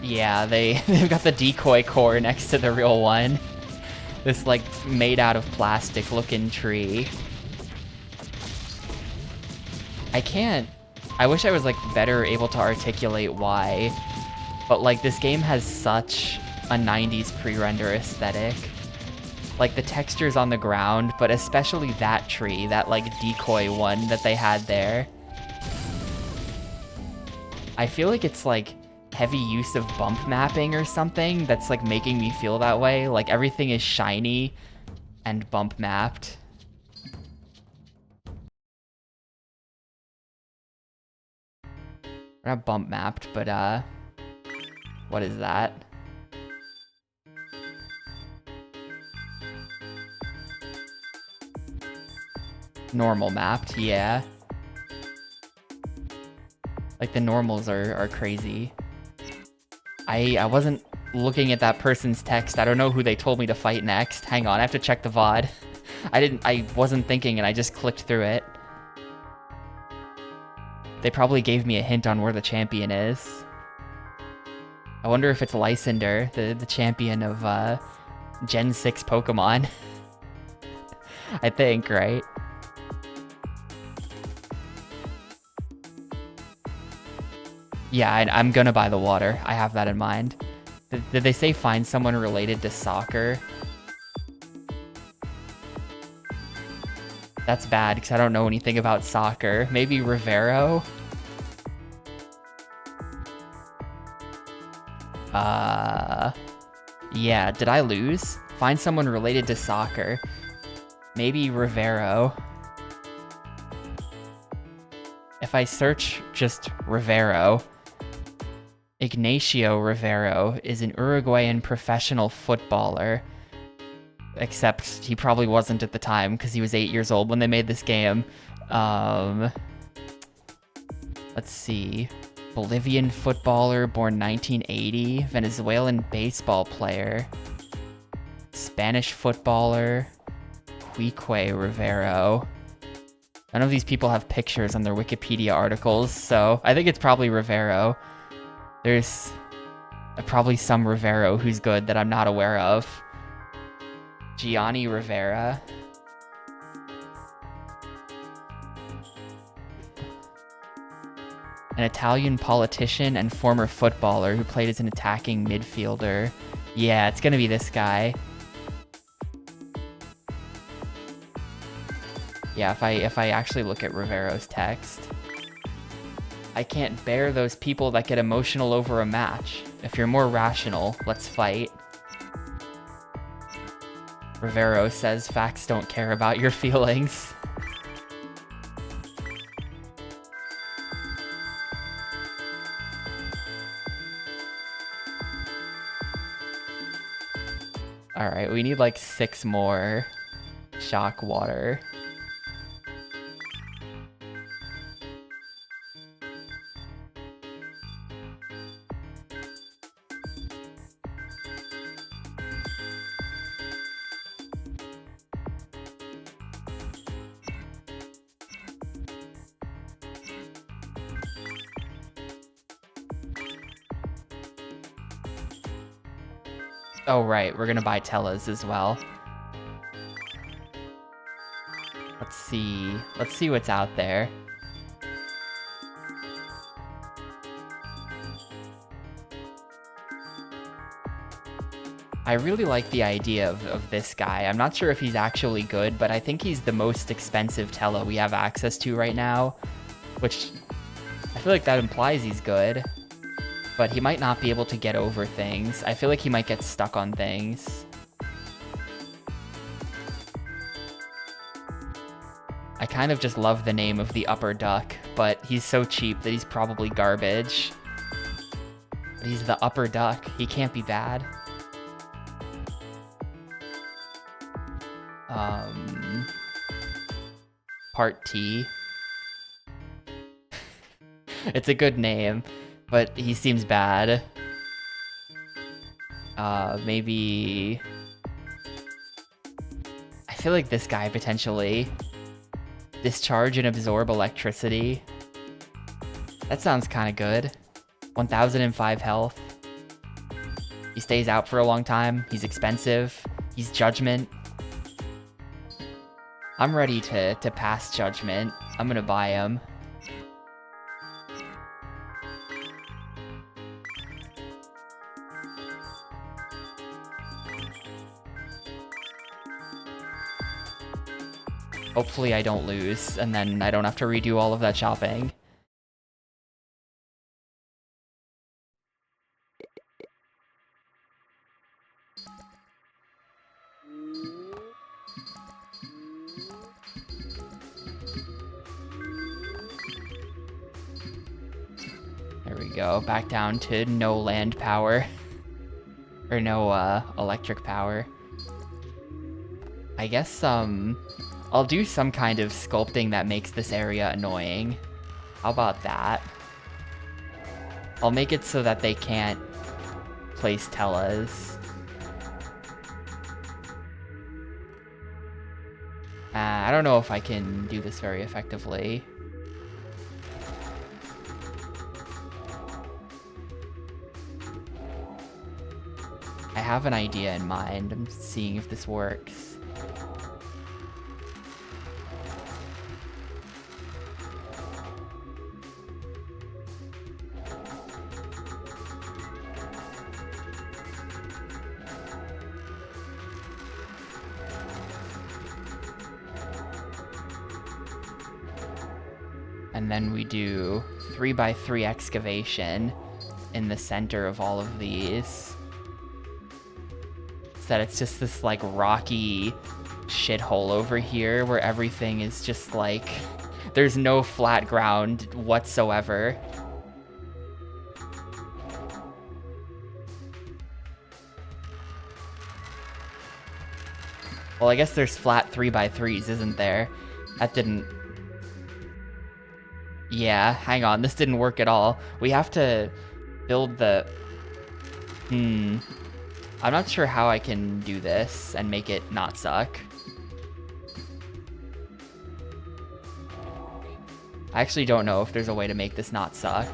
Yeah, they've got the decoy core next to the real one. This, like, made out of plastic looking tree. I wish I was, like, better able to articulate why, but, like, this game has such a 90s pre-render aesthetic. Like, the textures on the ground, but especially that tree, that, like, decoy one that they had there. I feel like it's, like, heavy use of bump mapping or something that's, like, making me feel that way. Like, everything is shiny and bump mapped. Not bump mapped, but, what is that? Normal mapped, yeah. Like, the normals are crazy. I wasn't looking at that person's text. I don't know who they told me to fight next. Hang on, I have to check the VOD. I wasn't thinking and I just clicked through it. They probably gave me a hint on where the champion is. I wonder if it's Lysander, the champion of Gen 6 Pokemon. I think, right? Yeah, I'm gonna buy the water. I have that in mind. Did they say find someone related to soccer? That's bad, because I don't know anything about soccer. Maybe Rivero? Yeah, did I lose? Find someone related to soccer. Maybe Rivero. If I search just Rivero, Ignacio Rivero is an Uruguayan professional footballer. Except he probably wasn't at the time because he was 8 years old when they made this game. Let's see. Bolivian footballer, born 1980. Venezuelan baseball player. Spanish footballer. Quique Rivero. None of these people have pictures on their Wikipedia articles, so I think it's probably Rivero. There's probably some Rivero who's good that I'm not aware of. Gianni Rivera. An Italian politician and former footballer who played as an attacking midfielder. Yeah, it's gonna be this guy. Yeah, if I actually look at Rivero's text. I can't bear those people that get emotional over a match. If you're more rational, let's fight. Rivero says facts don't care about your feelings. Alright, we need like 6 more shock water. Oh, right, we're gonna buy Tellas as well. Let's see what's out there. I really like the idea of this guy. I'm not sure if he's actually good, but I think he's the most expensive Tellah we have access to right now, which I feel like that implies he's good, but he might not be able to get over things. I feel like he might get stuck on things. I kind of just love the name of the upper duck, but he's so cheap that he's probably garbage. But he's the upper duck. He can't be bad. Part T. It's a good name, but he seems bad. Maybe... I feel like this guy, potentially. Discharge and absorb electricity. That sounds kind of good. 1005 health. He stays out for a long time. He's expensive. He's Judgment. I'm ready to pass Judgment. I'm gonna buy him. Hopefully I don't lose, and then I don't have to redo all of that shopping. There we go, back down to no land power. Or no, electric power. I guess, I'll do some kind of sculpting that makes this area annoying. How about that? I'll make it so that they can't place Tellahs. I don't know if I can do this very effectively. I have an idea in mind. I'm seeing if this works. And then we do 3x3 excavation in the center of all of these. So that it's just this like rocky shithole over here where everything is just like, there's no flat ground whatsoever. Well, I guess there's flat 3x3s, isn't there? That didn't... Yeah, hang on, this didn't work at all. We have to build the... I'm not sure how I can do this and make it not suck. I actually don't know if there's a way to make this not suck.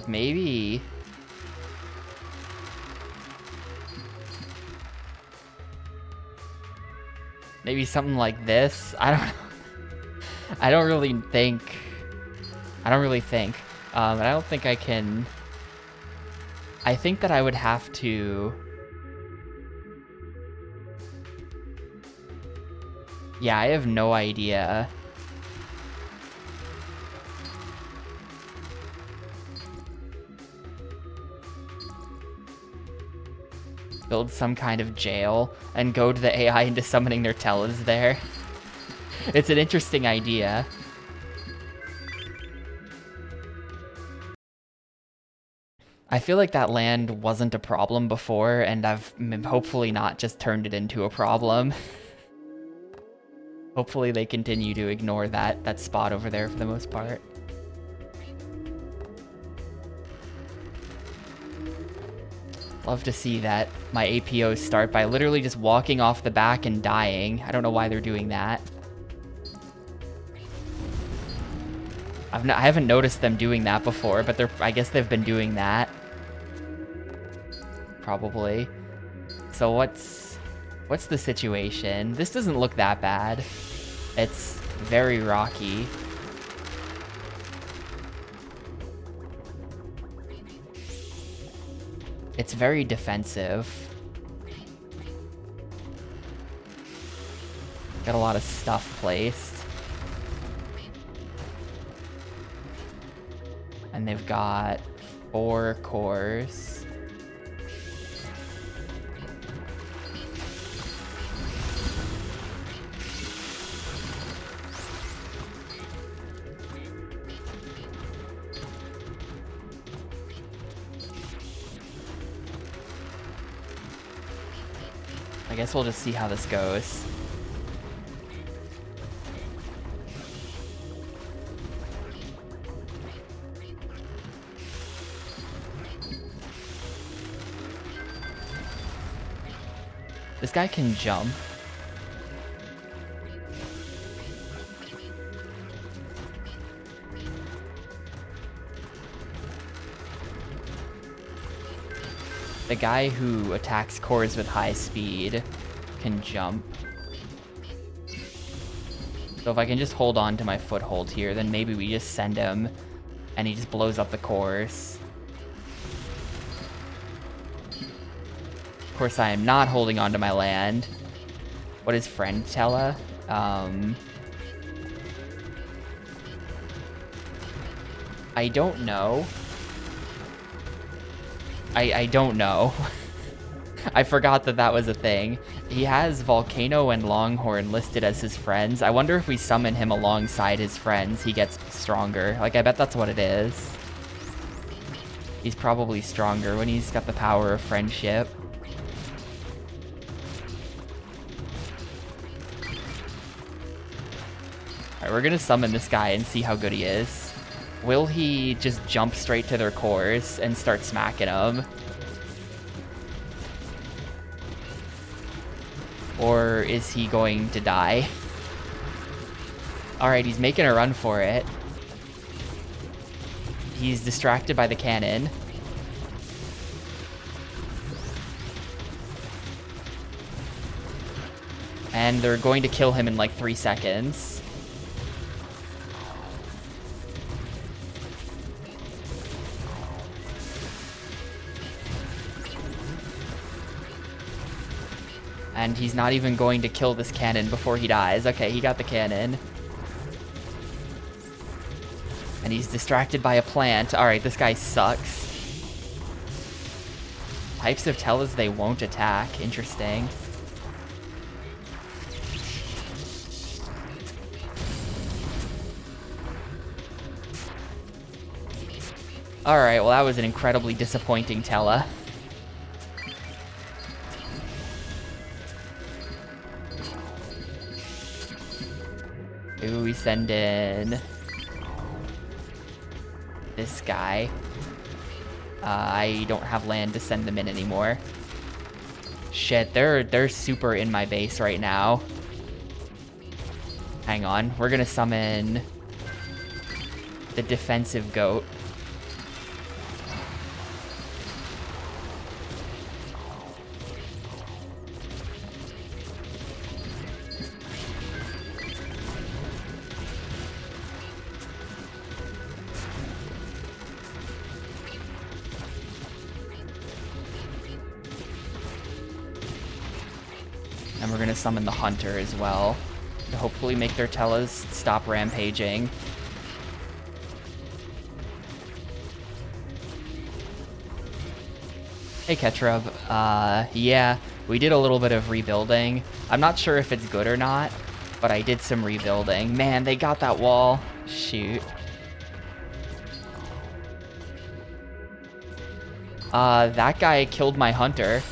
Maybe. Maybe something like this. I don't know. I don't really think. I don't think I can. I think that I would have to. Yeah, I have no idea. Build some kind of jail and goad the AI into summoning their Tellahs there. It's an interesting idea. I feel like that land wasn't a problem before, and I've hopefully not just turned it into a problem. Hopefully they continue to ignore that spot over there for the most part. Love to see that my APOs start by literally just walking off the back and dying. I don't know why they're doing that. I haven't noticed them doing that before, but I guess they've been doing that. Probably. So what's the situation? This doesn't look that bad. It's very rocky. It's very defensive. Got a lot of stuff placed. And they've got 4 cores. I guess we'll just see how this goes. This guy can jump. The guy who attacks cores with high speed can jump. So if I can just hold on to my foothold here, then maybe we just send him and he just blows up the cores. Of course, I am not holding on to my land. What does friend Tella? I don't know. I don't know. I forgot that was a thing. He has Volcano and Longhorn listed as his friends. I wonder if we summon him alongside his friends, he gets stronger. Like, I bet that's what it is. He's probably stronger when he's got the power of friendship. Alright, we're gonna summon this guy and see how good he is. Will he just jump straight to their cores and start smacking them? Or is he going to die? Alright, he's making a run for it. He's distracted by the cannon. And they're going to kill him in like 3 seconds. And he's not even going to kill this cannon before he dies. Okay, he got the cannon. And he's distracted by a plant. Alright, this guy sucks. Types of Tellas they won't attack. Interesting. Alright, well that was an incredibly disappointing Tella. Maybe we send in this guy. I don't have land to send them in anymore. Shit, they're super in my base right now. Hang on, we're gonna summon the defensive goat. And we're gonna summon the hunter as well to hopefully make their Tellas stop rampaging. Hey Ketrub, yeah, we did a little bit of rebuilding. I'm not sure if it's good or not, but I did some rebuilding. Man, they got that wall. Shoot. That guy killed my hunter.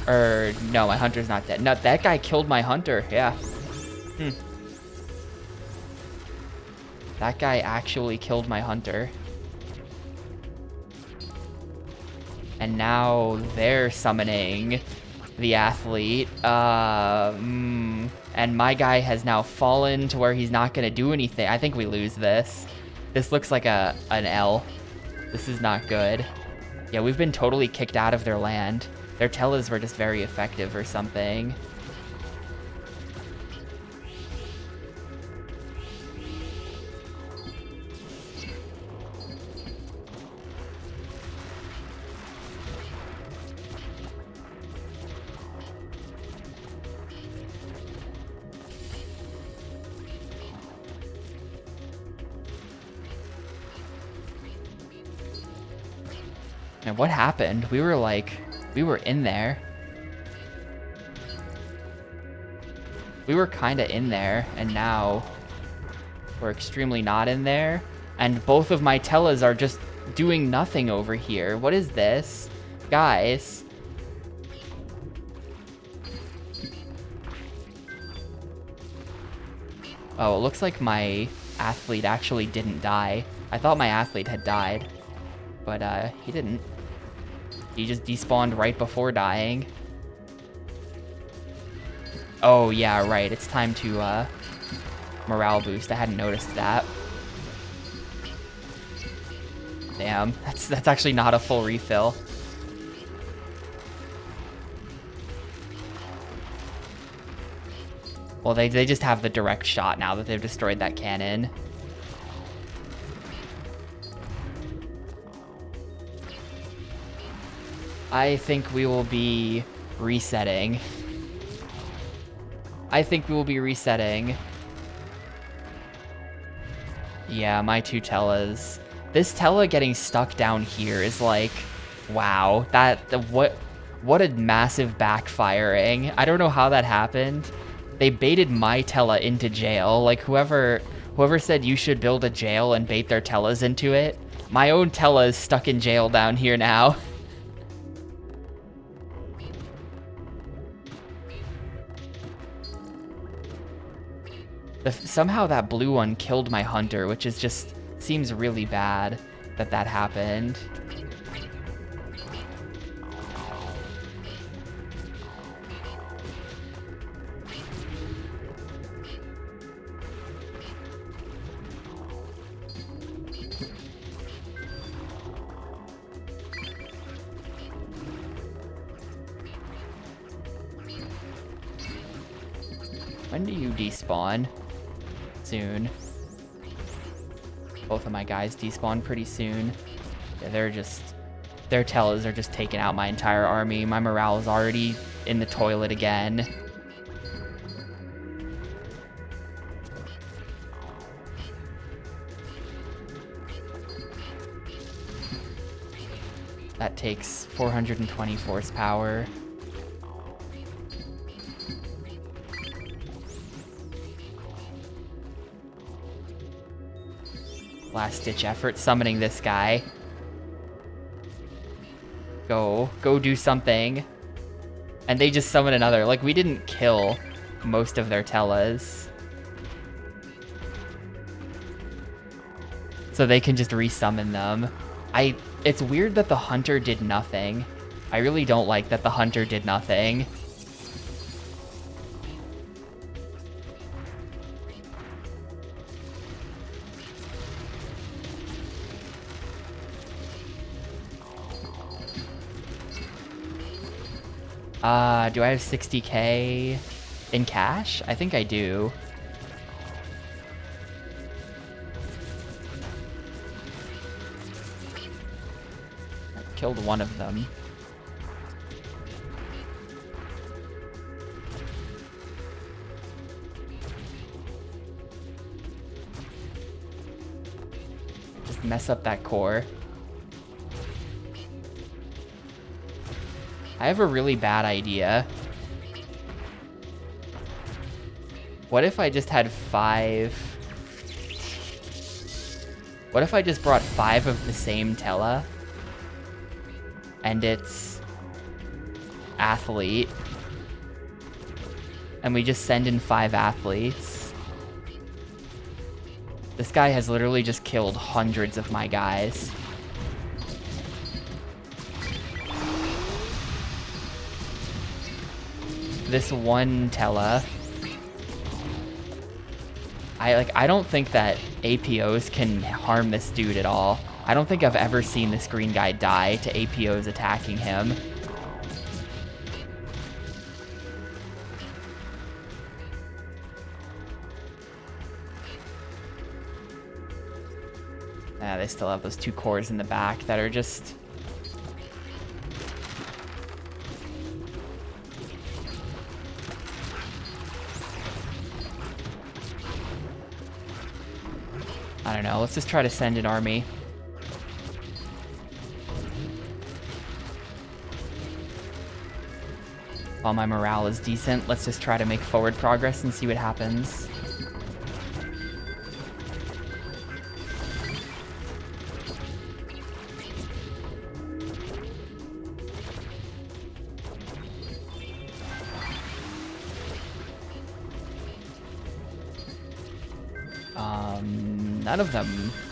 Or, no, my hunter's not dead. No, that guy killed my hunter, yeah. That guy actually killed my hunter. And now they're summoning the athlete. And my guy has now fallen to where he's not going to do anything. I think we lose this. This looks like an L. This is not good. Yeah, we've been totally kicked out of their land. Their Tellas were just very effective or something. And what happened? We were in there. We were kind of in there, and now we're extremely not in there. And both of my Tellas are just doing nothing over here. What is this? Guys. Oh, it looks like my athlete actually didn't die. I thought my athlete had died, but he didn't. He just despawned right before dying. Oh, yeah, right. It's time to morale boost. I hadn't noticed that. Damn, that's actually not a full refill. Well, they just have the direct shot now that they've destroyed that cannon. I think we will be resetting. Yeah, my two Tellas. This Tella getting stuck down here is like, wow. What a massive backfiring. I don't know how that happened. They baited my Tella into jail. Like whoever said you should build a jail and bait their Tellas into it. My own Tella is stuck in jail down here now. Somehow that blue one killed my hunter, which is just seems really bad that happened. When do you despawn? Soon. Both of my guys despawn pretty soon. Yeah, their Tellas are just taking out my entire army. My morale is already in the toilet again. That takes 420 force power. Last-ditch effort summoning this guy. Go do something. And they just summon another. Like, we didn't kill most of their Tellas. So they can just resummon them. It's weird that the hunter did nothing. I really don't like that the hunter did nothing. Do I have 60k in cash? I think I do. I killed one of them. Just mess up that core. I have a really bad idea. What if I just had 5? What if I just brought 5 of the same Tella? And it's athlete. And we just send in 5 athletes. This guy has literally just killed hundreds of my guys. this one Tela. I don't think that APOs can harm this dude at all. I don't think I've ever seen this green guy die to APOs attacking him. They still have those 2 cores in the back that are just... I don't know, let's just try to send an army. While my morale is decent, let's just try to make forward progress and see what happens.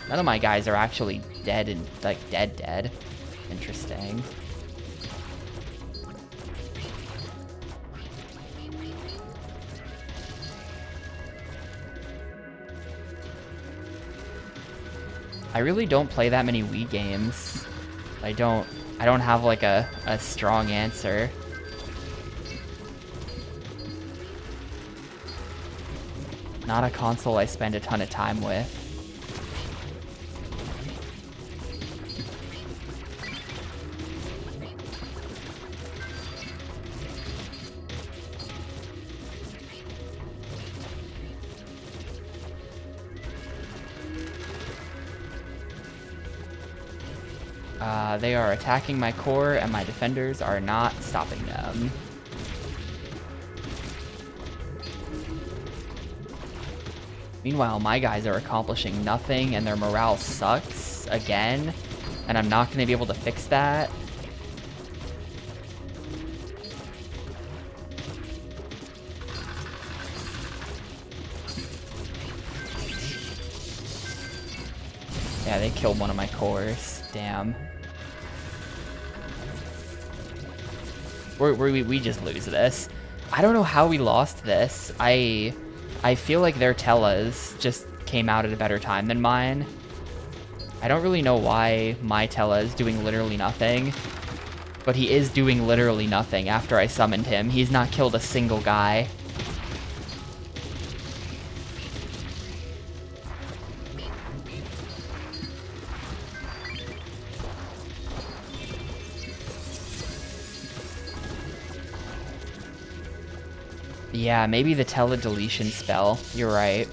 None of my guys are actually dead and, like, dead. Interesting. I really don't play that many Wii games. I don't have, like, a strong answer. Not a console I spend a ton of time with. They are attacking my core, and my defenders are not stopping them. Meanwhile, my guys are accomplishing nothing, and their morale sucks again, and I'm not going to be able to fix that. Yeah, they killed one of my cores. Damn. We just lose this. I don't know how we lost this. I feel like their Telas just came out at a better time than mine. I don't really know why my Tela is doing literally nothing, but he is doing literally nothing after I summoned him. He's not killed a single guy. Yeah, maybe the tele-deletion spell. You're right.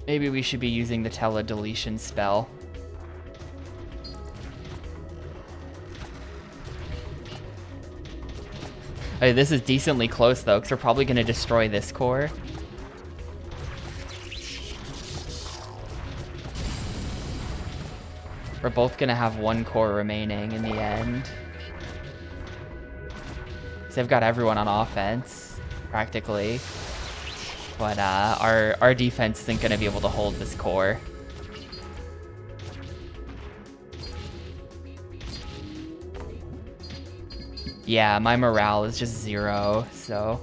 Maybe we should be using the tele-deletion spell. Hey, this is decently close, though, because we're probably going to destroy this core. We're both going to have 1 core remaining in the end. So they've got everyone on offense, practically. But our defense isn't going to be able to hold this core. Yeah, my morale is just 0, so...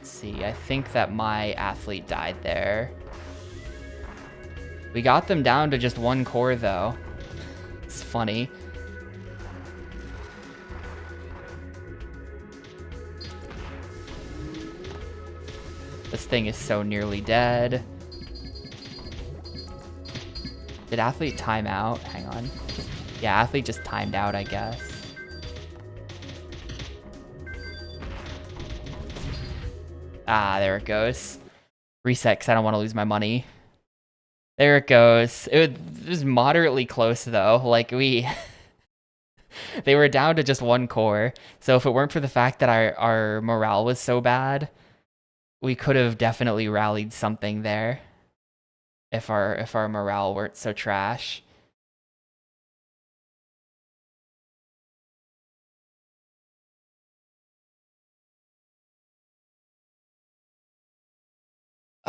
See, I think that my athlete died there. We got them down to just 1 core, though. It's funny. This thing is so nearly dead. Did athlete time out? Hang on. Yeah, athlete just timed out, I guess. Ah, there it goes. Reset, because I don't want to lose my money. There it goes. It was moderately close, though. Like, they were down to just 1 core. So if it weren't for the fact that our morale was so bad, we could have definitely rallied something there. If our morale weren't so trash.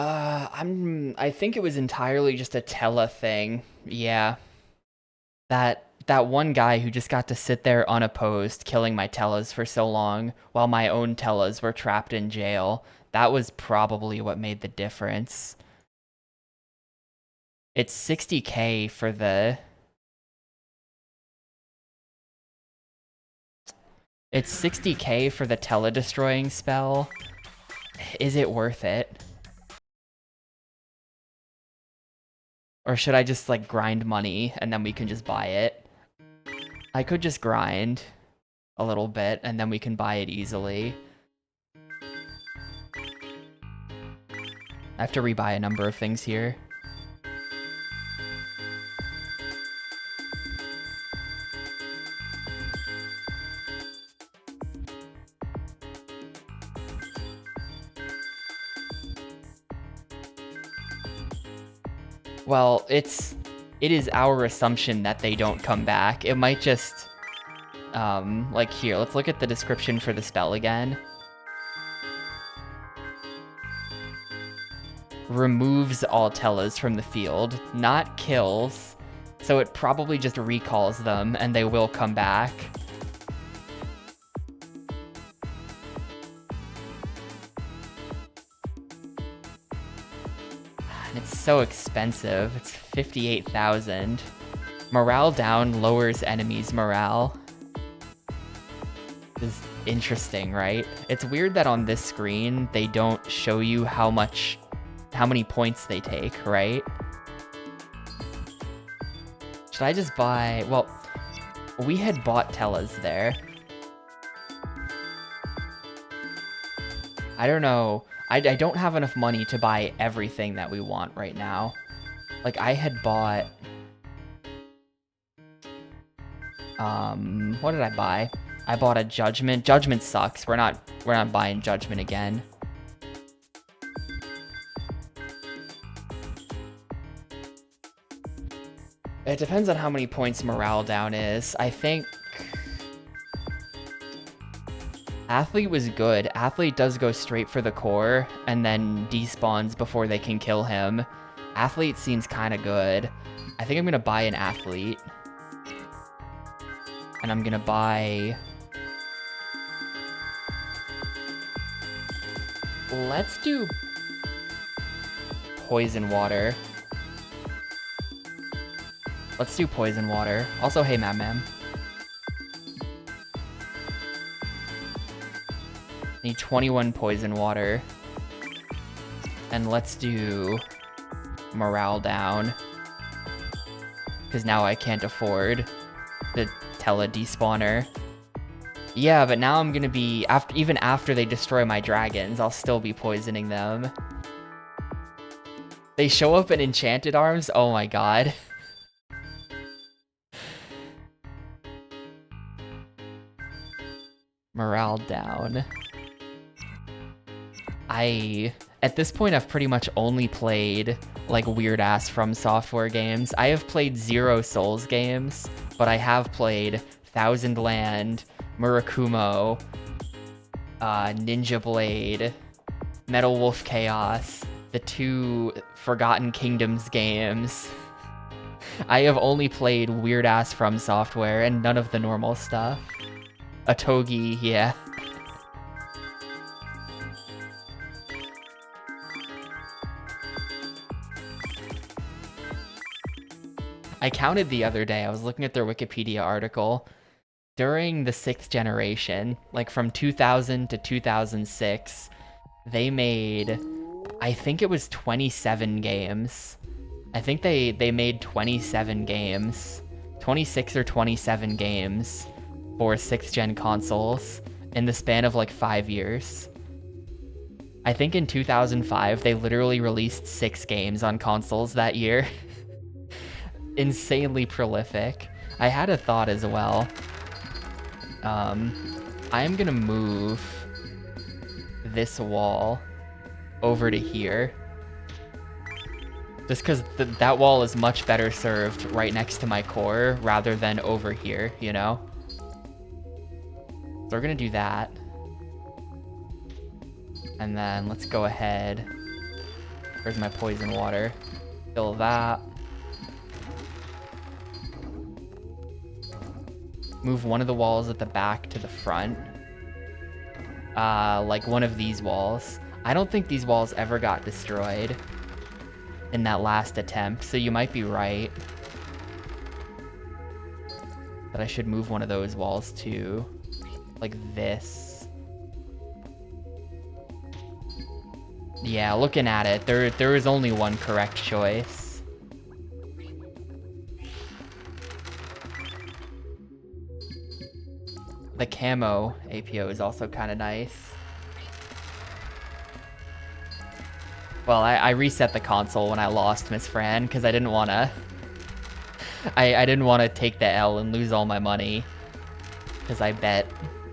I think it was entirely just a Tella thing. Yeah. That one guy who just got to sit there unopposed, killing my Tellas for so long, while my own Tellas were trapped in jail. That was probably what made the difference. It's 60k for the... It's 60k for the Tele-destroying spell. Is it worth it? Or should I just, like, grind money, and then we can just buy it? I could just grind a little bit, and then we can buy it easily. I have to rebuy a number of things here. Well, it is our assumption that they don't come back. It might just, like here, let's look at the description for the spell again. Removes all Tellas from the field, not kills, so it probably just recalls them and they will come back. And it's so expensive, it's 58,000. Morale down lowers enemies' morale. This is interesting, right? It's weird that on this screen, they don't show you how many points they take, right? Should I just buy... Well, we had bought Tellas there. I don't know. I don't have enough money to buy everything that we want right now. Like, I had bought... what did I buy? I bought a Judgment. Judgment sucks. We're not buying Judgment again. It depends on how many points morale down is. I think Athlete was good. Athlete does go straight for the core and then despawns before they can kill him. Athlete seems kind of good. I think I'm going to buy an Athlete. And I'm going to buy... Let's do Poison Water. Let's do Poison Water. Also, hey, Mam. Need 21 Poison Water. And let's do Morale down. Because now I can't afford the Tele despawner. Yeah, but now I'm gonna be, even after they destroy my dragons, I'll still be poisoning them. They show up in Enchanted Arms? Oh my god. Morale down. At this point, I've pretty much only played, like, weird-ass From Software games. I have played 0 Souls games, but I have played Thousand Land, Murakumo, Ninja Blade, Metal Wolf Chaos, the 2 Forgotten Kingdoms games. I have only played weird-ass From Software and none of the normal stuff. Otogi, yeah. I counted the other day, I was looking at their Wikipedia article. During the 6th generation, like from 2000 to 2006, they made, I think it was 27 games. I think they made 27 games. 26 or 27 games for 6th gen consoles in the span of like 5 years. I think in 2005, they literally released 6 games on consoles that year. Insanely prolific. I had a thought as well. I am gonna move this wall over to here. Just because that wall is much better served right next to my core rather than over here, you know? So we're gonna do that. And then let's go ahead. Where's my poison water? Fill that. Move one of the walls at the back to the front. Like one of these walls. I don't think these walls ever got destroyed in that last attempt, so you might be right. But I should move one of those walls too. Like this. Yeah, looking at it, there is only one correct choice. The camo APO is also kind of nice. Well, I reset the console when I lost Miss Fran because I didn't want to. I didn't want to take the L and lose all my money. Because I bet.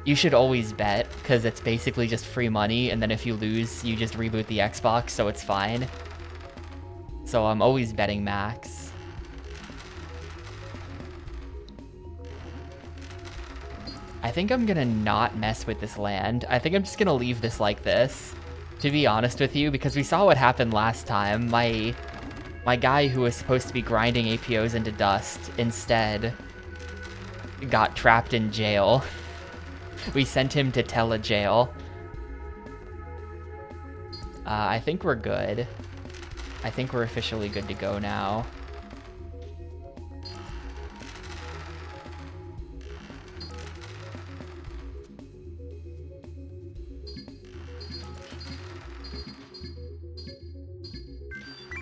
You should always bet because it's basically just free money, and then if you lose, you just reboot the Xbox, so it's fine. So I'm always betting max. I think I'm gonna not mess with this land. I think I'm just gonna leave this like this, to be honest with you, because we saw what happened last time. My guy who was supposed to be grinding APOs into dust instead got trapped in jail. We sent him to telejail. I think we're good. I think we're officially good to go now.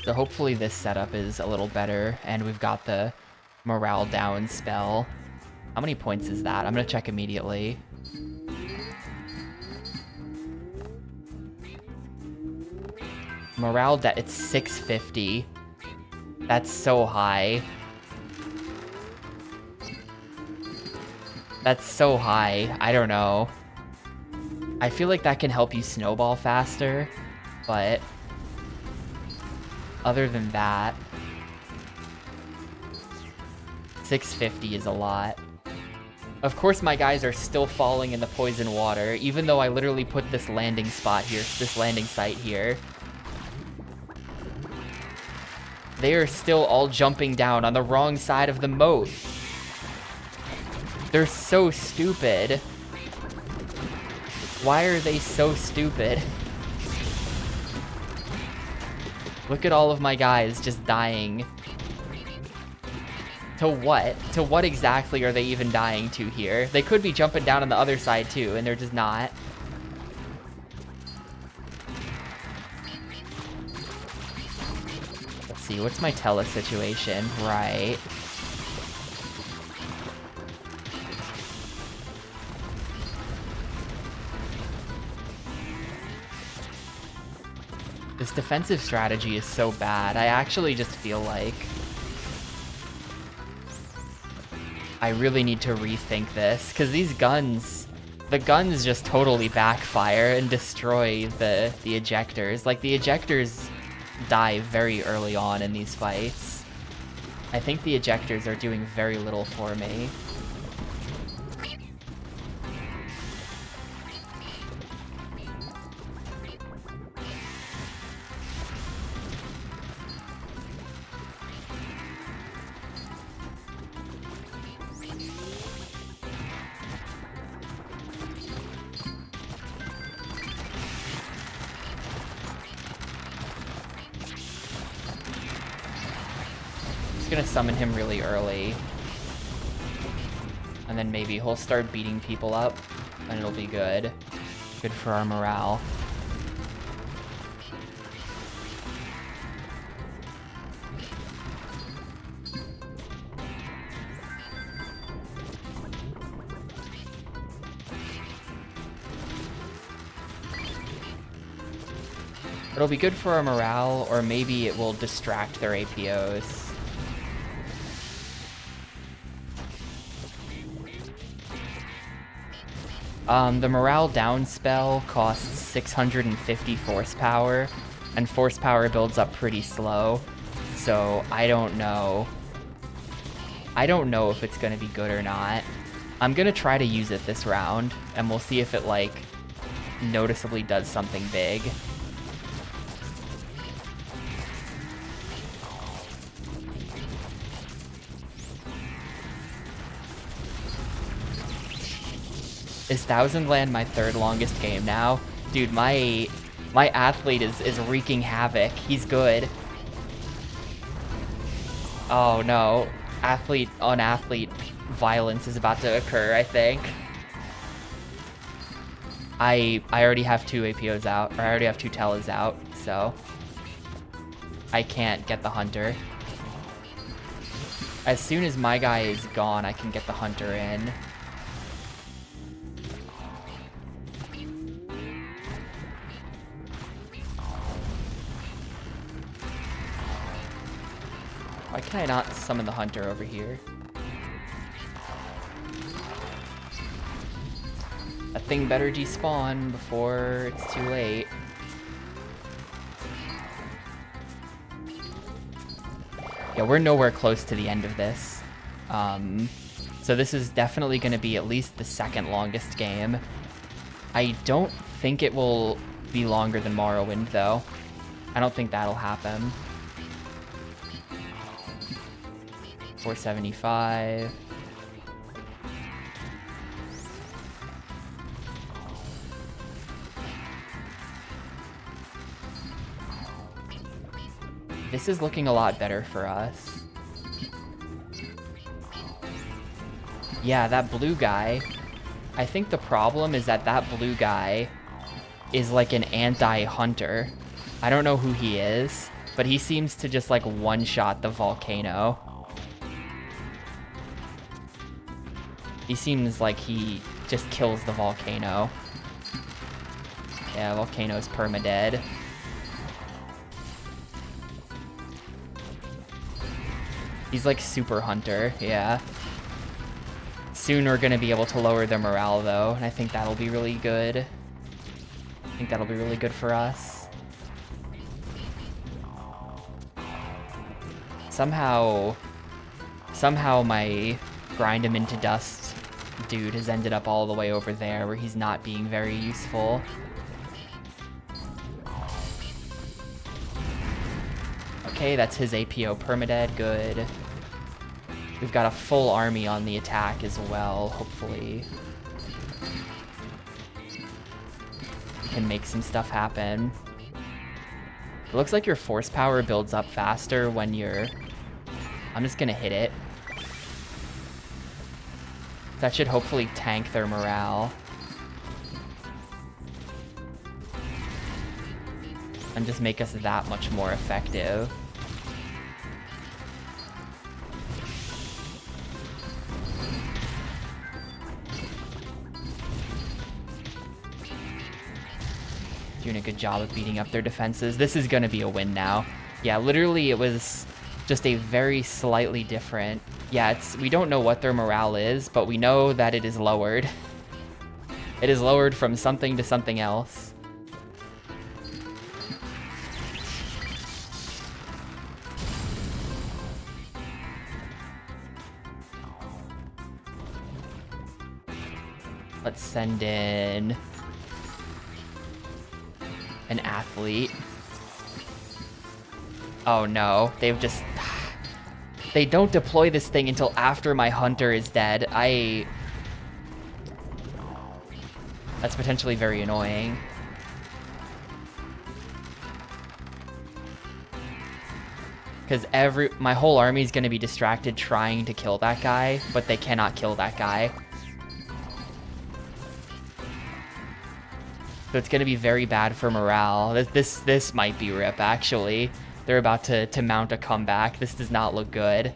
So hopefully this setup is a little better, and we've got the morale down spell. How many points is that? I'm gonna check immediately. Morale, it's 650. That's so high. That's so high. I don't know. I feel like that can help you snowball faster, but other than that, 650 is a lot. Of course my guys are still falling in the poison water, even though I literally put this landing spot here, this landing site here. They are still all jumping down on the wrong side of the moat. They're so stupid. Why are they so stupid? Look at all of my guys just dying. To what? To what exactly are they even dying to here? They could be jumping down on the other side too, and they're just not. Let's see, what's my tele situation? Right. This defensive strategy is so bad. I actually just feel like I really need to rethink this, because these guns, the guns just totally backfire and destroy the ejectors. Like, the ejectors die very early on in these fights. I think the ejectors are doing very little for me. Gonna summon him really early, and then maybe he'll start beating people up and it'll be good for our morale. It'll be good for our morale, or maybe it will distract their APOs. The morale down spell costs 650 force power, and force power builds up pretty slow, so I don't know. I don't know if it's gonna be good or not. I'm gonna try to use it this round, and we'll see if it, like, noticeably does something big. Is Thousand Land my third longest game now? Dude, my athlete is wreaking havoc. He's good. Oh no. Athlete on athlete violence is about to occur, I think. I already have 2 APOs out, or I already have 2 Tellas out, so I can't get the Hunter. As soon as my guy is gone, I can get the Hunter in. Why can I not summon the Hunter over here? That thing better despawn before it's too late. Yeah, we're nowhere close to the end of this. So this is definitely going to be at least the second longest game. I don't think it will be longer than Morrowind, though. I don't think that'll happen. 475. This is looking a lot better for us. Yeah, that blue guy. I think the problem is that that blue guy is like an anti-hunter. I don't know who he is, but he seems to just like one-shot the volcano. He seems like he just kills the volcano. Yeah, volcano's permadead. He's like super hunter, yeah. Soon we're gonna be able to lower their morale though, and I think that'll be really good. I think that'll be really good for us. Somehow my grind him into dust dude has ended up all the way over there where he's not being very useful. Okay, that's his APO permadead, good. We've got a full army on the attack as well, hopefully. We can make some stuff happen. It looks like your force power builds up faster when you're... I'm just gonna hit it. That should hopefully tank their morale. And just make us that much more effective. Doing a good job of beating up their defenses. This is gonna be a win now. Yeah, literally it was just a very slightly different... Yeah, we don't know what their morale is, but we know that it is lowered. It is lowered from something to something else. Let's send in an athlete. Oh no, they've just... They don't deploy this thing until after my hunter is dead. That's potentially very annoying. Because my whole army is going to be distracted trying to kill that guy, but they cannot kill that guy. So it's going to be very bad for morale. This might be RIP, actually. They're about to mount a comeback. This does not look good.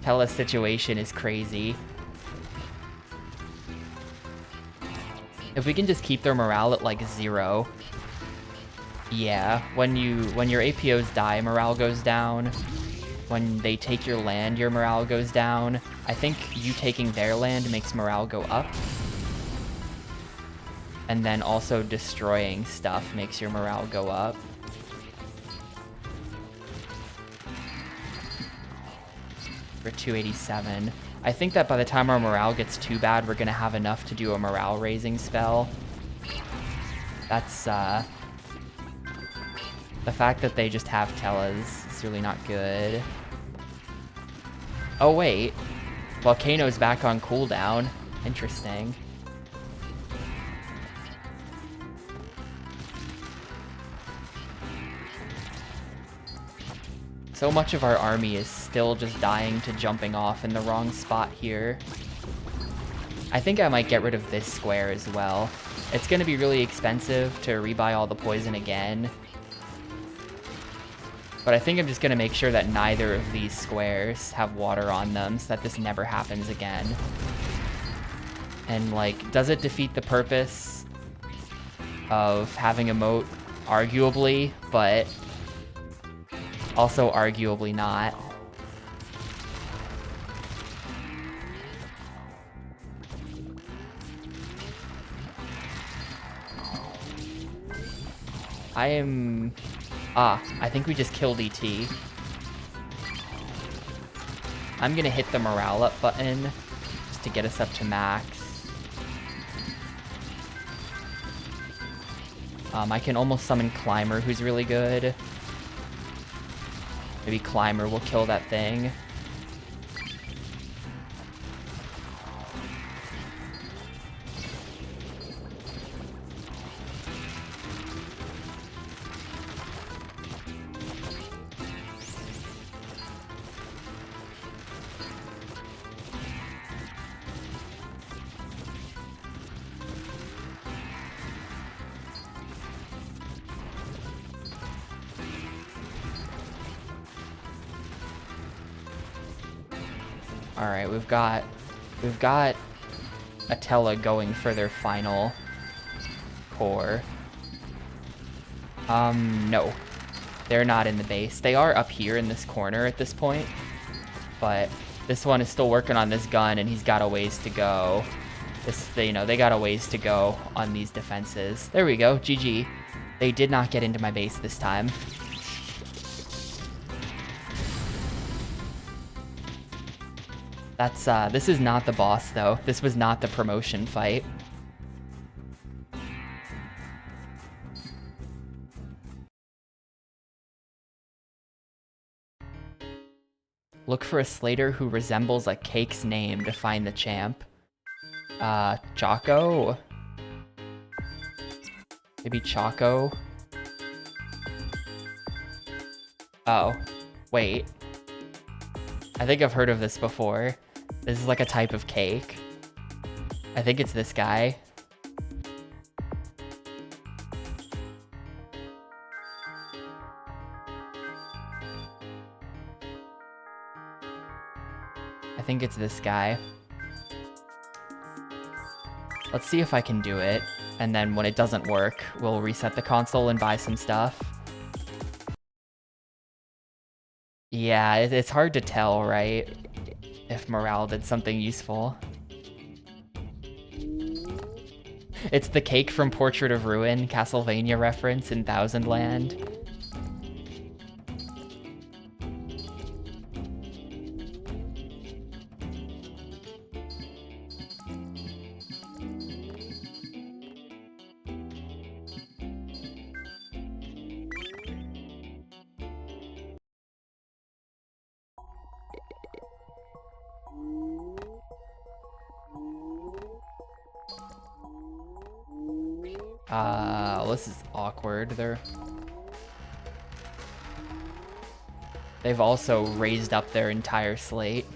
Tella's situation is crazy. If we can just keep their morale at like 0. Yeah, when your APOs die, morale goes down. When they take your land, your morale goes down. I think you taking their land makes morale go up. And then also destroying stuff makes your morale go up. For 287. I think that by the time our morale gets too bad, we're gonna have enough to do a morale raising spell. That's, the fact that they just have Tellas is really not good. Oh wait, Volcano's back on cooldown. Interesting. So much of our army is still just dying to jumping off in the wrong spot here. I think I might get rid of this square as well. It's going to be really expensive to rebuy all the poison again. But I think I'm just going to make sure that neither of these squares have water on them so that this never happens again. And, like, does it defeat the purpose of having a moat? Arguably, but also arguably not. I think we just killed ET. I'm gonna hit the morale up button just to get us up to max. I can almost summon Climber, who's really good. Maybe Climber will kill that thing. Alright, we've got Atella going for their final core. No. They're not in the base. They are up here in this corner at this point, but this one is still working on this gun and he's got a ways to go. They got a ways to go on these defenses. There we go, GG. They did not get into my base this time. This is not the boss, though. This was not the promotion fight. Look for a Slater who resembles a cake's name to find the champ. Choco? Maybe Choco? Oh, wait. I think I've heard of this before. This is like a type of cake. I think it's this guy. I think it's this guy. Let's see if I can do it. And then when it doesn't work, we'll reset the console and buy some stuff. Yeah, it's hard to tell, right? If morale did something useful. It's the cake from Portrait of Ruin, Castlevania reference in Thousand Land. This is awkward. They've also raised up their entire slate.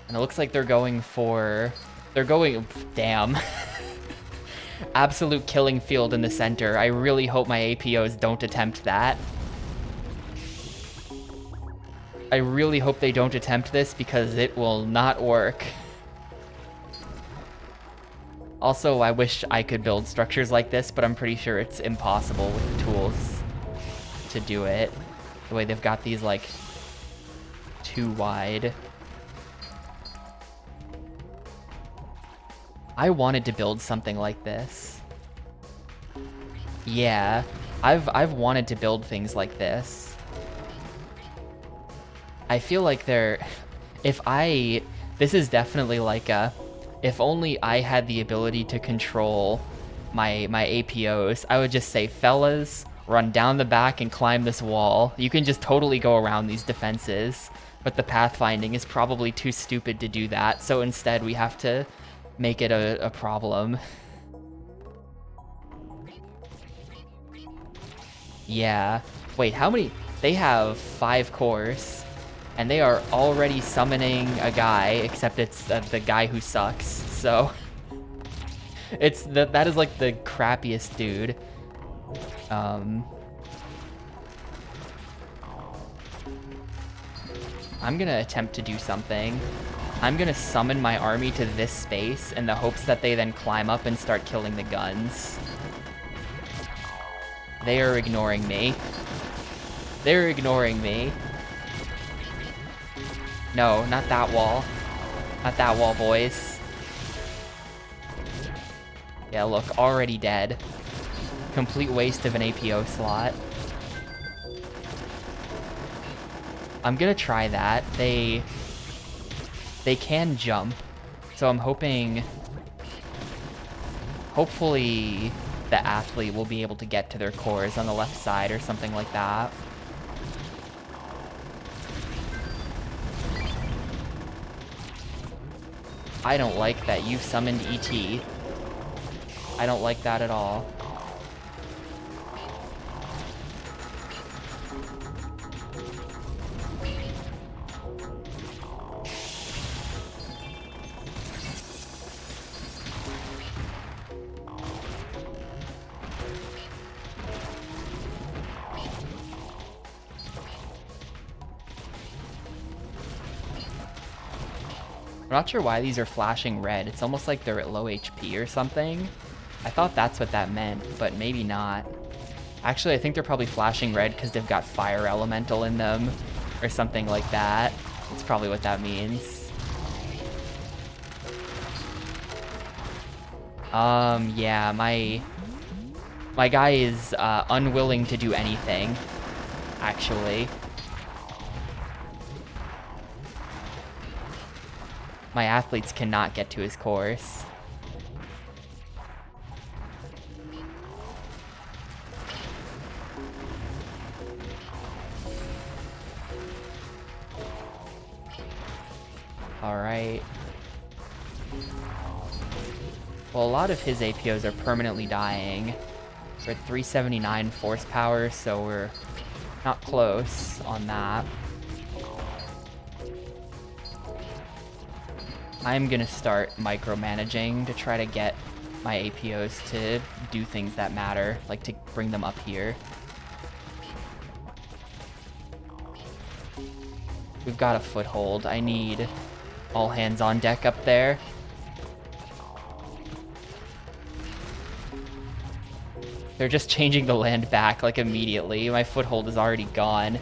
And it looks like they're going, damn. Absolute killing field in the center. I really hope my APOs don't attempt that. I really hope they don't attempt this because it will not work. Also, I wish I could build structures like this, but I'm pretty sure it's impossible with the tools to do it. The way they've got these, like, too wide. I wanted to build something like this. Yeah, I've wanted to build things like this. I feel like this is definitely like if only I had the ability to control my APOs, I would just say, fellas, run down the back and climb this wall. You can just totally go around these defenses, but the pathfinding is probably too stupid to do that, so instead we have to make it a problem. Yeah. Wait, how many? They have 5 cores, and they are already summoning a guy, except it's the guy who sucks, so... that is like the crappiest dude. I'm gonna attempt to do something. I'm gonna summon my army to this space in the hopes that they then climb up and start killing the guns. They are ignoring me. They're ignoring me. No, not that wall. Not that wall, boys. Yeah, look, already dead. Complete waste of an APO slot. I'm gonna try that. They can jump, so I'm hoping... Hopefully the athlete will be able to get to their cores on the left side or something like that. I don't like that you summoned ET. I don't like that at all. I'm not sure why these are flashing red. It's almost like they're at low HP or something. I thought that's what that meant, but maybe not. Actually, I think they're probably flashing red because they've got fire elemental in them or something like that. That's probably what that means. Yeah, my guy is unwilling to do anything, actually. My athletes cannot get to his course. Alright. Well, a lot of his APOs are permanently dying. We're at 379 force power, so we're not close on that. I'm gonna start micromanaging to try to get my APOs to do things that matter, like to bring them up here. We've got a foothold. I need all hands on deck up there. They're just changing the land back like immediately. My foothold is already gone.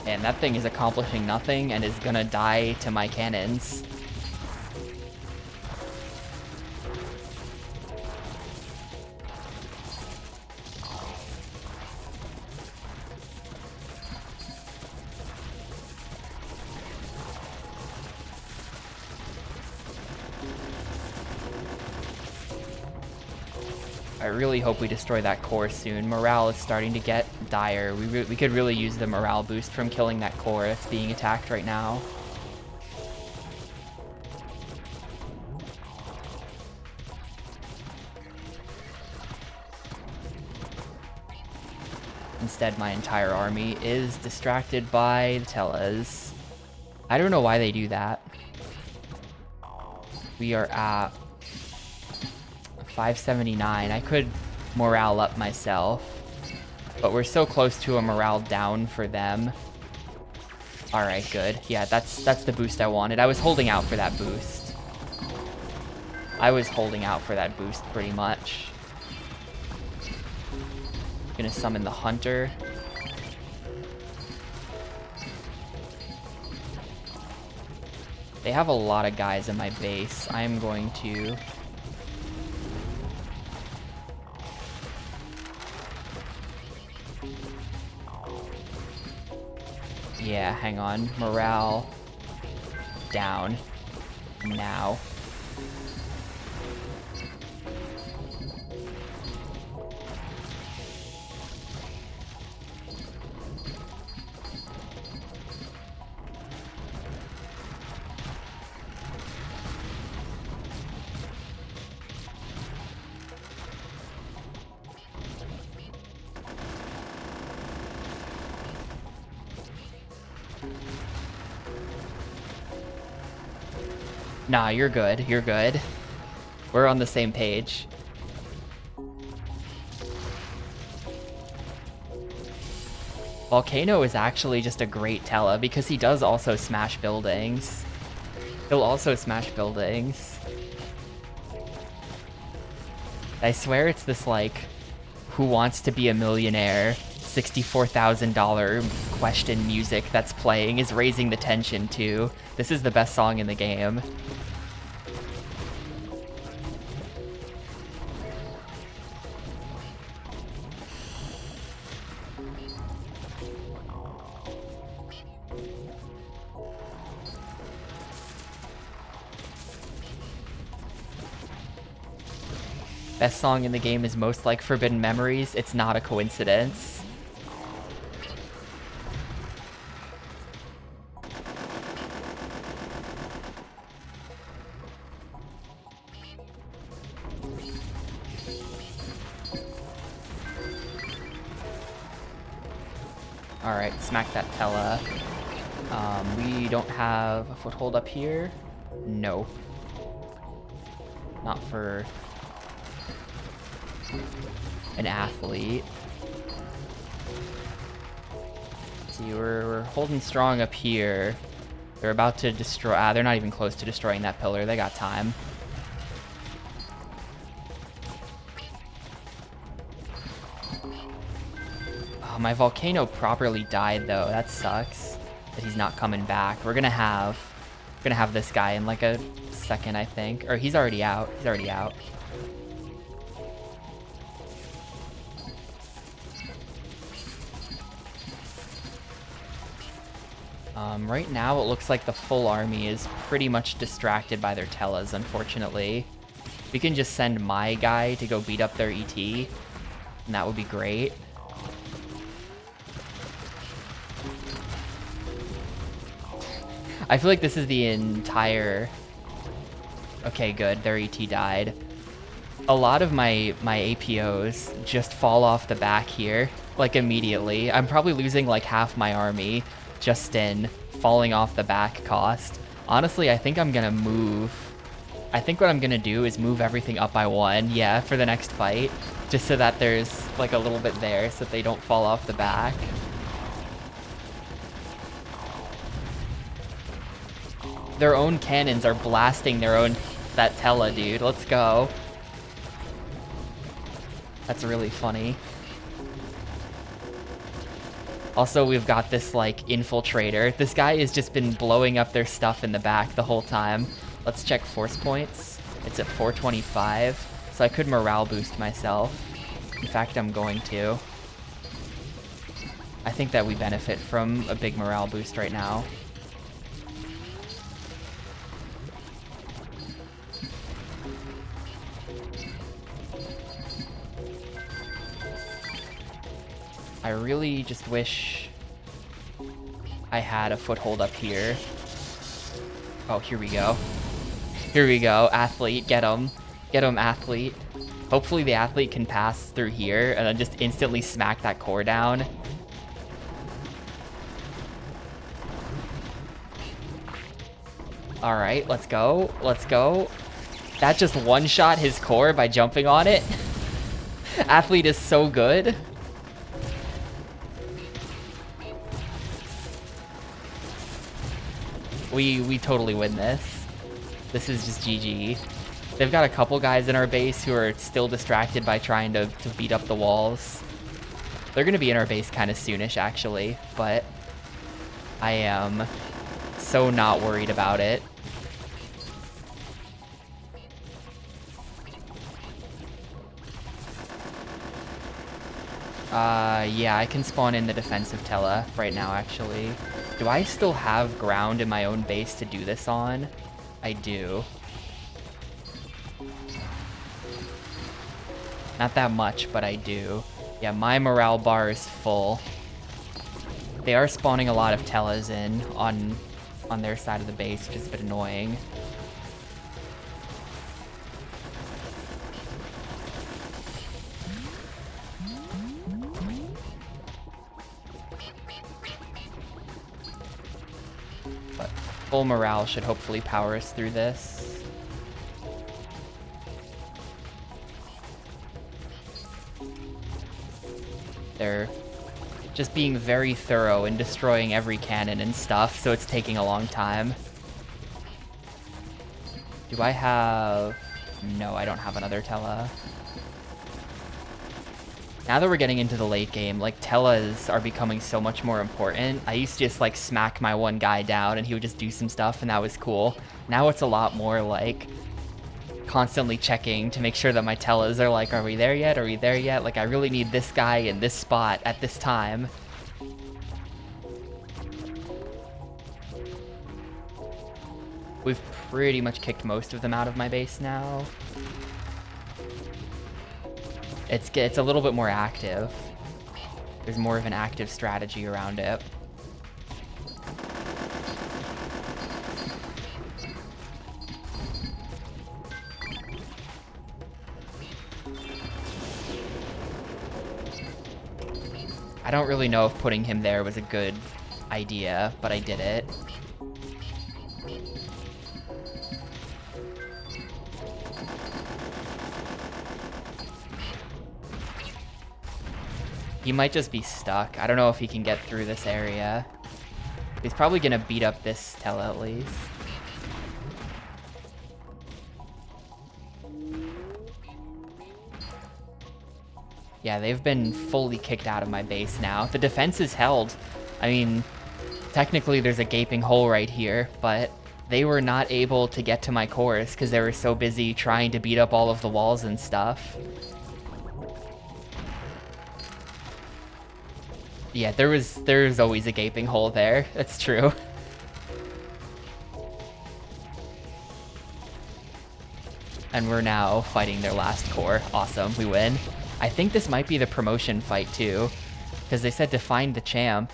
Man, that thing is accomplishing nothing and is gonna die to my cannons. I really hope we destroy that core soon. Morale is starting to get dire. We could really use the morale boost from killing that core that's being attacked right now. Instead, my entire army is distracted by the Tellas. I don't know why they do that. We are at 579. I could morale up myself, but we're so close to a morale down for them. All right, good. Yeah, that's the boost I wanted. I was holding out for that boost. I was holding out for that boost pretty much. Gonna summon the Hunter. They have a lot of guys in my base. I am going to... Yeah, hang on. Morale down now. Nah, you're good. You're good. We're on the same page. Volcano is actually just a great Tela because he does also smash buildings. He'll also smash buildings. I swear it's this, like, Who Wants to Be a Millionaire $64,000 question music that's playing is raising the tension too. This is the best song in the game. Best song in the game is Most Like Forbidden Memories. It's not a coincidence. Alright, smack that Tela. We don't have a foothold up here. No. Not for an athlete. See, we're holding strong up here. They're about to destroy... they're not even close to destroying that pillar. They got time. Oh, my Volcano properly died, though. That sucks. That he's not coming back. We're gonna have this guy in like a second, I think. Or he's already out. He's already out. Right now, it looks like the full army is pretty much distracted by their Telas, unfortunately. We can just send my guy to go beat up their ET, and that would be great. I feel like this is the entire... Okay, good. Their ET died. A lot of my APOs just fall off the back here, like, immediately. I'm probably losing, like, half my army just in falling off the back cost. Honestly, I think I'm gonna move. I think what I'm gonna do is move everything up by one, yeah, for the next fight, just so that there's, like, a little bit there so that they don't fall off the back. Their own cannons are blasting their own... that Tela, dude. Let's go. That's really funny. Also, we've got this, like, infiltrator. This guy has just been blowing up their stuff in the back the whole time. Let's check force points. It's at 425, so I could morale boost myself. In fact, I'm going to. I think that we benefit from a big morale boost right now. I really just wish I had a foothold up here. Oh, here we go. Here we go. Athlete, get him. Get him, athlete. Hopefully the athlete can pass through here and then just instantly smack that core down. Alright, let's go. Let's go. That just one-shot his core by jumping on it. Athlete is so good. We totally win this. This is just GG. They've got a couple guys in our base who are still distracted by trying to beat up the walls. They're gonna be in our base kind of soonish, actually, but I am so not worried about it. Yeah, I can spawn in the defensive Tela right now, actually. Do I still have ground in my own base to do this on? I do. Not that much, but I do. Yeah, my morale bar is full. They are spawning a lot of Telas in on their side of the base, which is a bit annoying. But full morale should hopefully power us through this. They're just being very thorough and destroying every cannon and stuff, so it's taking a long time. Do I have... No, I don't have another Tela. Now that we're getting into the late game, like, Telas are becoming so much more important. I used to just, like, smack my one guy down and he would just do some stuff and that was cool. Now it's a lot more, like, constantly checking to make sure that my Telas are like, are we there yet? Are we there yet? Like, I really need this guy in this spot at this time. We've pretty much kicked most of them out of my base now. It's a little bit more active. There's more of an active strategy around it. I don't really know if putting him there was a good idea, but I did it. He might just be stuck. I don't know if he can get through this area. He's probably gonna beat up this Tela at least. Yeah, they've been fully kicked out of my base now. The defense is held. I mean, technically there's a gaping hole right here, but they were not able to get to my cores because they were so busy trying to beat up all of the walls and stuff. Yeah, there's always a gaping hole there. That's true. And we're now fighting their last core. Awesome, we win. I think this might be the promotion fight too, because they said to find the champ,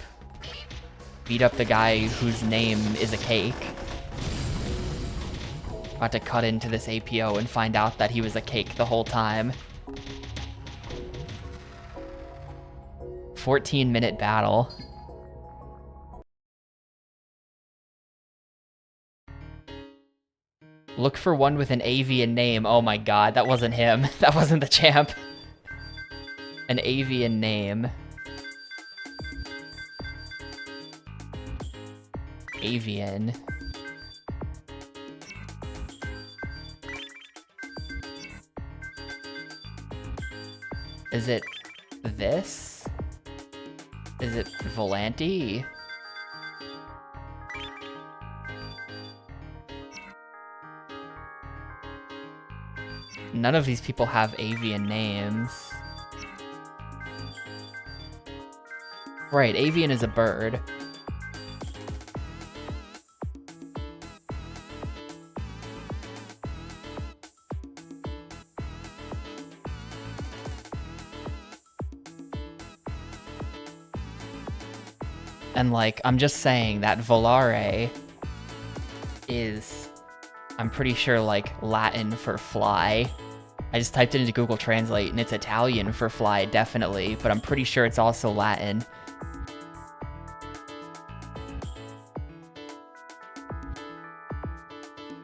beat up the guy whose name is a cake. About to cut into this APO and find out that he was a cake the whole time. 14-minute battle. Look for one with an avian name. Oh my god, that wasn't him. That wasn't the champ. An avian name. Avian. Is it this? Is it Volanti? None of these people have avian names. Right, avian is a bird. And like, I'm just saying that volare is, I'm pretty sure, like, Latin for fly. I just typed it into Google Translate and it's Italian for fly, definitely, but I'm pretty sure it's also Latin.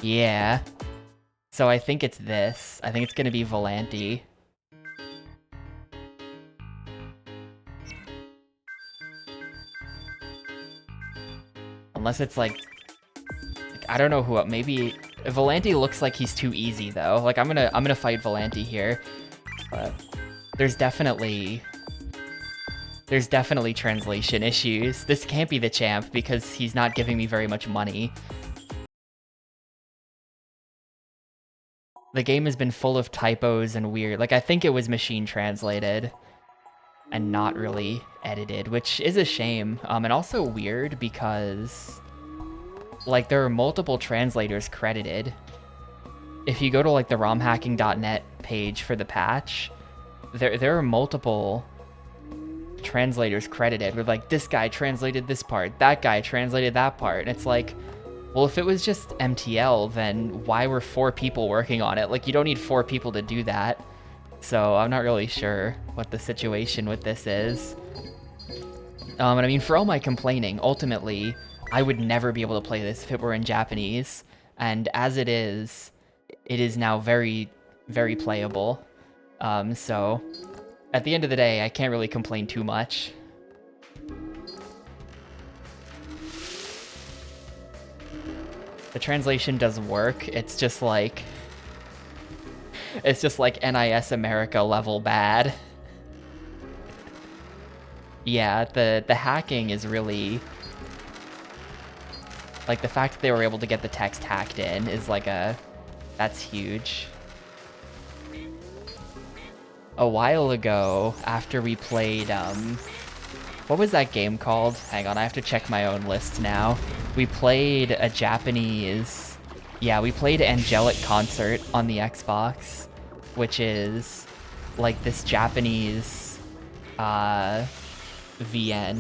Yeah. So I think it's this. I think it's gonna be Volanti. Unless it's like I don't know who, maybe Volanti looks like he's too easy though. Like I'm gonna fight Volanti here. But there's definitely There's definitely translation issues. This can't be the champ because he's not giving me very much money. The game has been full of typos and weird. Like, I think it was machine translated and not really edited, which is a shame. And also weird because, like, there are multiple translators credited. If you go to, like, the romhacking.net page for the patch, there are multiple translators credited with, like, this guy translated this part, that guy translated that part, and it's like, well, if it was just MTL, then why were 4 people working on it? Like, you don't need 4 people to do that. So I'm not really sure what the situation with this is. And I mean, for all my complaining, ultimately, I would never be able to play this if it were in Japanese, and as it is now very, very playable. So at the end of the day, I can't really complain too much. The translation does work. It's just like NIS America level bad. Yeah, the hacking is really, like, the fact that they were able to get the text hacked in is like that's huge. A while ago, after we played, what was that game called? Hang on, I have to check my own list now. We played a Japanese... Yeah, we played Angelic Concert on the Xbox, which is, like, this Japanese, VN.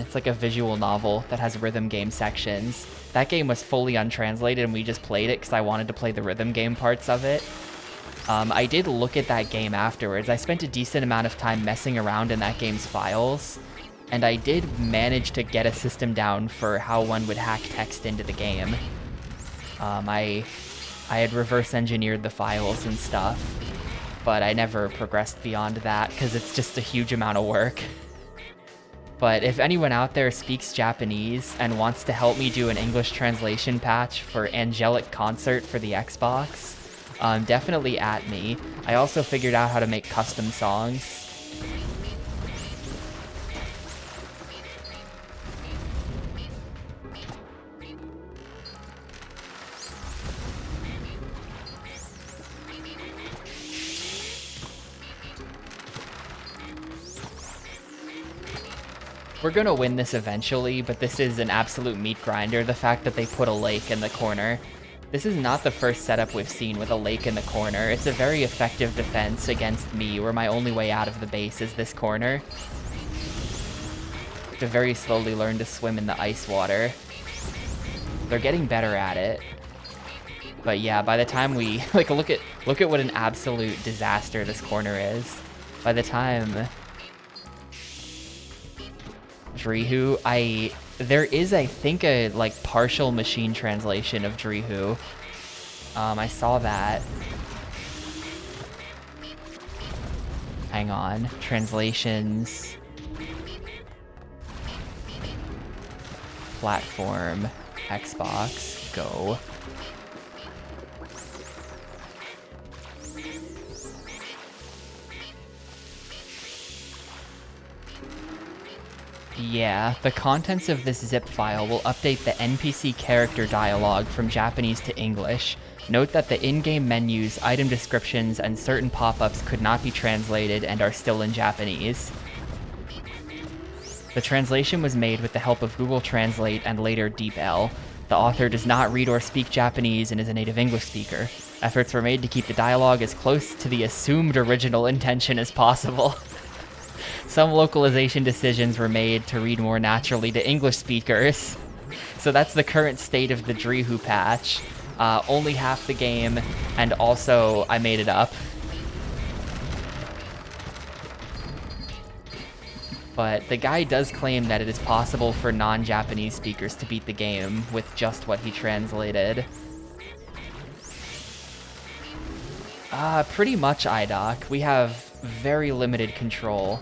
It's like a visual novel that has rhythm game sections. That game was fully untranslated, and we just played it because I wanted to play the rhythm game parts of it. I did look at that game afterwards. I spent a decent amount of time messing around in that game's files, and I did manage to get a system down for how one would hack text into the game. I had reverse engineered the files and stuff, but I never progressed beyond that because it's just a huge amount of work. But if anyone out there speaks Japanese and wants to help me do an English translation patch for Angelic Concert for the Xbox, definitely at me. I also figured out how to make custom songs. We're gonna win this eventually, but this is an absolute meat grinder, the fact that they put a lake in the corner. This is not the first setup we've seen with a lake in the corner. It's a very effective defense against me, where my only way out of the base is this corner. To very slowly learn to swim in the ice water. They're getting better at it. But yeah, by the time we... like, look at what an absolute disaster this corner is. By the time... Drihu, there is, I think, a, like, partial machine translation of Drihu. I saw that. Hang on. Translations. Platform. Xbox. Go. Yeah, the contents of this zip file will update the NPC character dialogue from Japanese to English. Note that the in-game menus, item descriptions, and certain pop-ups could not be translated and are still in Japanese. The translation was made with the help of Google Translate and later DeepL. The author does not read or speak Japanese and is a native English speaker. Efforts were made to keep the dialogue as close to the assumed original intention as possible. Some localization decisions were made to read more naturally to English speakers. So that's the current state of the Drihu patch. Only half the game, and also I made it up. But the guy does claim that it is possible for non-Japanese speakers to beat the game with just what he translated. Pretty much, IDOC. We have very limited control.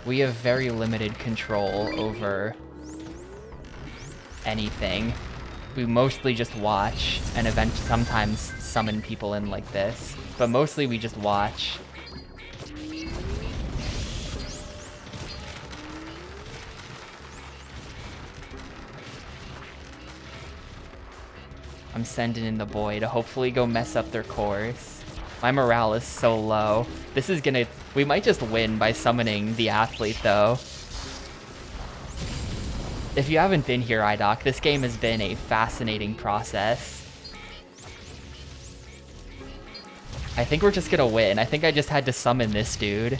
We have very limited control over anything. We mostly just watch and sometimes summon people in like this, but mostly we just watch. I'm sending in the boy to hopefully go mess up their course. My morale is so low. This is gonna... We might just win by summoning the athlete, though. If you haven't been here, iDoc, this game has been a fascinating process. I think we're just gonna win. I think I just had to summon this dude.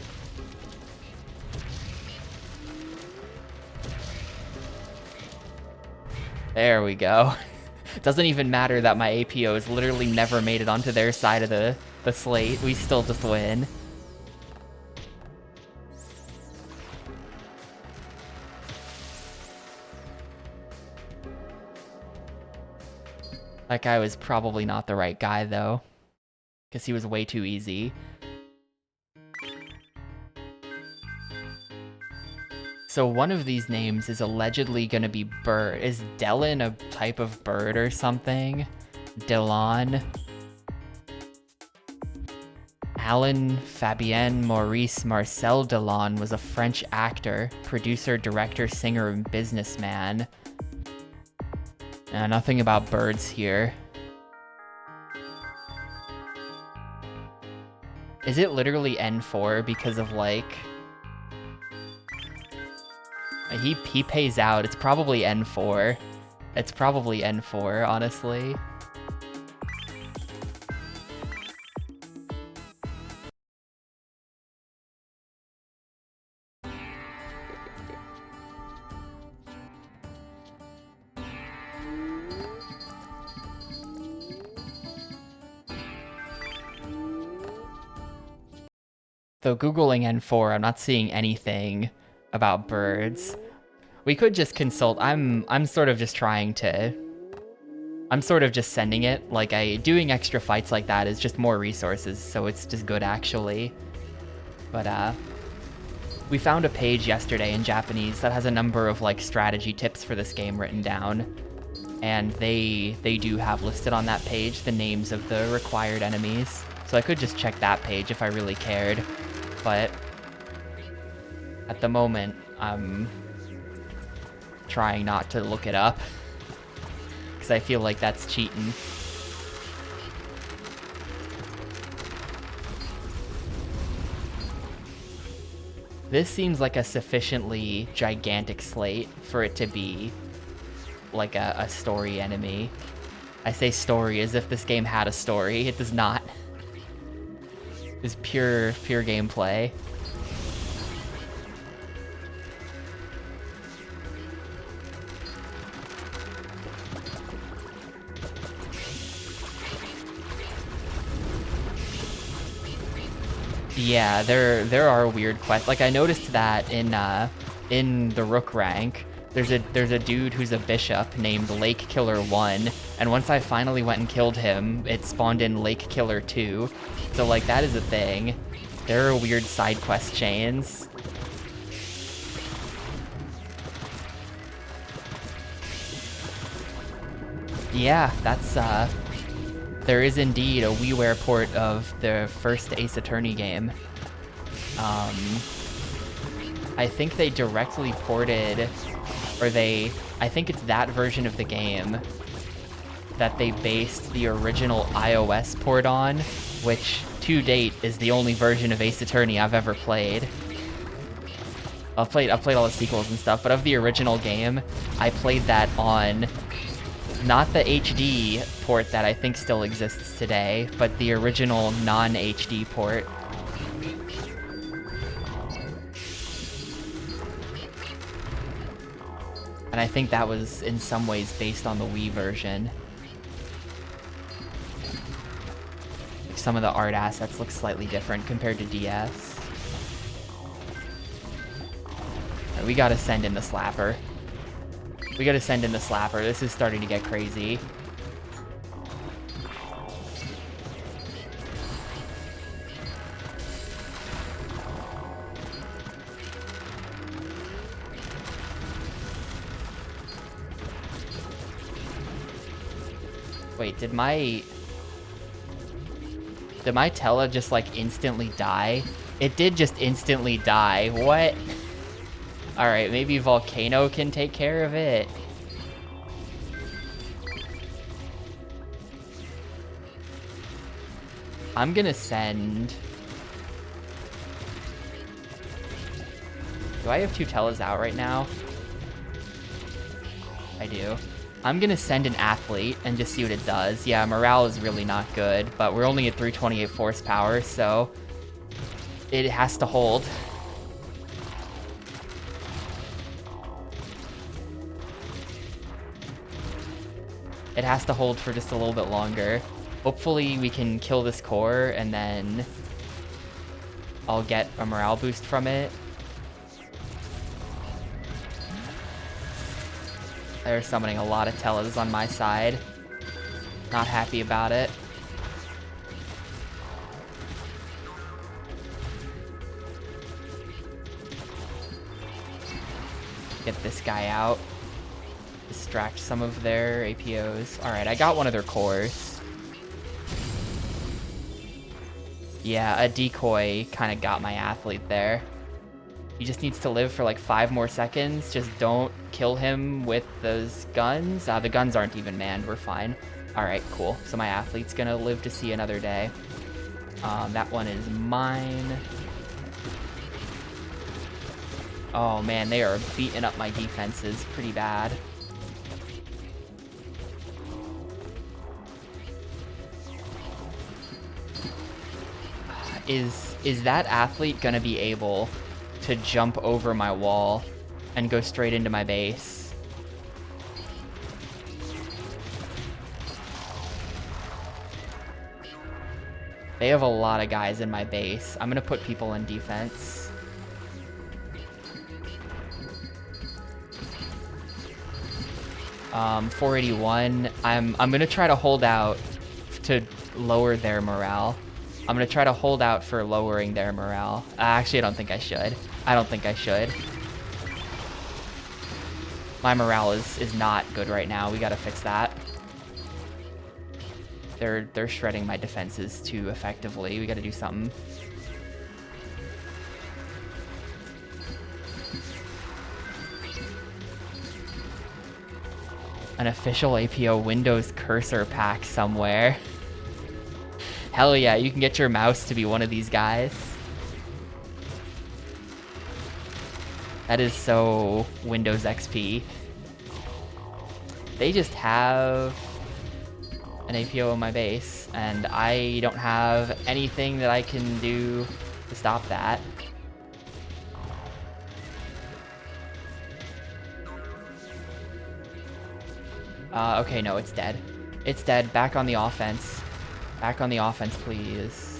There we go. It doesn't even matter that my APOs literally never made it onto their side of the slate. We still just win. That guy was probably not the right guy, though, because he was way too easy. So one of these names is allegedly going to be bird. Is Delon a type of bird or something? Delon. Alain Fabien Maurice Marcel Delon was a French actor, producer, director, singer, and businessman. Nothing about birds here. Is it literally N4 because of, like... He pays out. It's probably N4. It's probably N4, honestly. Though Googling N4, I'm not seeing anything about birds. We could just consult. I'm sort of just trying to... I'm sort of just sending it. Like, doing extra fights like that is just more resources, so it's just good, actually. But, we found a page yesterday in Japanese that has a number of, like, strategy tips for this game written down. And they do have listed on that page the names of the required enemies. So I could just check that page if I really cared. But at the moment, I'm trying not to look it up because I feel like that's cheating. This seems like a sufficiently gigantic slate for it to be like a story enemy. I say story as if this game had a story. It does not. It's pure gameplay. Yeah, there are weird quests. Like, I noticed that in the Rook rank, there's a dude who's a bishop named Lake Killer 1, and once I finally went and killed him, it spawned in Lake Killer 2. So, like, that is a thing. There are weird side quest chains. Yeah, that's there is indeed a WiiWare port of the first Ace Attorney game. I think they directly ported, or I think it's that version of the game that they based the original iOS port on, which to date is the only version of Ace Attorney I've ever played. I've played all the sequels and stuff, but of the original game, I played that on not the HD port that I think still exists today, but the original non-HD port. And I think that was in some ways based on the Wii version. Some of the art assets look slightly different compared to DS. We gotta send in the slapper. We gotta send in the slapper. This is starting to get crazy. Wait, did my Tela just like instantly die? It did just instantly die. What? Alright, maybe Volcano can take care of it. I'm gonna send... Do I have two Tellas out right now? I do. I'm gonna send an athlete and just see what it does. Yeah, morale is really not good, but we're only at 328 force power, so it has to hold. It has to hold for just a little bit longer. Hopefully we can kill this core and then I'll get a morale boost from it. They're summoning a lot of Tellas on my side. Not happy about it. Get this guy out. Distract some of their APOs. Alright, I got one of their cores. Yeah, a decoy kind of got my athlete there. He just needs to live for like 5 more seconds. Just don't kill him with those guns. The guns aren't even manned. We're fine. Alright, cool. So my athlete's gonna live to see another day. That one is mine. Oh man, they are beating up my defenses pretty bad. Is that athlete gonna be able to jump over my wall and go straight into my base? They have a lot of guys in my base. I'm gonna put people in defense. Um, 481. I'm gonna try to hold out to lower their morale. I'm gonna try to hold out for lowering their morale. Actually, I don't think I should. I don't think I should. My morale is not good right now. We gotta fix that. They're shredding my defenses too effectively. We gotta do something. An official APO Windows cursor pack somewhere. Hell yeah, you can get your mouse to be one of these guys. That is so Windows XP. They just have an APO in my base, and I don't have anything that I can do to stop that. Okay, no, it's dead. It's dead. Back on the offense. Back on the offense, please.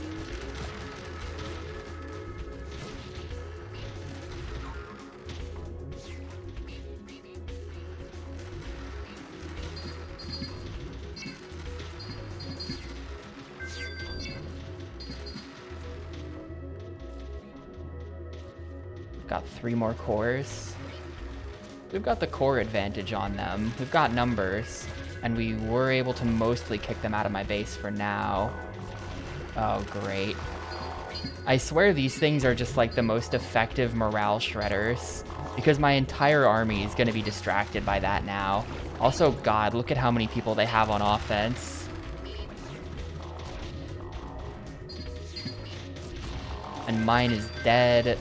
Got 3 more cores. We've got the core advantage on them. We've got numbers. And we were able to mostly kick them out of my base for now. Oh, great. I swear these things are just like the most effective morale shredders, because my entire army is going to be distracted by that now. Also, God, look at how many people they have on offense. And mine is dead.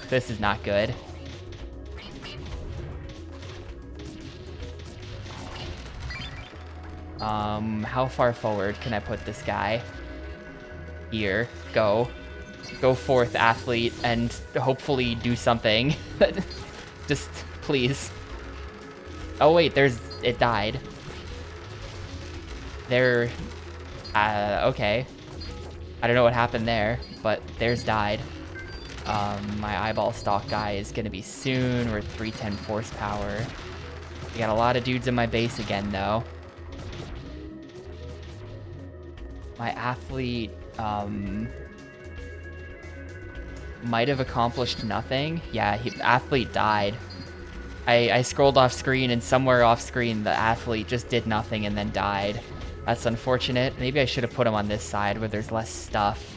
This is not good. How far forward can I put this guy? Here. Go. Go forth, athlete, and hopefully do something. Just, please. Oh wait, it died. Okay. I don't know what happened there, but theirs died. My eyeball stalk guy is gonna be soon. We're at 310 force power. We got a lot of dudes in my base again, though. My athlete, might have accomplished nothing. Yeah, athlete died. I scrolled off screen, and somewhere off screen, the athlete just did nothing and then died. That's unfortunate. Maybe I should have put him on this side where there's less stuff.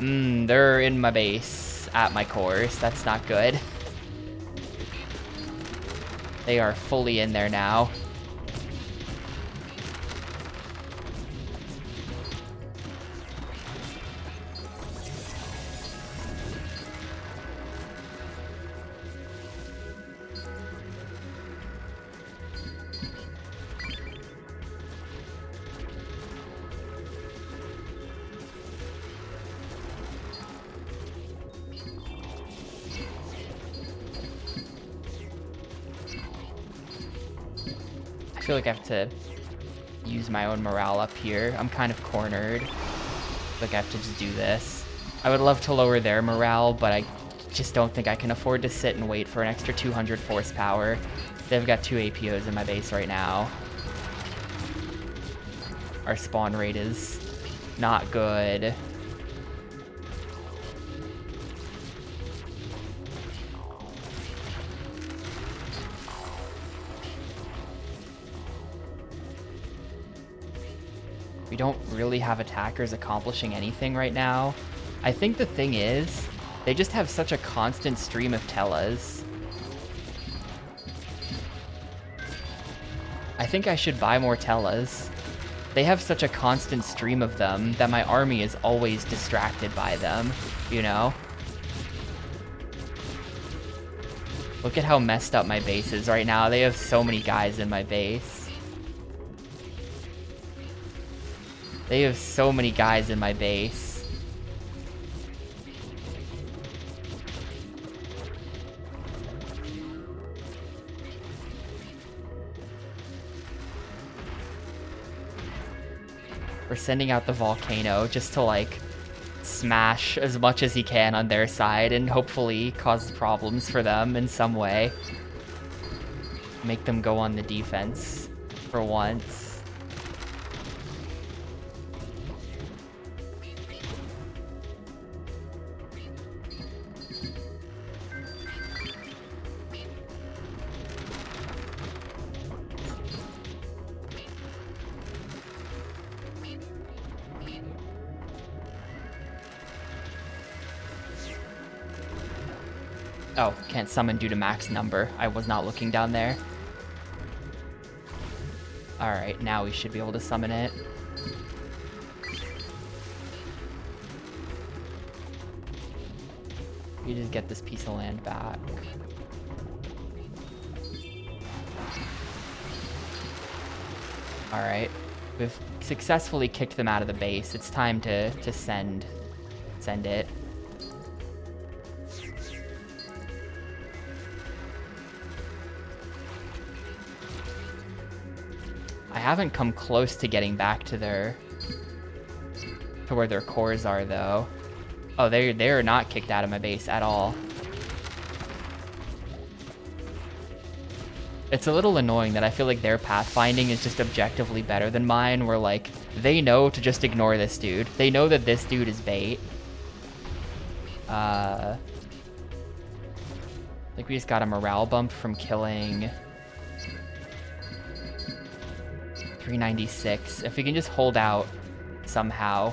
They're in my base at my cores. That's not good. They are fully in there now. feel like I have to use my own morale up here. I'm kind of cornered. Like I have to just do this. I would love to lower their morale, but I just don't think I can afford to sit and wait for an extra 200 force power. They've got 2 APOs in my base right now. Our spawn rate is not good. We don't really have attackers accomplishing anything right now. I think the thing is, they just have such a constant stream of Tellas. I think I should buy more Tellas. They have such a constant stream of them that my army is always distracted by them, you know? Look at how messed up my base is right now. They have so many guys in my base. They have so many guys in my base. We're sending out the volcano just to like smash as much as he can on their side and hopefully cause problems for them in some way. Make them go on the defense for once. Oh, can't summon due to max number. I was not looking down there. Alright, now we should be able to summon it. We just get this piece of land back. Alright, we've successfully kicked them out of the base. It's time to send it. I haven't come close to getting back to where their cores are though. Oh, they're not kicked out of my base at all. It's a little annoying that I feel like their pathfinding is just objectively better than mine, where like they know to just ignore this dude. They know that this dude is bait. Like we just got a morale bump from killing 396. If we can just hold out somehow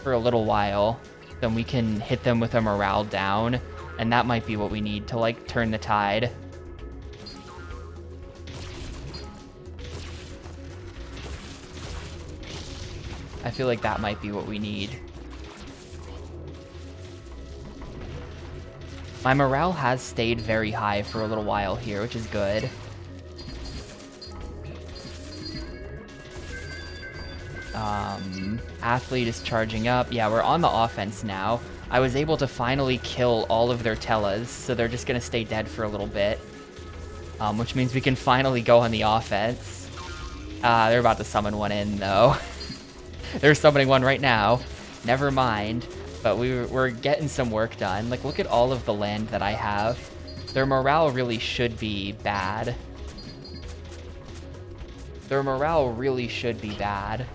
for a little while, then we can hit them with a morale down, and that might be what we need to like turn the tide. I feel like that might be what we need. My morale has stayed very high for a little while here, which is good. Athlete is charging up. Yeah, we're on the offense now. I was able to finally kill all of their Tellas, so they're just gonna stay dead for a little bit. Which means we can finally go on the offense. They're about to summon one in, though. They're summoning one right now. Never mind. But we're getting some work done. Like, look at all of the land that I have. Their morale really should be bad. Their morale really should be bad.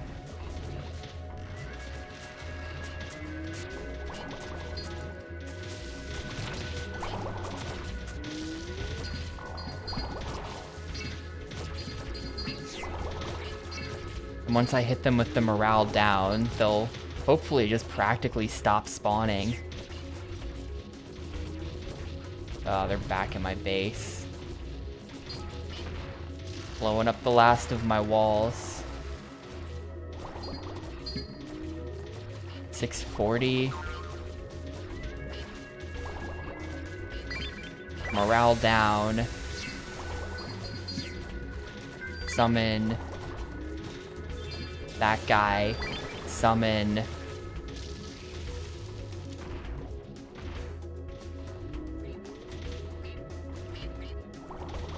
And once I hit them with the morale down, they'll hopefully just practically stop spawning. Oh, they're back in my base. Blowing up the last of my walls. 640. Morale down. Summon that guy. Summon.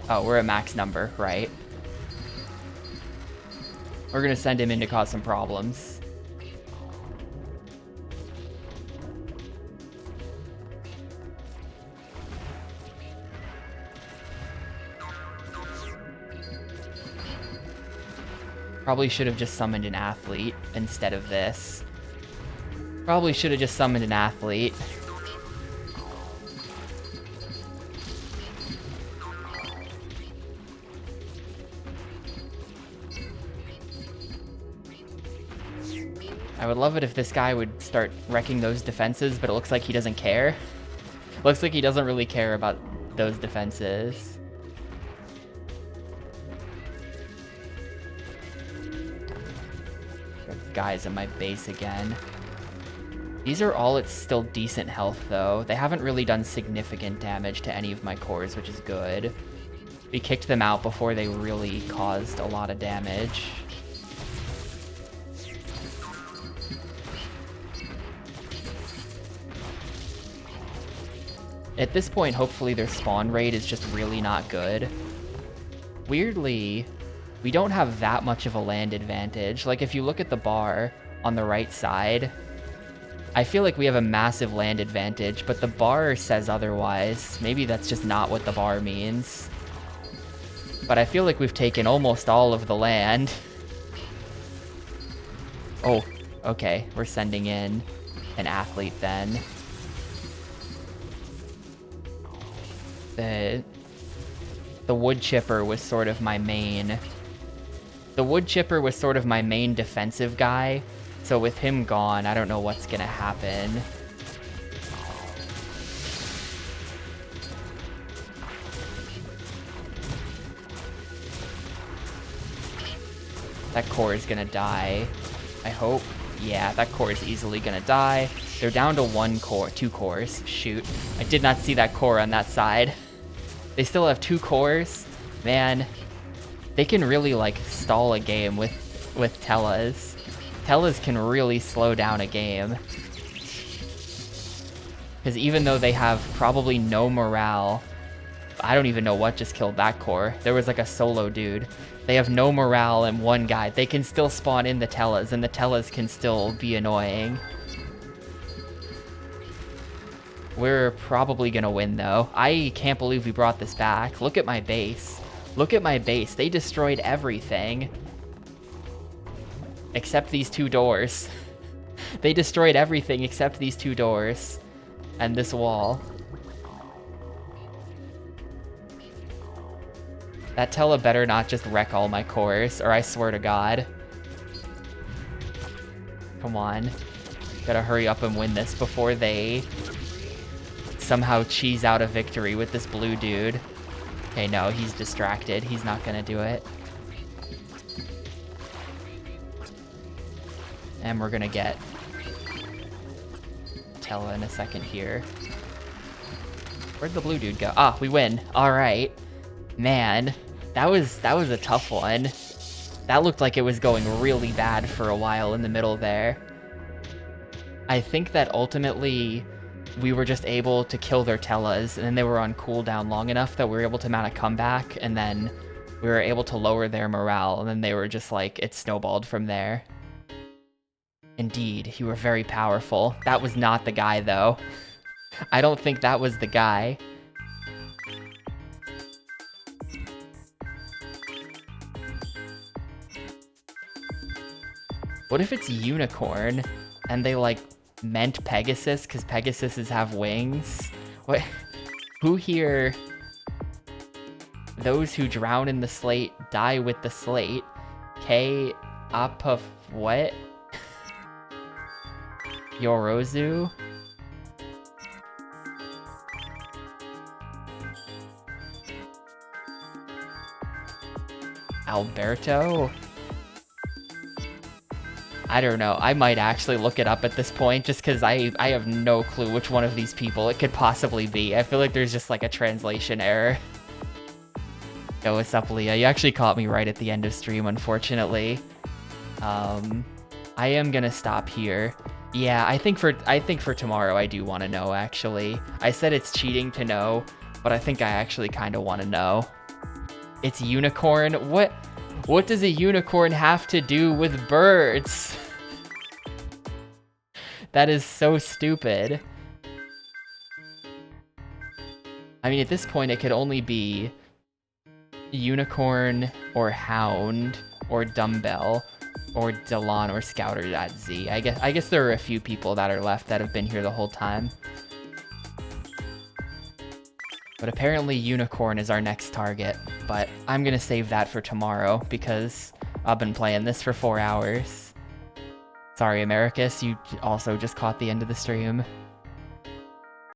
Oh, we're at max number, right? We're gonna send him in to cause some problems. Probably should have just summoned an athlete instead of this. Probably should have just summoned an athlete. I would love it if this guy would start wrecking those defenses, but it looks like he doesn't care. Looks like he doesn't really care about those defenses. Guys in my base again. These are all at still decent health, though. They haven't really done significant damage to any of my cores, which is good. We kicked them out before they really caused a lot of damage. At this point, hopefully their spawn rate is just really not good. Weirdly, we don't have that much of a land advantage. Like, if you look at the bar on the right side, I feel like we have a massive land advantage, but the bar says otherwise. Maybe that's just not what the bar means. But I feel like we've taken almost all of the land. Oh, okay. We're sending in an athlete then. The wood chipper was sort of my main... The wood chipper was sort of my main defensive guy, so with him gone, I don't know what's gonna happen. That core is gonna die, I hope. Yeah, that core is easily gonna die. They're down to one core, 2 cores. Shoot, I did not see that core on that side. They still have 2 cores. Man, they can really like stall a game with Tellas. Tellas can really slow down a game. Because even though they have probably no morale, I don't even know what just killed that core. There was like a solo dude. They have no morale and one guy. They can still spawn in the Tellas, and the Tellas can still be annoying. We're probably gonna win though. I can't believe we brought this back. Look at my base. Look at my base. They destroyed everything. Except these 2 doors. They destroyed everything except these 2 doors. And this wall. That Tella better not just wreck all my cores, or I swear to God. Come on. Gotta hurry up and win this before they somehow cheese out a victory with this blue dude. Okay, no, he's distracted. He's not gonna do it. And we're gonna get Tella in a second here. Where'd the blue dude go? Ah, we win. All right. Man, that was a tough one. That looked like it was going really bad for a while in the middle there. I think that ultimately we were just able to kill their Tellas, and then they were on cooldown long enough that we were able to mount a comeback, and then we were able to lower their morale, and then they were just like, it snowballed from there. Indeed, you were very powerful. That was not the guy, though. I don't think that was the guy. What if it's Unicorn, and they, like, meant Pegasus, because Pegasuses have wings? What? Who here... Those who drown in the slate die with the slate. K... Apa... what? Yorozu? Alberto? I don't know. I might actually look it up at this point just because I have no clue which one of these people it could possibly be. I feel like there's just like a translation error. Yo, what's up, Leah? You actually caught me right at the end of stream, unfortunately. I am gonna stop here. Yeah, I think for tomorrow I do want to know, actually. I said it's cheating to know, but I think I actually kind of want to know. It's Unicorn? What does a unicorn have to do with birds? That is so stupid. I mean, at this point, it could only be unicorn or hound or dumbbell or Delon or Scouter.z. I guess there are a few people that are left that have been here the whole time. But apparently unicorn is our next target. But I'm gonna save that for tomorrow because I've been playing this for 4 hours. Sorry, Americus, you also just caught the end of the stream.